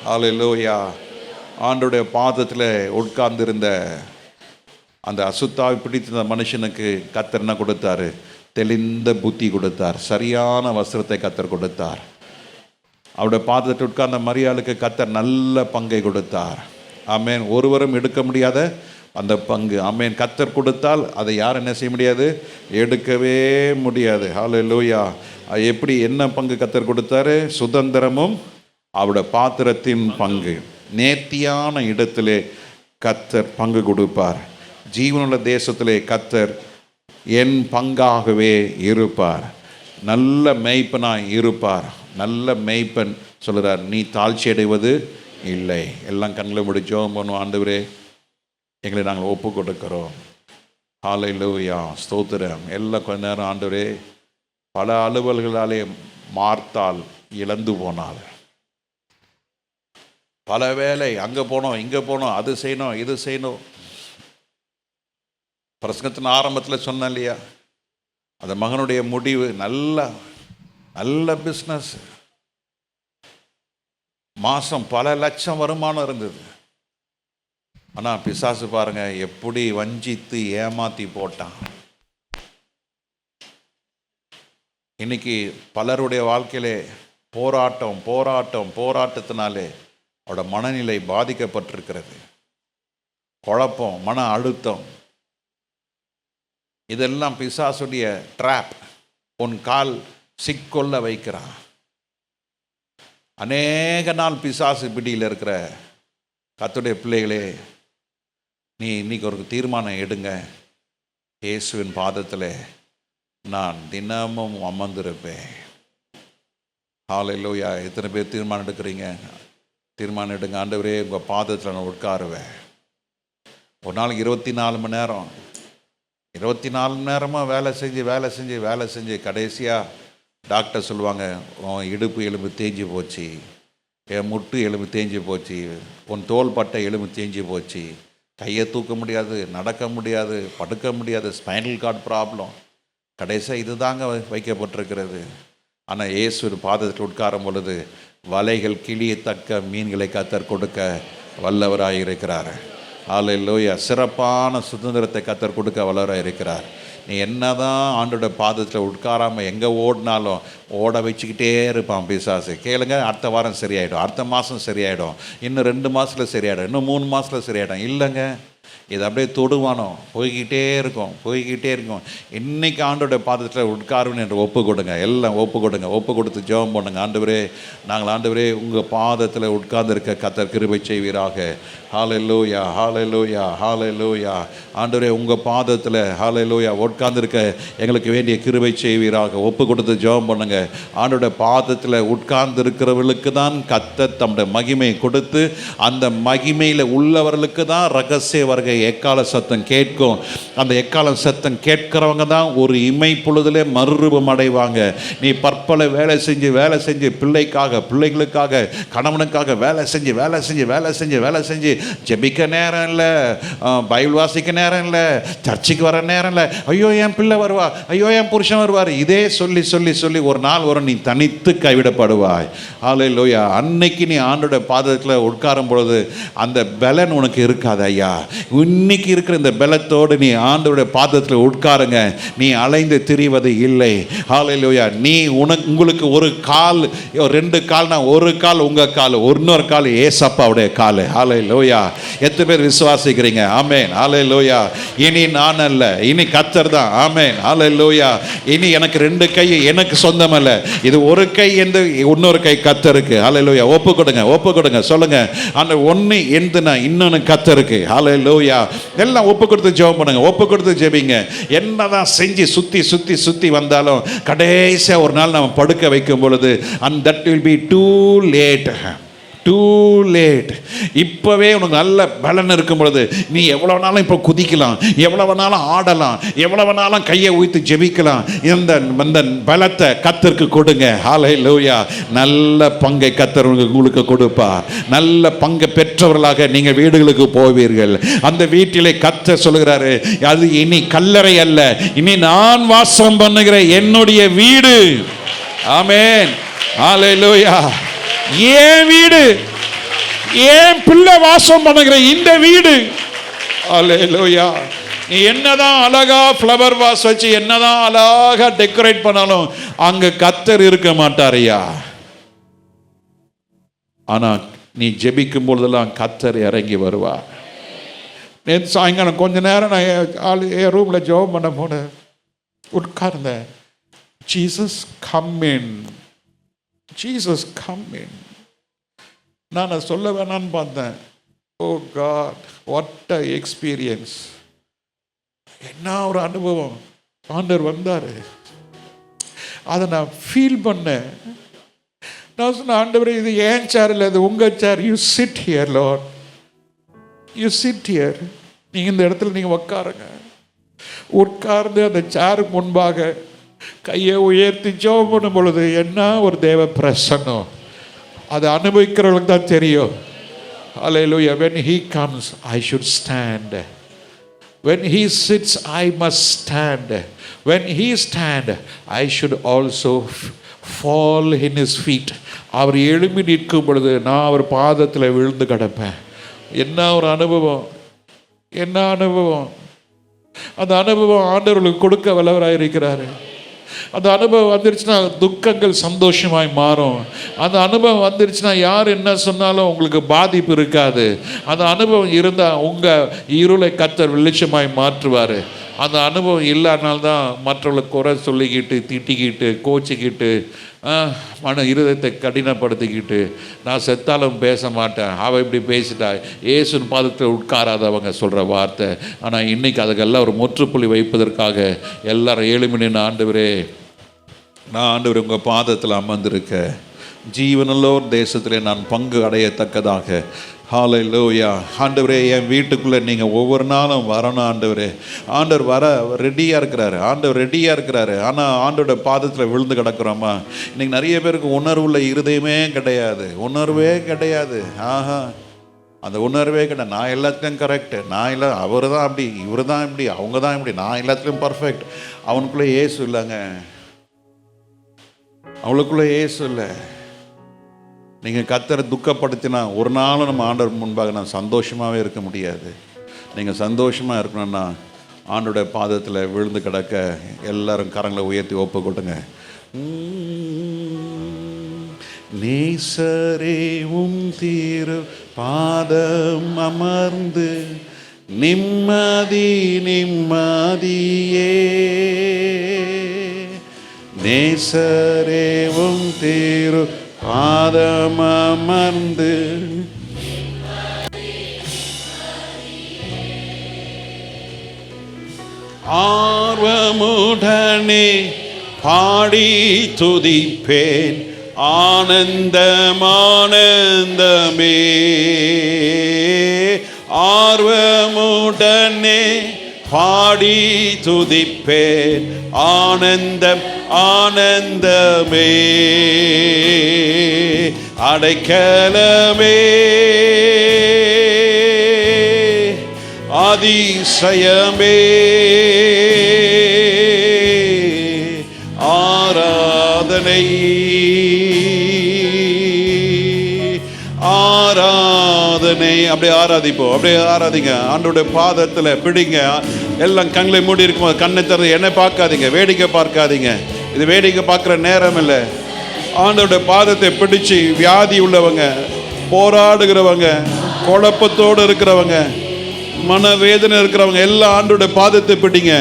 Speaker 1: ஹல்லேலூயா. ஆண்டவருடைய பாதத்தில் உட்கார்ந்திருந்த அந்த அசுத்தாவை பிடித்த மனுஷனுக்கு கர்த்தர் என்ன கொடுத்தாரு? தெளிந்த புத்தி கொடுத்தார். சரியான வஸ்திரத்தை கர்த்தர் கொடுத்தார். அவருடைய பாதத்தில் உட்கார்ந்த மரியாளுக்கு கர்த்தர் நல்ல பங்கை கொடுத்தார். ஆமேன். ஒருவரும் எடுக்க முடியாத அந்த பங்கு. ஆமேன். கர்த்தர் கொடுத்தால் அதை யார் என்ன செய்ய முடியாது? எடுக்கவே முடியாது. ஹல்லேலூயா. எப்படி என்ன பங்கு கர்த்தர் கொடுத்தாரு? சுதந்திரமும் அவருடைய பாத்திரத்தின் பங்கு. நேர்த்தியான இடத்திலே கர்த்தர் பங்கு கொடுப்பார். ஜீவனுள்ள தேசத்திலே கர்த்தர் என் பங்காகவே இருப்பார். நல்ல மேய்ப்பனாய் இருப்பார். நல்ல மேய்ப்பன் சொல்கிறார், நீ தாழ்ச்சி அடைவது இல்லை. எல்லாம் கண்களை முடிச்சோம் பண்ணுவோம். ஆண்டவரே, எங்களை நாங்கள் ஒப்பு கொடுக்கிறோம். ஹல்லேலூயா, ஸ்தோத்திரம். எல்லாம் கொஞ்ச நேரம் ஆண்டவரே, பல அலுவல்களாலே மார்த்தால் இழந்து போனாள். பல வேலை, அங்கே போனோம் இங்கே போனோம், அது செய்யணும் இது செய்யணும். பிரசங்கத்தின் ஆரம்பத்தில் சொன்னேன் இல்லையா, அந்த மகனுடைய முடிவு நல்ல பிஸ்னஸ், மாதம் பல லட்சம் வருமானம் இருந்தது. ஆனால் பிசாசு பாருங்க எப்படி வஞ்சித்து ஏமாத்தி போட்டான். இன்னைக்கு பலருடைய வாழ்க்கையிலே போராட்டத்தினாலே அவரோட மனநிலை பாதிக்கப்பட்டிருக்கிறது. குழப்பம், மன அழுத்தம், இதெல்லாம் பிசாசுடைய ட்ராப். உன் கால் சிக்கொள்ள வைக்கிறான். அநேக நாள் பிசாசு பிடியில் இருக்கிற கர்த்தருடைய பிள்ளைகளே, நீ இன்னைக்கு ஒரு தீர்மானம் எடுங்க. இயேசுவின் பாதத்தில் நான் தினமும் அமர்ந்திருப்பேன். ஹல்லேலூயா. எத்தனை பேர் தீர்மானம் எடுக்கிறீங்க? தீர்மானம் எடுங்க. ஆண்டவரே, உங்கள் பாதத்தில் நான் உட்காருவேன். ஒரு நாளைக்கு 24 மணி நேரம் 24 மணி நேரமாக வேலை செஞ்சு கடைசியாக டாக்டர் சொல்லுவாங்க, உன் இடுப்பு எலும்பு தேஞ்சு போச்சு, என் முட்டு எலும்பு தேஞ்சு போச்சு, உன் தோள்பட்டை எலும்பு தேஞ்சு போச்சு, கையை தூக்க முடியாது, நடக்க முடியாது, படுக்க முடியாது, ஸ்பைனல் கார்டு ப்ராப்ளம். கடைசியாக இது தாங்க வைக்கப்பட்டிருக்கிறது. ஆனால் இயேசு பாதத்தில் உட்காரும் பொழுது வலைகள் கிளியத்தக்க மீன்களை கர்த்தர் கொடுக்க வல்லவராக இருக்கிறார். ஹல்லேலூயா. சிறப்பான சுதந்திரத்தை கர்த்தர் கொடுக்க வல்லவராக இருக்கிறார். நீ என்னதான் ஆண்டோட பாதத்தில் உட்காராமல் எங்கே ஓடினாலும் ஓட வச்சுக்கிட்டே இருப்பான் பிசாசு. கேளுங்க, அடுத்த வாரம் சரியாயிடும், அடுத்த மாதம் சரியாயிடும், இன்னும் 2 மாதத்தில் சரியாயிடும், இன்னும் 3 மாதத்தில் சரியாயிடும். இல்லைங்க, இது அப்படியே தொடுவானோ போய்கிட்டே இருக்கும், போய்கிட்டே இருக்கும். இன்றைக்கி ஆண்டோட பாதத்தில் உட்காருன்னு என்று ஒப்பு கொடுங்க. எல்லாம் ஒப்பு கொடுங்க. ஒப்பு கொடுத்து ஜெபம் பண்ணுங்க. ஆண்டவரே, நாங்கள் ஆண்டவரே உங்கள் பாதத்தில் உட்கார்ந்துருக்க கர்த்தர் கிருபை செய்வீராக. ஹல்லேலூயா, ஹல்லேலூயா, ஹல்லேலூயா. ஆண்டவரே, உங்கள் பாதத்தில் ஹல்லேலூயா உட்கார்ந்துருக்க எங்களுக்கு வேண்டிய கிருபை செய்வீராக. ஒப்பு கொடுத்து ஜெபம் பண்ணுங்க. ஆண்டோட பாதத்தில் உட்கார்ந்துருக்கிறவர்களுக்கு தான் கர்த்தர் தம்முடைய மகிமை கொடுத்து, அந்த மகிமையில் உள்ளவர்களுக்கு தான் ரகசிய வருகை எக்கால சத்தம் கேட்கும். அந்த எக்கால சத்தம் கேட்கிறவங்க தான் ஒரு இமை பொழுதிலே மறுரூபம் அடைவாங்க. நீ பற்பல வேலை செஞ்சு பிள்ளைகளுக்காக கணவனுக்காக வேலை செஞ்சு ஜெபிக்க நேரம் இல்லை, பைபிள் வாசிக்க நேரம் இல்லை, சர்ச்சுக்கு வர நேரம் இல்லை. ஐயோ என் பிள்ளை வருவா, ஐயோ என் புருஷன் வருவார், இதே சொல்லி ஒரு நாள் வரும் நீ தனித்து கைவிடப்படுவாய். ஹல்லேலூயா. அன்னைக்கு நீ ஆண்டோட பாதத்தில் உட்காரும் பொழுது அந்த பலன் உனக்கு இருக்காது. ஐயா, இன்னைக்கு இருக்கிற இந்த பலத்தோடு நீ ஆண்டவருடைய பாதத்தில் உட்காருங்க. நீ அலைந்து திரிவது இல்லை. ஹல்லேலூயா. நீ உங்களுக்கு ஒரு கால், 2 கால்னா ஒரு கால் உங்க கால், இன்னொரு கால் ஏசப்பாவுடைய கால். ஹல்லேலூயா. எத்தனை பேர் விசுவாசிக்கிறீங்க? ஆமென். ஹல்லேலூயா. இனி நான் அல்ல, இனி கர்த்தர் தான். ஆமென். ஹல்லேலூயா. இனி எனக்கு 2 கை எனக்கு சொந்தம் அல்ல, இது ஒரு கை என்று இன்னொரு கை கர்த்தருக்கு. ஹல்லேலூயா. ஒப்பு கொடுங்க சொல்லுங்க. அந்த ஒன்று எந்துனா இன்னொன்று கர்த்தருக்கு. ஹல்லேலூயா. எல்லாம் ஒப்பு கொடுத்து ஜெபம் பண்ணுங்க. ஒப்பு கொடுத்து ஜெபிங்க. என்னதான் செஞ்சு சுத்தி வந்தாலும் கடைசியா ஒரு நாள் நம்ம படுக்க வைக்கும் பொழுது and that will be too late. இப்போவே உனக்கு நல்ல பலன் இருக்கும் பொழுது நீ எவ்வளோ நாளும் இப்போ குதிக்கலாம், எவ்வளோ நாளும் ஆடலாம், எவ்வளோ நாளும் கையை ஊற்றி ஜெபிக்கலாம். இந்த பலத்தை கர்த்தருக்கு கொடுங்க. ஹல்லேலூயா. நல்ல பங்கை கர்த்தர் உங்களுக்கு கொடுப்பார். நல்ல பங்கை பெற்றவர்களாக நீங்கள் வீடுகளுக்கு போவீர்கள். அந்த வீட்டிலே கர்த்தர் சொல்கிறாரு, அது இனி கல்லறை அல்ல, இனி நான் வாசம் பண்ணுகிற என்னுடைய வீடு. ஆமென். ஹல்லேலூயா. ஏன் வீடு, ஏன் பிள்ளை வாசம் பண்ணுகிற இந்த வீடு. ஹல்லேலூயா. நீ என்னதான் அழகா ஃப்ளவர் வாஸ் வச்சு என்னதான் அழகா டெக்கரேட் பண்ணாலும் அங்க கர்த்தர் இருக்க மாட்டாரையா. ஆனா நீ ஜெபிக்கும் பொழுதெல்லாம் கர்த்தர் இறங்கி வருவார். நேற்று சாயங்காலம் கொஞ்ச நேரம் நான் என் ரூம்ல ஜெபம் பண்ண போனேன், உட்கார்ந்தேன். Jesus come in, Jesus come in. நான் சொல்ல வேணான்னு பார்த்தேன். Oh God, what a experience. என்ன ஒரு அனுபவம். ஆண்டவர் வந்தார், அதை நான் ஃபீல் பண்ணேன். நான் சொன்ன, ஆண்டவரே இது ஏன் சேர் இல்லை, இது உங்கள் chair. You sit here Lord, you sit here. நீங்கள் இந்த இடத்துல நீங்கள் உட்காருங்க. உட்கார்ந்து அந்த சேருக்கு முன்பாக கையை உயர்த்தி ஜெபம் பண்ணும் பொழுது என்ன ஒரு தேவ பிரசன்னம். அதை அனுபவிக்கிறவங்களுக்கு தான் தெரியும். ஹல்லேலூயா. when he comes I should stand, when he sits I must stand, when he stand I should also fall in his feet. அவர் எழும்பி நிற்கும் பொழுது நான் அவர் பாதத்தில் விழுந்து கிடப்பேன். என்ன ஒரு அனுபவம், என்ன அனுபவம். அந்த அனுபவம் ஆண்டவர்களுக்கு கொடுக்க வல்லவராக இருக்கிறாரு. அந்த அனுபவம் வந்துருச்சுன்னா துக்கங்கள் சந்தோஷமாய் மாறும். அந்த அனுபவம் வந்துருச்சுன்னா யார் என்ன சொன்னாலும் உங்களுக்கு பாதிப்பு இருக்காது. அந்த அனுபவம் இருந்தால் உங்கள் இருளை கர்த்தர் வெளிச்சமாய் மாற்றுவார். அந்த அனுபவம் இல்லாதனால்தான் மற்றவர்களுக்கு குறை சொல்லிக்கிட்டு திட்டிக்கிட்டு கோச்சிக்கிட்டு மன இருதயத்தை கடினப்படுத்திக்கிட்டு நான் செத்தாலும் பேச மாட்டேன், அவள் இப்படி பேசிட்டா, ஏசுன் பாதத்தில் உட்காராதவங்க சொல்கிற வார்த்தை. ஆனால் இன்றைக்கி அதுக்கெல்லாம் ஒரு முற்றுப்புள்ளி வைப்பதற்காக எல்லாரும் 7 மணி ஆண்டவரே, நான் ஆண்டவர் உங்கள் பாதத்தில் அமர்ந்திருக்க ஜீவனல்லோர் தேசத்திலே நான் பங்கு அடையத்தக்கதாக. ஹல்லேலூயா. ஆண்டவரே, என் வீட்டுக்குள்ளே நீங்கள் ஒவ்வொரு நாளும் வரணும் ஆண்டவரே. ஆண்டவர் வர ரெடியாக இருக்கிறாரு, ஆண்டவர் ரெடியாக இருக்கிறாரு. ஆனால் ஆண்டோட பாதத்தில் விழுந்து கிடக்குறோமா? இன்றைக்கி நிறைய பேருக்கு உணர்வுள்ள இருதயமே கிடையாது, உணர்வே கிடையாது. அந்த உணர்வே கிடையாது. நான் எல்லாத்துலேயும் கரெக்டு, நான் இல்லை, அவர் தான் அப்படி, இவர் தான் இப்படி, அவங்க தான் இப்படி, நான் எல்லாத்துலேயும் பர்ஃபெக்ட். அவனுக்குள்ளே ஏசு இல்லைங்க, அவளுக்குள்ளே ஏசு இல்லை. நீங்கள் கர்த்தரை துக்கப்படுத்தினா ஒரு நாளும் நம்ம ஆண்டவர் முன்பாக நான் சந்தோஷமாகவே இருக்க முடியாது. நீங்கள் சந்தோஷமாக இருக்கணும்னா ஆண்டோடைய பாதத்தில் விழுந்து கிடக்க எல்லாரும் கரங்களை உயர்த்தி ஒப்பு கொடுங்க. நேசரே திரு பாதம் அமர்ந்து நிம்மதி நிம்மதியே. நேசரே திரு பாதம் அமர்ந்து ஆர்வமுடனே பாடி துதிப்பேன் ஆனந்தம் ஆனந்தமே. ஆர்வமுடனே பாடி துதிப்பேன் ஆனந்தம் ஆனந்தமே. அடைக்கலமே அதிசயமே ஆராதனை ஆராதனை. அப்படியே ஆராதிப்போம், அப்படியே ஆராதிங்க. ஆண்டோடைய பாதத்தில் பிடிங்க. எல்லாம் கண்களை மூடி இருக்கும்போது கண்ணை திறந்து என்னை பார்க்காதீங்க, வேடிக்கை பார்க்காதீங்க. இது வேடிக்கை பார்க்குற நேரம் இல்லை. ஆண்டோடைய பாதத்தை பிடிச்சு வியாதி உள்ளவங்க, போராடுகிறவங்க, குழப்பத்தோடு இருக்கிறவங்க, மனவேதனை இருக்கிறவங்க எல்லாம் ஆண்டோடைய பாதத்தை பிடிங்க.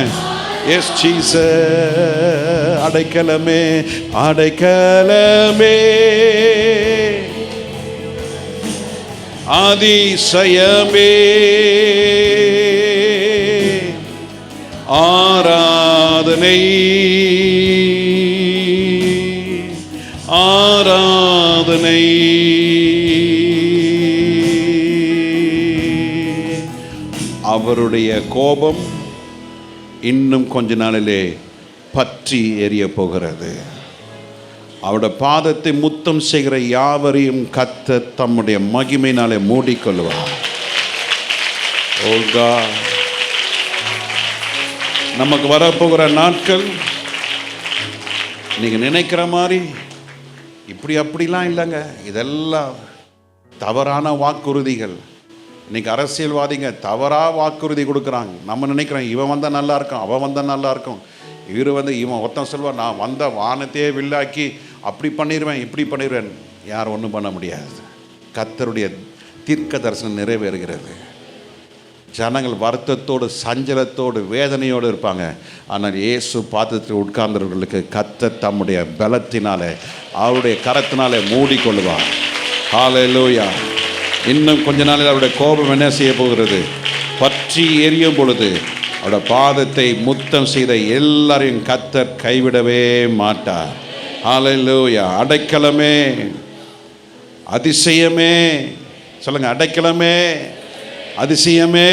Speaker 1: S Jesus. அடைக்கலமே அடைக்கலமே அதிசயமே ஆராதனை ஆராதனை. அவருடைய கோபம் இன்னும் கொஞ்ச நாளிலே பற்றி எரிய போகிறது. அவருடைய பாதத்தை முத்தம் செய்கிற யாவரையும் கர்த்தர் தம்முடைய மகிமையினாலே மூடிக்கொள்வார். ஓ காட், நமக்கு வரப்போகிற நாட்கள் நீங்கள் நினைக்கிற மாதிரி இப்படி அப்படிலாம் இல்லைங்க. இதெல்லாம் தவறான வாக்குறுதிகள். இன்னைக்கு அரசியல்வாதிங்க தவறாக வாக்குறுதி கொடுக்குறாங்க. நம்ம நினைக்கிறோம் இவன் வந்தால் நல்லா இருக்கும், அவன் வந்தால் நல்லா இருக்கும். இவன் ஒருத்தன் சொல்வார், நான் வந்த வானத்தையே வில்லாக்கி அப்படி பண்ணிடுவேன் இப்படி பண்ணிடுவேன். யாரும் ஒன்றும் பண்ண முடியாது. கர்த்தருடைய தீர்க்க தரிசனம் நிறைவேறுகிறது. ஜனங்கள் வருத்தத்தோடு சஞ்சலத்தோடு வேதனையோடு இருப்பாங்க. ஆனால் இயேசு பாதத்தில் உட்கார்ந்தவர்களுக்கு கர்த்தர் தம்முடைய பலத்தினாலே அவருடைய கரத்தினாலே மூடிக்கொள்வார். ஹல்லேலூயா. இன்னும் கொஞ்ச நாளில் அவருடைய கோபம் என்ன செய்ய போகிறது? பற்றி எரியும் பொழுது அவருடைய பாதத்தை முத்தம் செய்த எல்லாரையும் கர்த்தர் கைவிடவே மாட்டார். ஹல்லேலூயா. அடைக்கலமே அதிசயமே சொல்லுங்க. அடைக்கலமே அதிசயமே.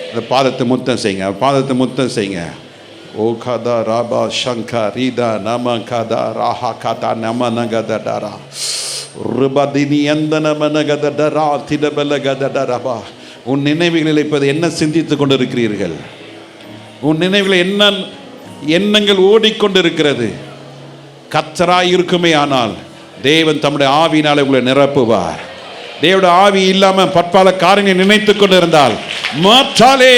Speaker 1: இந்த பாதத்தை முத்தம் செய்யுங்க, பாதத்தை முத்தம் செய்யுங்க. ஓ கதா ராபா சங்கா ரீதா நம கதா ராஹா கதா நம நகதடரா ருபதினி எந்த நம நகதடரா திடபல கதடரபா. உன் நினைவுகளில் இப்போது என்ன சிந்தித்து கொண்டு இருக்கிறீர்கள்? உன் நினைவுகளில் என்ன எண்ணங்கள் ஓடிக்கொண்டிருக்கிறது? கர்த்தராய் இருக்குமே ஆனால் தேவன் தம்முடைய ஆவியினாலே உங்களை நிரப்புவார். தேவனுடைய ஆவி இல்லாம பற்பல காரியங்களை நினைத்துக் கொண்டு இருந்தால் மாற்றாலே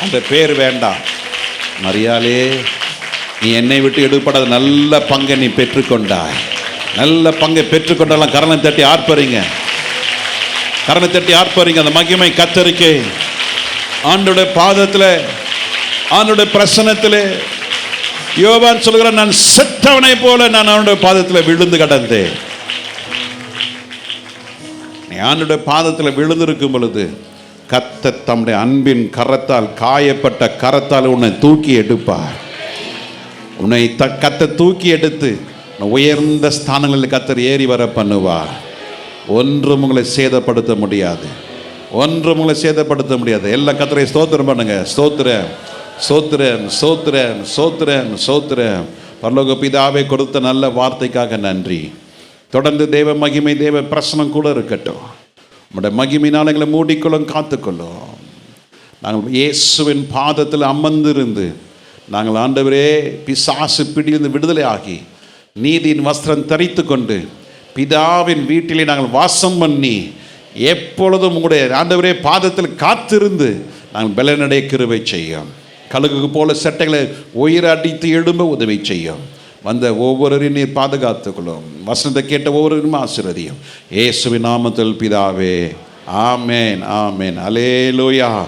Speaker 1: அந்த பேர் வேண்டாம். மரியாளே, நீ என்னை விட்டு எடுப்படாத நல்ல பங்கை நீ பெற்றுக்கொண்டாய். நல்ல பங்கை பெற்றுக்கொண்டாலும் கரணை தட்டி ஆர்ப்பரிங்க, கரணை தட்டி ஆர்ப்பரிங்க. அந்த மகிமை கர்த்தருக்கு. ஆண்டோடைய பாதத்தில், ஆண்டோடைய பிரசன்னத்தில் யோவான் சொல்கிறான், நான் செத்தவனை போல நான் அவனுடைய பாதத்தில் விழுந்து கிடந்தேன். நீ ஆண்டோடைய பாதத்தில் விழுந்திருக்கும் பொழுது கர்த்தர் தம்முடைய அன்பின் கரத்தால், காயப்பட்ட கரத்தால் உன்னை தூக்கி எடுப்பார். உன்னை கர்த்தர் தூக்கி எடுத்து உயர்ந்த ஸ்தானங்களில் கர்த்தர் ஏறி வர பண்ணுவார். ஒன்றும் உங்களை சேதப்படுத்த முடியாது, ஒன்றும் உங்களை சேதப்படுத்த முடியாது. எல்லாம் கர்த்தரை ஸ்தோத்திரம் பண்ணுங்க. ஸ்தோத்திரம் ஸ்தோத்திரம் ஸ்தோத்திரம் ஸ்தோத்திரம் ஸ்தோத்திரம். பரலோக பிதாவே கொடுத்த நல்ல வார்த்தைக்காக நன்றி. தொடர்ந்து தேவ மகிமை, தேவ பிரசனம் கூட இருக்கட்டும். நம்முடைய மகிமையினால் எங்களை மூடிக்கொள்ளும், காத்துக்கொள்ளும். நாங்கள் இயேசுவின் பாதத்தில் அமர்ந்திருந்து நாங்கள் ஆண்டவரே பிசாசு பிடியிலிருந்து விடுதலை ஆகி நீதியின் வஸ்திரம் தரித்து கொண்டு பிதாவின் வீட்டிலே நாங்கள் வாசம் பண்ணி எப்பொழுதும் உங்களுடைய ஆண்டவரே பாதத்தில் காத்திருந்து நாங்கள் பலனடைய கிருபை செய்யும். கழுகுக்கு போல சட்டைகளை உயிர் அடித்து எழும்ப உதவி செய்யும். வந்த ஒவ்வொருவரையும் நீர் பாதுகாத்துக்கொள்ளும். வசனத்தை கேட்ட ஒவ்வொருவரும் ஆசீர்வதியும். இயேசுவின் நாமத்தில் பிதாவே, ஆமேன், ஆமேன், அல்லேலூயா.